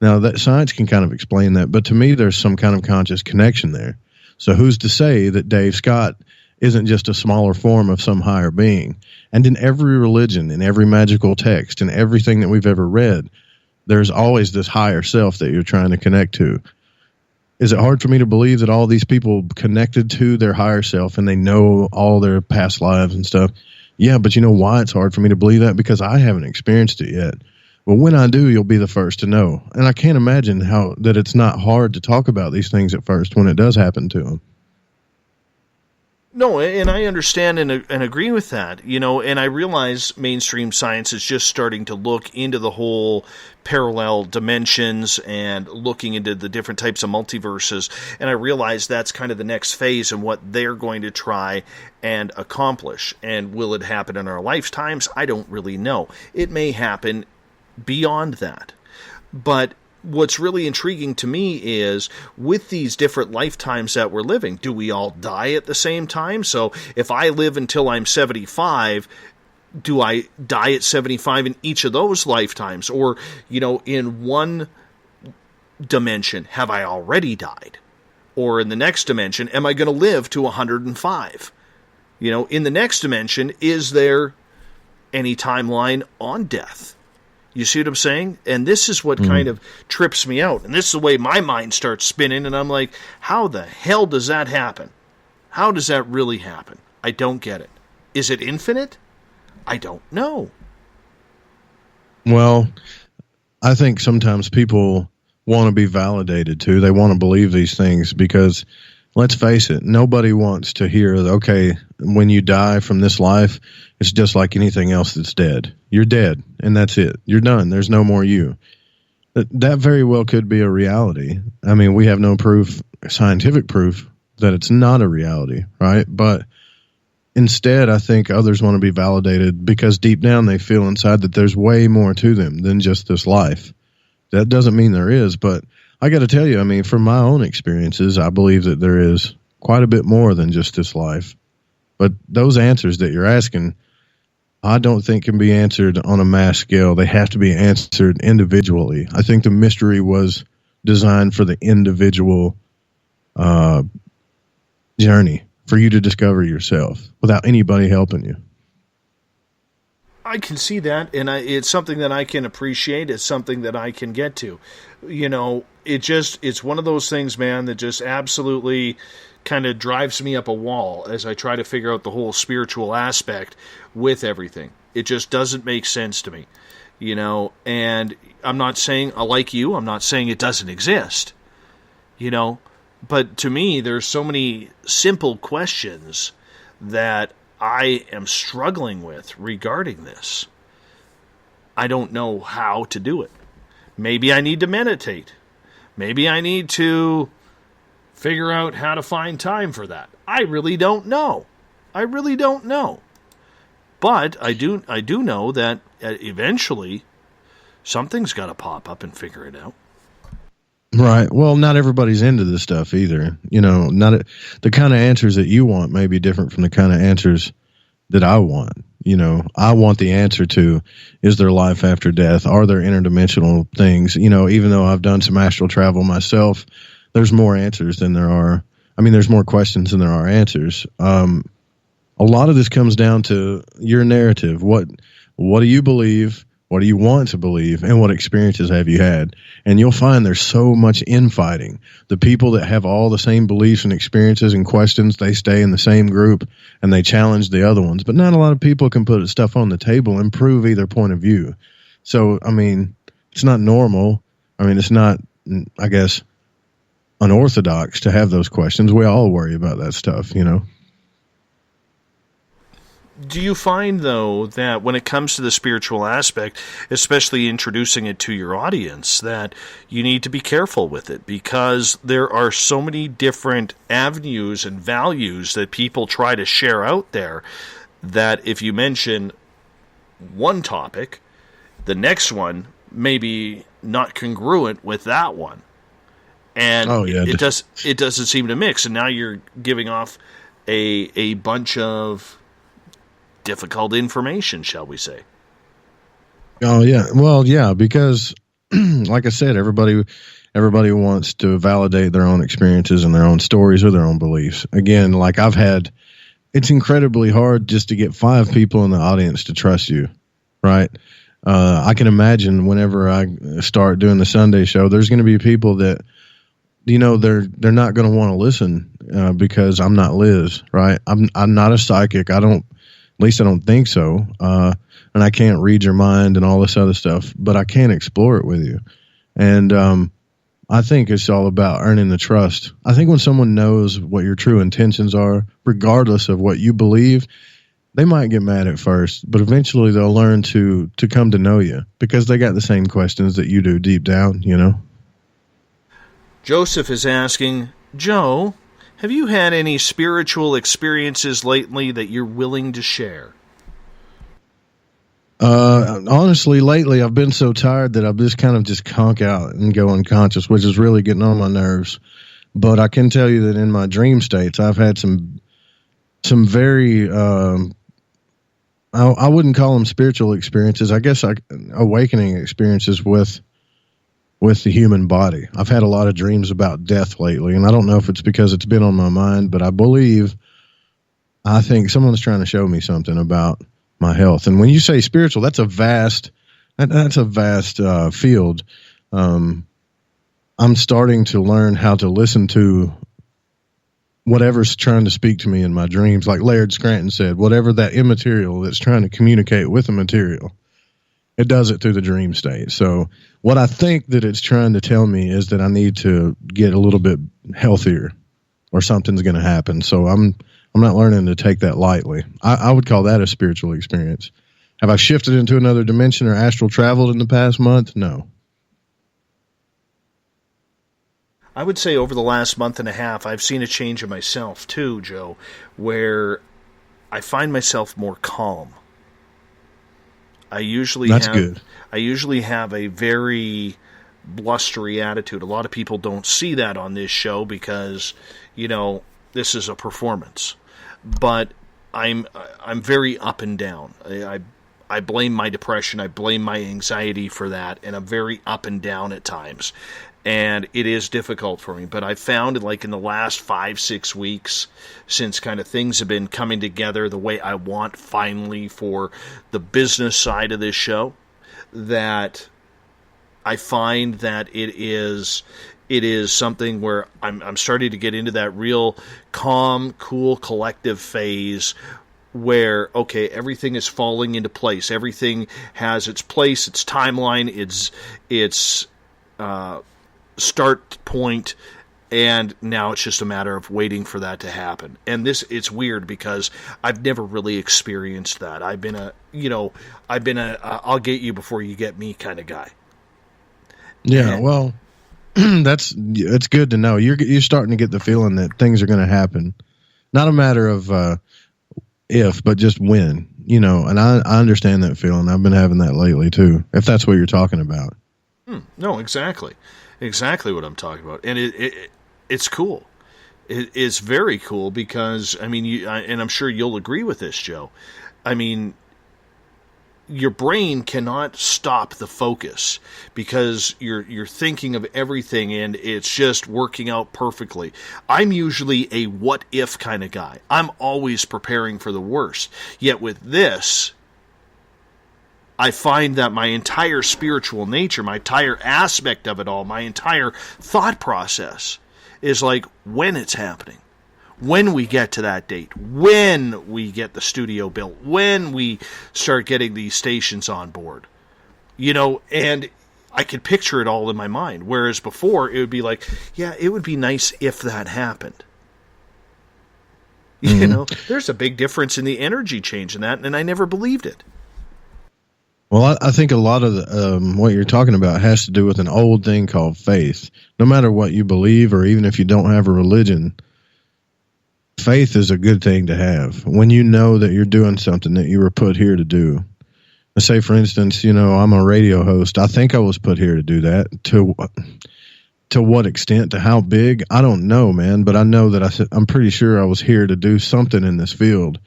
Now, that science can kind of explain that, but to me, there's some kind of conscious connection there. So who's to say that Dave Scott isn't just a smaller form of some higher being? And in every religion, in every magical text, in everything that we've ever read, there's always this higher self that you're trying to connect to. Is it hard for me to believe that all these people connected to their higher self and they know all their past lives and stuff? Yeah, but you know why it's hard for me to believe that? Because I haven't experienced it yet. Well, when I do, you'll be the first to know. And I can't imagine how that it's not hard to talk about these things at first when it does happen to them. No, and I understand and agree with that, and I realize mainstream science is just starting to look into the whole parallel dimensions and looking into the different types of multiverses, and I realize that's kind of the next phase in what they're going to try and accomplish. And will it happen in our lifetimes? I don't really know. It may happen beyond that. But what's really intriguing to me is with these different lifetimes that we're living, do we all die at the same time? So if I live until I'm 75, do I die at 75 in each of those lifetimes? Or, in one dimension, have I already died? Or in the next dimension, am I going to live to 105? In the next dimension, is there any timeline on death? You see what I'm saying? And this is what kind of trips me out. And this is the way my mind starts spinning, and I'm like, how the hell does that happen? How does that really happen? I don't get it. Is it infinite? I don't know. Well, I think sometimes people want to be validated, too. They want to believe these things because, let's face it, nobody wants to hear, okay, when you die from this life, it's just like anything else that's dead. You're dead, and that's it. You're done. There's no more you. That very well could be a reality. I mean, we have no proof, scientific proof, that it's not a reality, right? But instead, I think others want to be validated because deep down they feel inside that there's way more to them than just this life. That doesn't mean there is, but I got to tell you, I mean, from my own experiences, I believe that there is quite a bit more than just this life. But those answers that you're asking, I don't think can be answered on a mass scale. They have to be answered individually. I think the mystery was designed for the individual journey, for you to discover yourself without anybody helping you. I can see that, and it's something that I can appreciate. It's something that I can get to. You know, it's one of those things, man, that just absolutely kind of drives me up a wall as I try to figure out the whole spiritual aspect with everything. It just doesn't make sense to me, you know, and I'm not saying, like you, I'm not saying it doesn't exist, you know, but to me, there's so many simple questions that I am struggling with regarding this. I don't know how to do it. Maybe I need to meditate. Maybe I need to figure out how to find time for that. I really don't know. But I do know that eventually something's got to pop up and figure it out. Right. Well, not everybody's into this stuff either. You know, the kind of answers that you want may be different from the kind of answers that I want. You know, I want the answer to, is there life after death? Are there interdimensional things? You know, even though I've done some astral travel myself, there's more answers than there are. I mean, there's more questions than there are answers. A lot of this comes down to your narrative. What do you believe? What do you want to believe? And what experiences have you had? And you'll find there's so much infighting. The people that have all the same beliefs and experiences and questions, they stay in the same group and they challenge the other ones. But not a lot of people can put stuff on the table and prove either point of view. So, I mean, it's not normal. I mean, it's not, I guess, unorthodox to have those questions. We all worry about that stuff, you know. Do you find, though, that when it comes to the spiritual aspect, especially introducing it to your audience, that you need to be careful with it because there are so many different avenues and values that people try to share out there that if you mention one topic, the next one may be not congruent with that one. And it doesn't seem to mix. And now you're giving off a bunch of difficult information, shall we say. Oh, yeah. Well, yeah, because like I said, everybody wants to validate their own experiences and their own stories or their own beliefs. Again, like it's incredibly hard just to get 5 people in the audience to trust you, right? I can imagine whenever I start doing the Sunday show, there's going to be people that, you know, they're not going to want to listen because I'm not Liz, right? I'm not a psychic. At least I don't think so. And I can't read your mind and all this other stuff, but I can explore it with you. And I think it's all about earning the trust. I think when someone knows what your true intentions are, regardless of what you believe, they might get mad at first, but eventually they'll learn to come to know you because they got the same questions that you do deep down, you know? Joseph is asking, Joe, have you had any spiritual experiences lately that you're willing to share? Honestly, lately I've been so tired that I've just kind of just conk out and go unconscious, which is really getting on my nerves. But I can tell you that in my dream states, I've had some very, I wouldn't call them spiritual experiences. I guess awakening experiences with the human body. I've had a lot of dreams about death lately, and I don't know if it's because it's been on my mind, but I think someone's trying to show me something about my health. And when you say spiritual, that's a vast field. I'm starting to learn how to listen to whatever's trying to speak to me in my dreams. Like Laird Scranton said, whatever that immaterial that's trying to communicate with the material, it does it through the dream state. So what I think that it's trying to tell me is that I need to get a little bit healthier or something's going to happen. So I'm not learning to take that lightly. I would call that a spiritual experience. Have I shifted into another dimension or astral traveled in the past month? No. I would say over the last month and a half, I've seen a change in myself too, Joe, where I find myself more calm. I usually have a very blustery attitude. A lot of people don't see that on this show because, you know, this is a performance. But I'm very up and down. I blame my depression, I blame my anxiety for that, and I'm very up and down at times. And it is difficult for me, but I found like in the last 5-6 weeks, since kind of things have been coming together the way I want finally for the business side of this show, that I find that it is something where I'm starting to get into that real calm, cool, collective phase where, okay, everything is falling into place. Everything has its place, its timeline, its start point, and now it's just a matter of waiting for that to happen. And it's weird because I've never really experienced that. I've been a I'll get you before you get me kind of guy. Yeah, well, it's good to know. You're starting to get the feeling that things are going to happen. Not a matter of if, but just when. And I understand that feeling. I've been having that lately too, if that's what you're talking about. No, exactly what I'm talking about. And it's cool. It's very cool because, I mean, and I'm sure you'll agree with this, Joe. I mean, your brain cannot stop the focus because you're thinking of everything and it's just working out perfectly. I'm usually a what if kind of guy. I'm always preparing for the worst. Yet with this, I find that my entire spiritual nature, my entire aspect of it all, my entire thought process is like when it's happening, when we get to that date, when we get the studio built, when we start getting these stations on board, and I could picture it all in my mind. Whereas before it would be like, yeah, it would be nice if that happened. Mm-hmm. There's a big difference in the energy change in that, and I never believed it. Well, I think a lot of what you're talking about has to do with an old thing called faith. No matter what you believe, or even if you don't have a religion, faith is a good thing to have. When you know that you're doing something that you were put here to do. Let's say, for instance, I'm a radio host. I think I was put here to do that. To what extent, to how big, I don't know, man. But I know that I'm pretty sure I was here to do something in this field.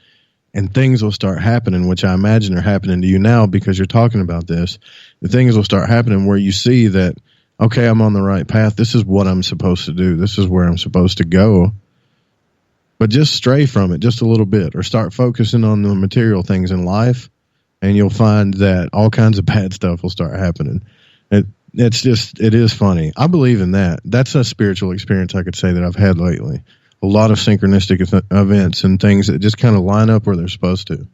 And things will start happening, which I imagine are happening to you now because you're talking about this. The things will start happening where you see that, okay, I'm on the right path. This is what I'm supposed to do. This is where I'm supposed to go. But just stray from it just a little bit, or start focusing on the material things in life, and you'll find that all kinds of bad stuff will start happening. It is funny. I believe in that. That's a spiritual experience I could say that I've had lately. A lot of synchronistic events and things that just kind of line up where they're supposed to.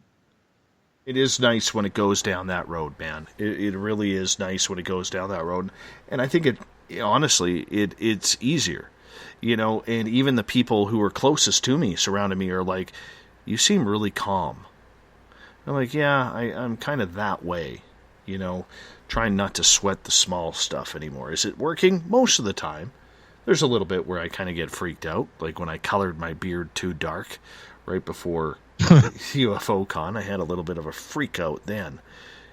It is nice when it goes down that road, man. It really is nice when it goes down that road. And I think honestly, it's easier. And even the people who are closest to me, surrounding me, are like, you seem really calm. I'm like, yeah, I'm kind of that way, trying not to sweat the small stuff anymore. Is it working? Most of the time. There's a little bit where I kind of get freaked out, like when I colored my beard too dark right before UFO Con. I had a little bit of a freak out then,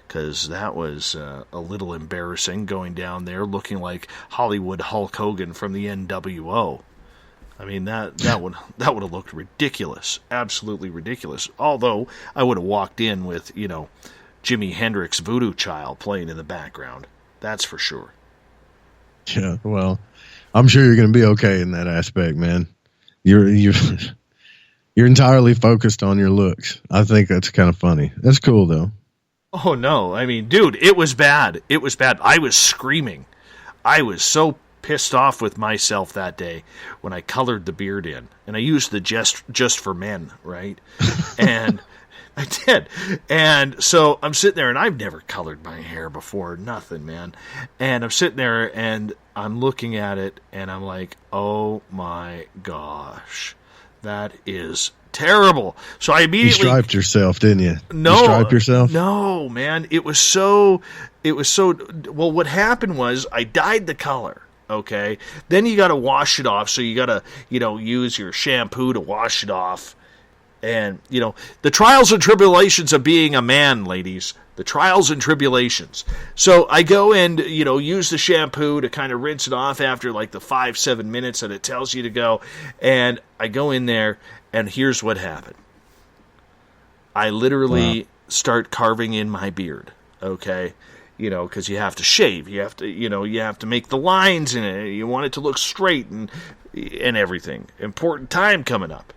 because that was a little embarrassing, going down there looking like Hollywood Hulk Hogan from the NWO. I mean, that would have looked ridiculous, absolutely ridiculous. Although I would have walked in with, Jimi Hendrix Voodoo Child playing in the background. That's for sure. Yeah, well, I'm sure you're going to be okay in that aspect, man. You're entirely focused on your looks. I think that's kind of funny. That's cool, though. Oh, no. I mean, dude, it was bad. It was bad. I was screaming. I was so pissed off with myself that day when I colored the beard in. And I used the just for men, right? And I did. And so I'm sitting there, and I've never colored my hair before. Nothing, man. And I'm sitting there, and I'm looking at it, and I'm like, oh, my gosh. That is terrible. So I immediately... You striped yourself, didn't you? No. You striped yourself? No, man. It was so... Well, what happened was I dyed the color, okay? Then you got to wash it off, so you got to, use your shampoo to wash it off. And, the trials and tribulations of being a man, ladies. The trials and tribulations. So I go and, use the shampoo to kind of rinse it off after like the 5-7 minutes that it tells you to go. And I go in there, and here's what happened. I literally start carving in my beard, okay? Because you have to shave. You have to make the lines in it. You want it to look straight and everything. Important time coming up.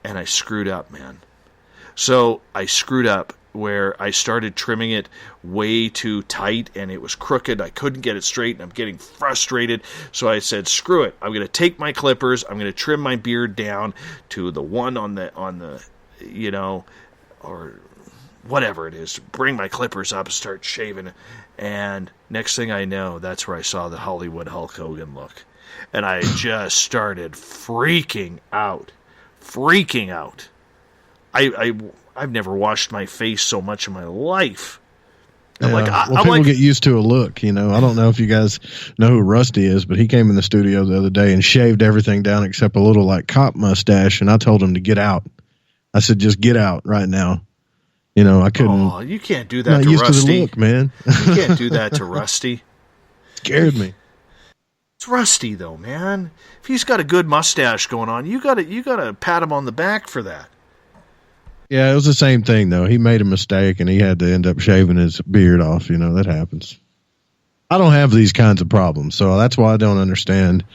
And I screwed up, man. So I screwed up where I started trimming it way too tight and it was crooked. I couldn't get it straight and I'm getting frustrated. So I said, screw it. I'm going to take my clippers. I'm going to trim my beard down to the one on the or whatever it is. Bring my clippers up and start shaving. And next thing I know, that's where I saw the Hollywood Hulk Hogan look. And I just started freaking out. I've never washed my face so much in my life. People get used to a look, I don't know if you guys know who Rusty is, but he came in the studio the other day and shaved everything down except a little cop mustache, and I told him to get out. I said, just get out right now. I couldn't. Oh, you can't do that to used Rusty. To the look, man. You can't do that to Rusty. Scared me. It's Rusty though, man. If he's got a good mustache going on, you gotta pat him on the back for that. Yeah, it was the same thing though. He made a mistake and he had to end up shaving his beard off. That happens. I don't have these kinds of problems, so that's why I don't understand.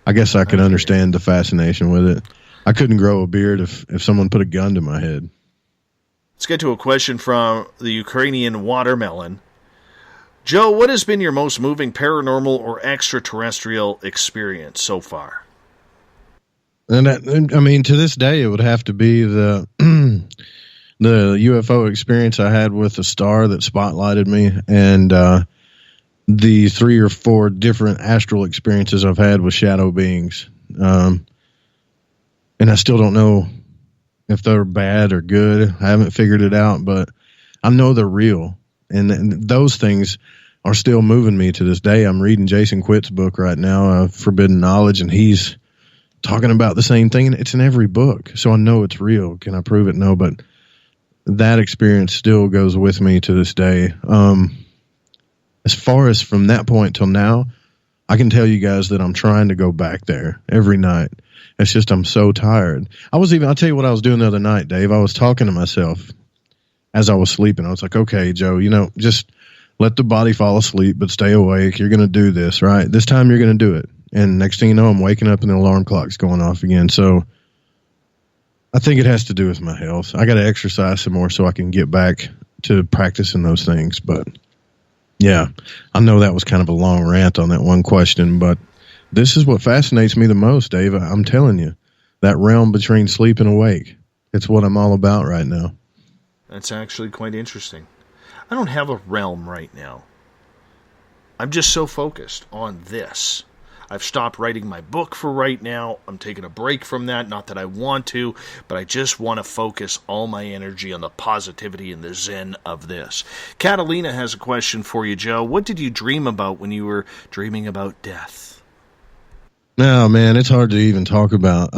I guess I could understand the fascination with it. I couldn't grow a beard if someone put a gun to my head. Let's get to a question from the Ukrainian Watermelon. Joe, what has been your most moving paranormal or extraterrestrial experience so far? And to this day, it would have to be the UFO experience I had with the star that spotlighted me, and the 3 or 4 different astral experiences I've had with shadow beings. And I still don't know if they're bad or good. I haven't figured it out, but I know they're real. And those things are still moving me to this day. I'm reading Jason Quitt's book right now, Forbidden Knowledge, and he's talking about the same thing. And it's in every book, so I know it's real. Can I prove it? No, but that experience still goes with me to this day. As far as from that point till now, I can tell you guys that I'm trying to go back there every night. It's just I'm so tired. I'll tell you what I was doing the other night, Dave. I was talking to myself as I was sleeping. I was like, okay, Joe, just let the body fall asleep, but stay awake. You're going to do this, right? This time you're going to do it. And next thing you know, I'm waking up and the alarm clock's going off again. So I think it has to do with my health. I got to exercise some more so I can get back to practicing those things. But yeah, I know that was kind of a long rant on that one question, but this is what fascinates me the most, Dave. I'm telling you, that realm between sleep and awake. It's what I'm all about right now. That's actually quite interesting. I don't have a realm right now. I'm just so focused on this. I've stopped writing my book for right now. I'm taking a break from that. Not that I want to, but I just want to focus all my energy on the positivity and the zen of this. Catalina has a question for you, Joe. What did you dream about when you were dreaming about death? No, man, it's hard to even talk about.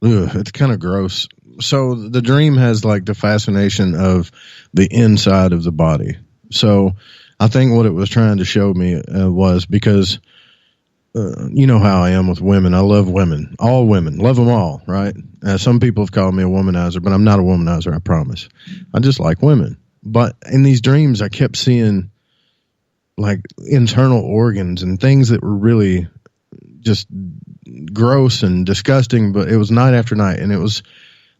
It's kind of gross. So the dream has the fascination of the inside of the body. So I think what it was trying to show me was because you know how I am with women. I love women, all women, love them all, right? Some people have called me a womanizer, but I'm not a womanizer, I promise. I just like women. But in these dreams, I kept seeing internal organs and things that were really just gross and disgusting, but it was night after night. And it was,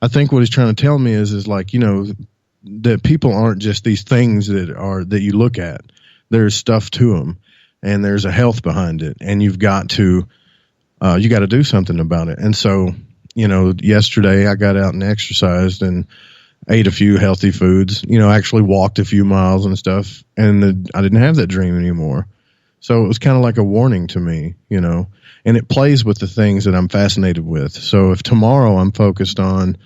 I think what he's trying to tell me is that people aren't just these things that you look at. There's stuff to them, and there's a health behind it, and you've got to do something about it. And so, yesterday I got out and exercised and ate a few healthy foods, actually walked a few miles and stuff, and I didn't have that dream anymore. So it was kind of like a warning to me, and it plays with the things that I'm fascinated with. So if tomorrow I'm focused on,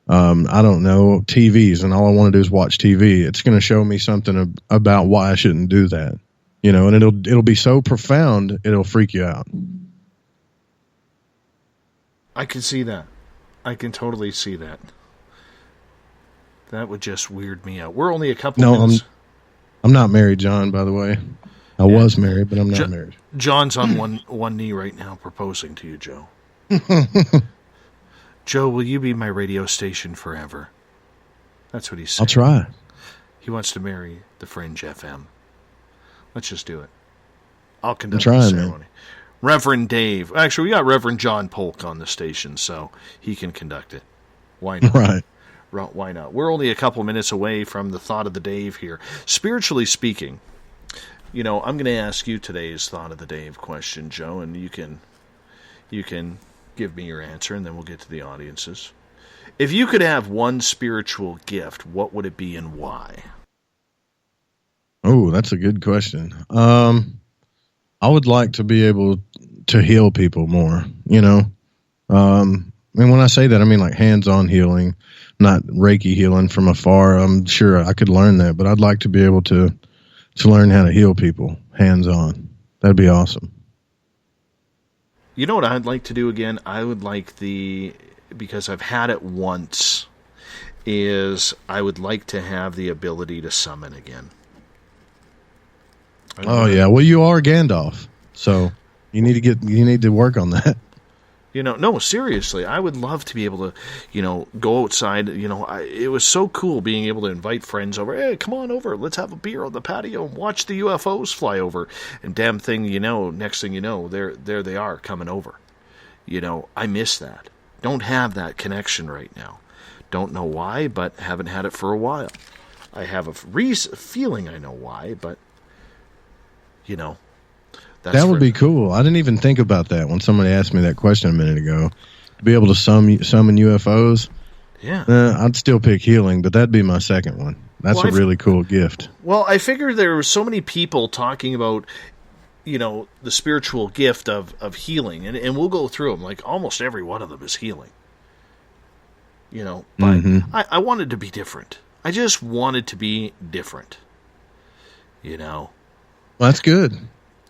I don't know, TVs, and all I want to do is watch TV, it's going to show me something about why I shouldn't do that, and it'll be so profound, it'll freak you out. I can see that. I can totally see that. That would just weird me out. We're only a couple minutes. I'm not married, John, by the way. I was married, but I'm not married. John's on one knee right now proposing to you, Joe. Joe, will you be my radio station forever? That's what he's saying. I'll try. He wants to marry the Fringe FM. Let's just do it. I'll conduct I'm trying, the ceremony. Man. Reverend Dave. Actually, we got Reverend John Polk on the station, so he can conduct it. Why not? Right. Why not? We're only a couple minutes away from the thought of the Dave here. Spiritually speaking, I'm going to ask you today's thought of the Dave question, Joe, and you can give me your answer, and then we'll get to the audiences. If you could have one spiritual gift, what would it be and why? Oh, that's a good question. I would like to be able to heal people more, when I say that, I mean like hands-on healing, not Reiki healing from afar. I'm sure I could learn that, but I'd like to be able to learn how to heal people hands-on. That'd be awesome. You know what I'd like to do again? I would like because I've had it once, is I would like to have the ability to summon again. Oh yeah, well you are Gandalf, so you need to work on that. No, seriously, I would love to be able to, go outside. It was so cool being able to invite friends over. Hey, come on over, let's have a beer on the patio and watch the UFOs fly over. And damn thing, next thing you know, there they are coming over. I miss that. Don't have that connection right now. Don't know why, but haven't had it for a while. I have a feeling I know why, but. That would be cool. I didn't even think about that when somebody asked me that question a minute ago. To be able to summon UFOs, yeah, I'd still pick healing, but that'd be my second one. That's a really cool gift. Well, I figured there were so many people talking about, the spiritual gift of healing, and we'll go through them. Like almost every one of them is healing. But I wanted to be different. I just wanted to be different. Well, that's good.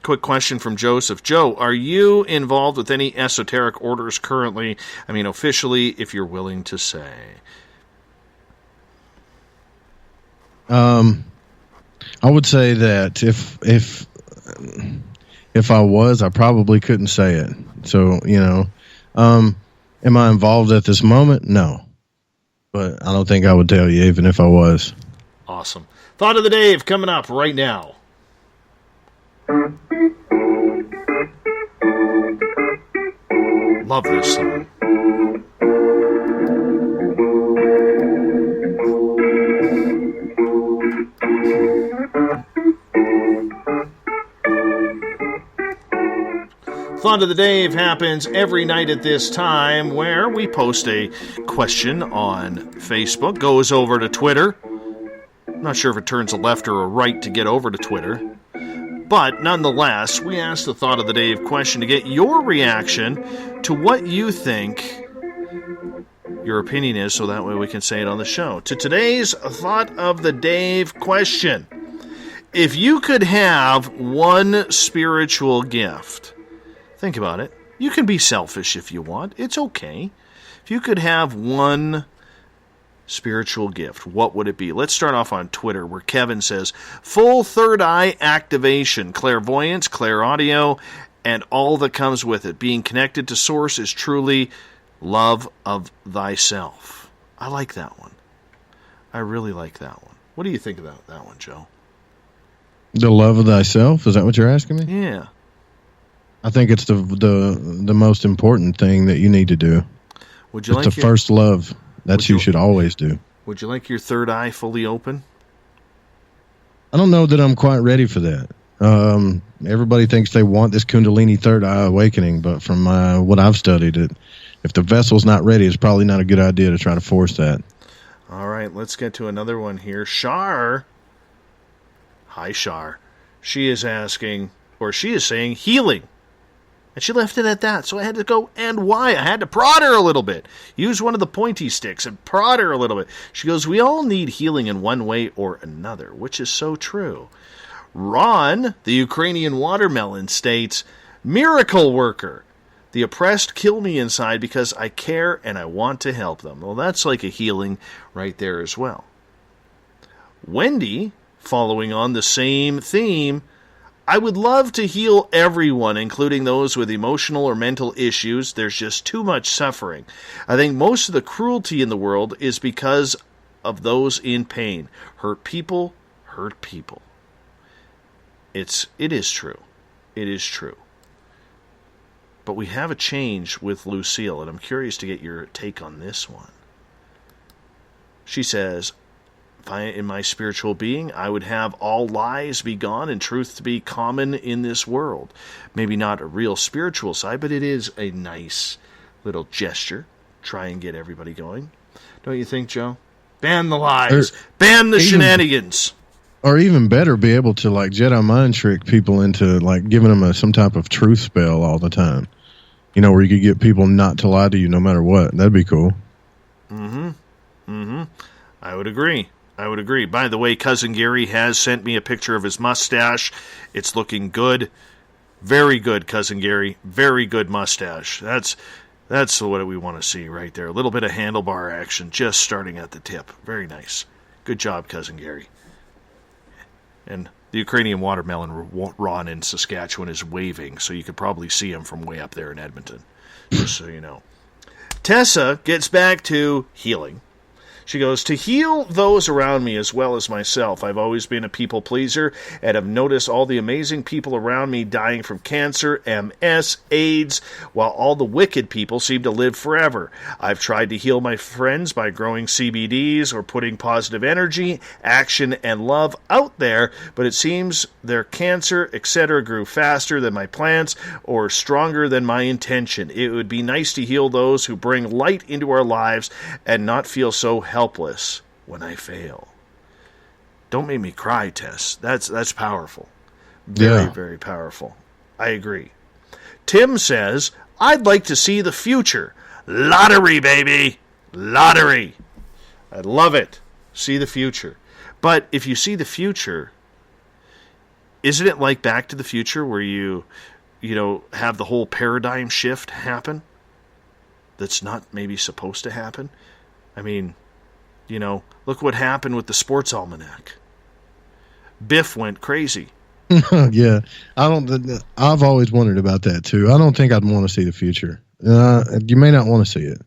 Quick question from Joseph. Joe, are you involved with any esoteric orders currently? I mean, officially, if you're willing to say. I would say that if I was, I probably couldn't say it. So, am I involved at this moment? No. But I don't think I would tell you, even if I was. Awesome. Thought of the Dave coming up right now. Love this song. Thought of the Dave happens every night at this time, where we post a question on Facebook, goes over to Twitter. I'm not sure if it turns a left or a right to get over to Twitter. But nonetheless, we asked the Thought of the Dave question to get your reaction to what you think your opinion is, so that way we can say it on the show. To today's Thought of the Dave question. If you could have one spiritual gift, think about it. You can be selfish if you want. It's okay. If you could have one spiritual gift, what would it be? Let's start off on Twitter, where Kevin says, full third eye activation, clairvoyance, clairaudio, and all that comes with it. Being connected to source is truly love of thyself. I like that one. I really like that one. What do you think about that one, Joe? The love of thyself? Is that what you're asking me? Yeah. I think it's the most important thing that you need to do. Would you it's the first love. That you should always do. Would you like your third eye fully open? I don't know that I'm quite ready for that. Everybody thinks they want this Kundalini third eye awakening, but from what I've studied, if the vessel's not ready, it's probably not a good idea to try to force that. All right, let's get to another one here. Shar. Hi, Shar. She is asking, or she is saying, healing. And she left it at that, so I had to go, and why? I had to prod her a little bit. Use one of the pointy sticks and prod her a little bit. She goes, we all need healing in one way or another, which is so true. Ron, the Ukrainian watermelon, states, miracle worker. The oppressed kill me inside because I care and I want to help them. Well, that's like a healing right there as well. Wendy, following on the same theme, I would love to heal everyone, including those with emotional or mental issues. There's just too much suffering. I think most of the cruelty in the world is because of those in pain. Hurt people hurt people. It is true. It is true. But we have a change with Lucille, and I'm curious to get your take on this one. She says, in my spiritual being, I would have all lies be gone and truth to be common in this world. Maybe not a real spiritual side, but it is a nice little gesture. Try and get everybody going. Don't you think, Joe? Ban the lies. Ban the shenanigans. Or even better, be able to like Jedi mind trick people into like giving them some type of truth spell all the time. You know, where you could get people not to lie to you no matter what. That'd be cool. Mm-hmm. Mm-hmm. I would agree. By the way, Cousin Gary has sent me a picture of his mustache. It's looking good. Very good, Cousin Gary. Very good mustache. That's what we want to see right there. A little bit of handlebar action just starting at the tip. Very nice. Good job, Cousin Gary. And the Ukrainian watermelon Ron in Saskatchewan is waving, so you could probably see him from way up there in Edmonton. Just so you know. Tessa gets back to healing. She goes, to heal those around me as well as myself. I've always been a people pleaser and have noticed all the amazing people around me dying from cancer, MS, AIDS, while all the wicked people seem to live forever. I've tried to heal my friends by growing CBDs or putting positive energy, action, and love out there, but it seems their cancer, etc., grew faster than my plants or stronger than my intention. It would be nice to heal those who bring light into our lives and not feel so helpless when I fail. Don't make me cry, Tess. That's powerful. Very, very powerful. I agree. Tim says, I'd like to see the future. Lottery, baby. Lottery. I love it. See the future. But if you see the future, isn't it like Back to the Future where you have the whole paradigm shift happen that's not maybe supposed to happen? I mean, look what happened with the sports almanac. Biff went crazy. Yeah, I've always wondered about that too. I don't think I'd want to see the future. You may not want to see it.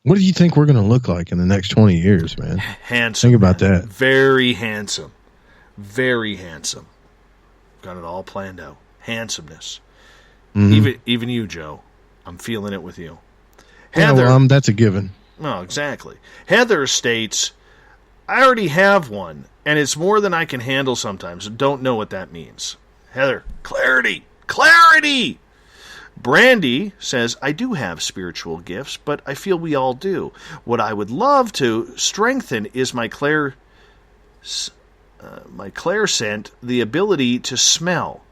What do you think we're going to look like in the next 20 years, man? Handsome. Think about that. Very handsome. Very handsome. Got it all planned out. Handsomeness. Mm-hmm. Even you, Joe. I'm feeling it with you. Heather, yeah, well, that's a given. No, exactly. Heather states, I already have one, and it's more than I can handle sometimes. Don't know what that means. Heather, clarity! Clarity! Brandy says, I do have spiritual gifts, but I feel we all do. What I would love to strengthen is my clairscent, the ability to smell.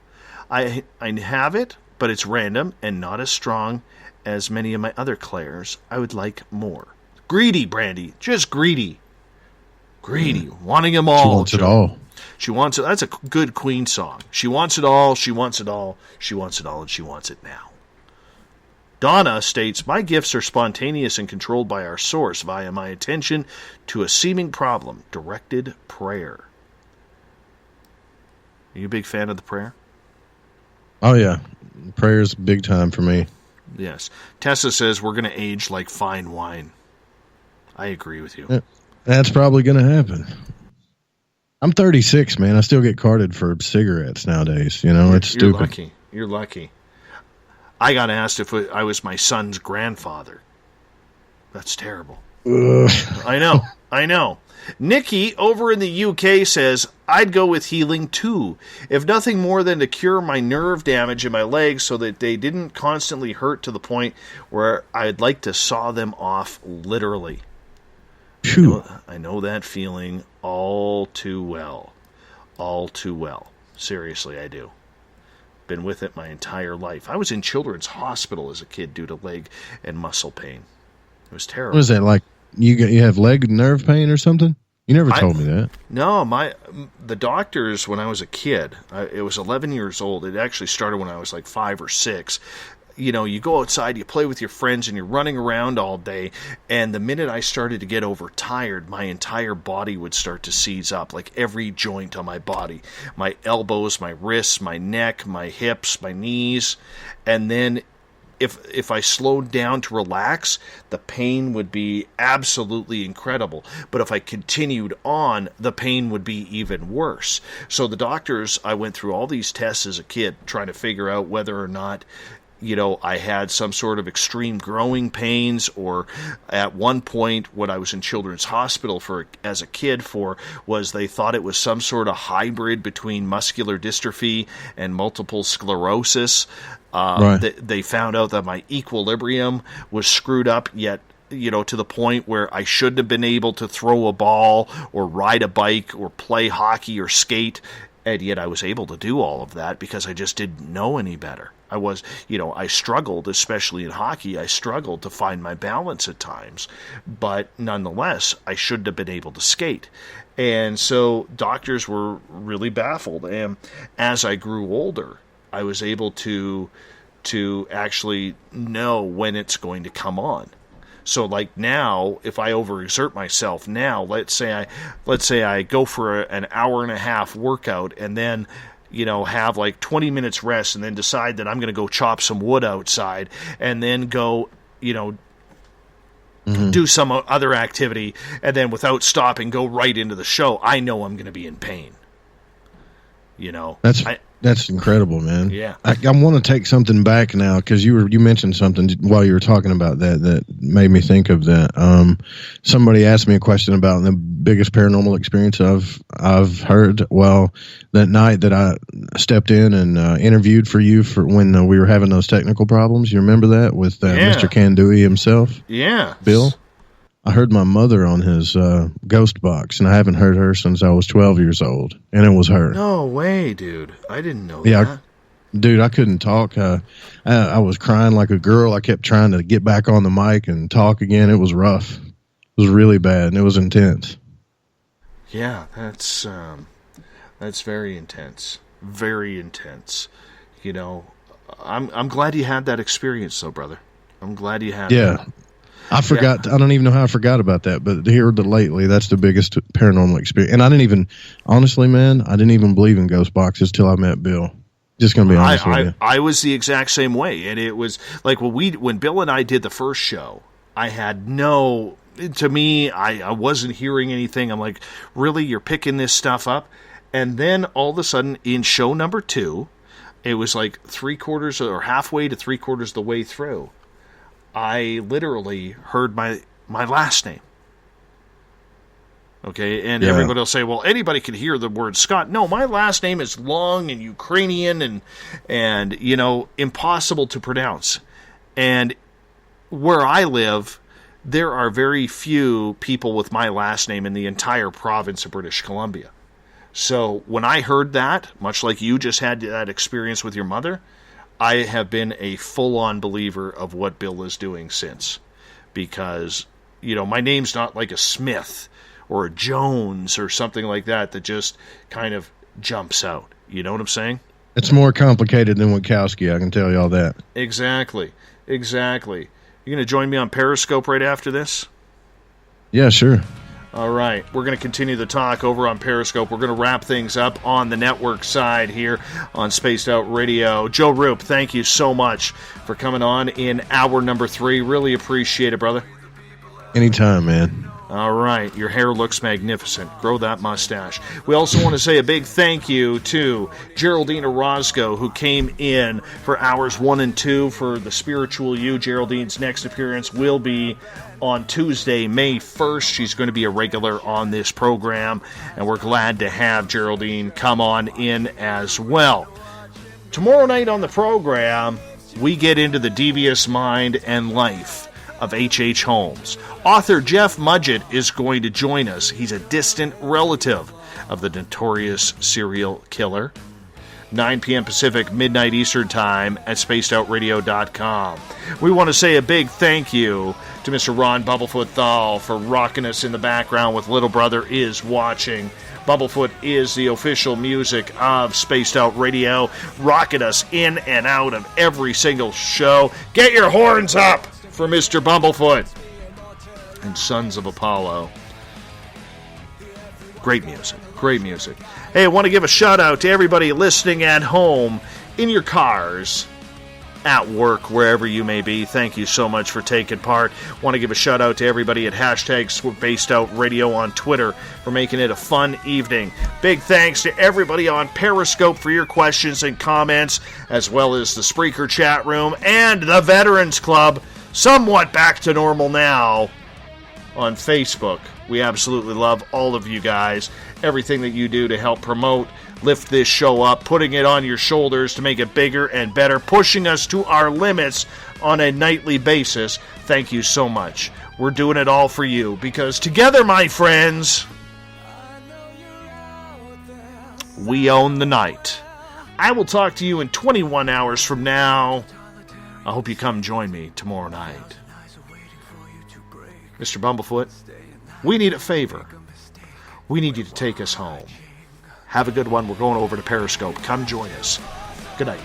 I have it, but it's random and not as strong as many of my other clairs. I would like more. Greedy, Brandy. Just greedy. Greedy. Wanting them all. She wants it all. She wants it. That's a good Queen song. She wants it all. She wants it all. She wants it all, and she wants it now. Donna states, my gifts are spontaneous and controlled by our source via my attention to a seeming problem. Directed prayer. Are you a big fan of the prayer? Oh, yeah. Prayer's big time for me. Yes. Tessa says we're going to age like fine wine. I agree with you. That's probably going to happen. I'm 36, man. I still get carded for cigarettes nowadays. It's stupid. You're lucky. I got asked if I was my son's grandfather. That's terrible. I know. Nikki over in the UK says, I'd go with healing too, if nothing more than to cure my nerve damage in my legs so that they didn't constantly hurt to the point where I'd like to saw them off literally. I know that feeling all too well. All too well. Seriously, I do. Been with it my entire life. I was in Children's Hospital as a kid due to leg and muscle pain. It was terrible. What is that, like you have leg nerve pain or something? You never told me that. No, the doctors, when I was a kid, it was 11 years old. It actually started when I was like 5 or 6. you go outside, you play with your friends, and you're running around all day. And the minute I started to get overtired, my entire body would start to seize up, like every joint on my body. My elbows, my wrists, my neck, my hips, my knees. And then if I slowed down to relax, the pain would be absolutely incredible. But if I continued on, the pain would be even worse. So the doctors, I went through all these tests as a kid, trying to figure out whether or not I had some sort of extreme growing pains, or at one point, what I was in Children's Hospital for as a kid for was they thought it was some sort of hybrid between muscular dystrophy and multiple sclerosis. Right. They found out that my equilibrium was screwed up, yet to the point where I shouldn't have been able to throw a ball or ride a bike or play hockey or skate, and yet I was able to do all of that because I just didn't know any better. I struggled, especially in hockey, I struggled to find my balance at times. But nonetheless, I shouldn't have been able to skate. And so doctors were really baffled. And as I grew older, I was able to actually know when it's going to come on. So like now, if I overexert myself now, let's say I go for an hour and a half workout and then have like 20 minutes rest and then decide that I'm going to go chop some wood outside and then go, do some other activity and then without stopping go right into the show, I know I'm going to be in pain. That's incredible, man. Yeah. I want to take something back now because you mentioned something while you were talking about that made me think of that. Somebody asked me a question about the biggest paranormal experience I've heard. Well, that night that I stepped in and interviewed for you for when we were having those technical problems, you remember that with Mr. Kandui himself? Yeah. Bill? I heard my mother on his ghost box, and I haven't heard her since I was 12 years old, and it was her. No way, dude. I didn't know that. Dude, I couldn't talk. I was crying like a girl. I kept trying to get back on the mic and talk again. It was rough. It was really bad, and it was intense. Yeah, that's very intense. Very intense. I'm glad you had that experience, though, brother. I'm glad you had that. Yeah. I forgot. I don't even know how I forgot about that. But here lately, that's the biggest paranormal experience. And I didn't even, honestly, man, I didn't even believe in ghost boxes till I met Bill. Just gonna be honest with you. I was the exact same way, and it was like when Bill and I did the first show, I had no. To me, I wasn't hearing anything. I'm like, really, you're picking this stuff up? And then all of a sudden, in show number 2, it was like 3/4 or halfway to 3/4 of the way through. I literally heard my last name. Okay, and everybody will say, well, anybody can hear the word Scott. No, my last name is long and Ukrainian and impossible to pronounce. And where I live, there are very few people with my last name in the entire province of British Columbia. So when I heard that, much like you just had that experience with your mother, I have been a full-on believer of what Bill is doing since. Because, my name's not like a Smith or a Jones or something like that just kind of jumps out. You know what I'm saying? It's more complicated than Wachowski, I can tell you all that. Exactly. You going to join me on Periscope right after this? Yeah, sure. All right, we're going to continue the talk over on Periscope. We're going to wrap things up on the network side here on Spaced Out Radio. Joe Roop, thank you so much for coming on in hour number 3. Really appreciate it, brother. Anytime, man. All right, your hair looks magnificent. Grow that mustache. We also want to say a big thank you to Geraldine Orozco, who came in for hours 1 and 2 for the Spiritual You. Geraldine's next appearance will be on Tuesday, May 1st. She's going to be a regular on this program, and we're glad to have Geraldine come on in as well. Tomorrow night on the program, we get into the devious mind and life of H.H. Holmes. Author Jeff Mudgett is going to join us. He's a distant relative of the notorious serial killer. 9 p.m. Pacific, midnight Eastern Time at spacedoutradio.com. We want to say a big thank you to Mr. Ron Bubblefoot Thal for rocking us in the background with Little Brother Is Watching. Bumblefoot is the official music of Spaced Out Radio, rocking us in and out of every single show. Get your horns up for Mr. Bumblefoot and Sons of Apollo. Great music, great music. Hey, I want to give a shout out to everybody listening at home, in your cars, at work, wherever you may be. Thank you so much for taking part. Want to give a shout out to everybody at hashtag Spaced Out Radio on Twitter for making it a fun evening. Big thanks to everybody on Periscope for your questions and comments, as well as the Spreaker chat room and the Veterans Club, somewhat back to normal now, on Facebook. We absolutely love all of you guys, everything that you do to help promote, lift this show up, putting it on your shoulders to make it bigger and better, pushing us to our limits on a nightly basis. Thank you so much. We're doing it all for you, because together, my friends, we own the night. I will talk to you in 21 hours from now. I hope you come join me tomorrow night. Mr. Bumblefoot, we need a favor. We need you to take us home. Have a good one. We're going over to Periscope. Come join us. Good night.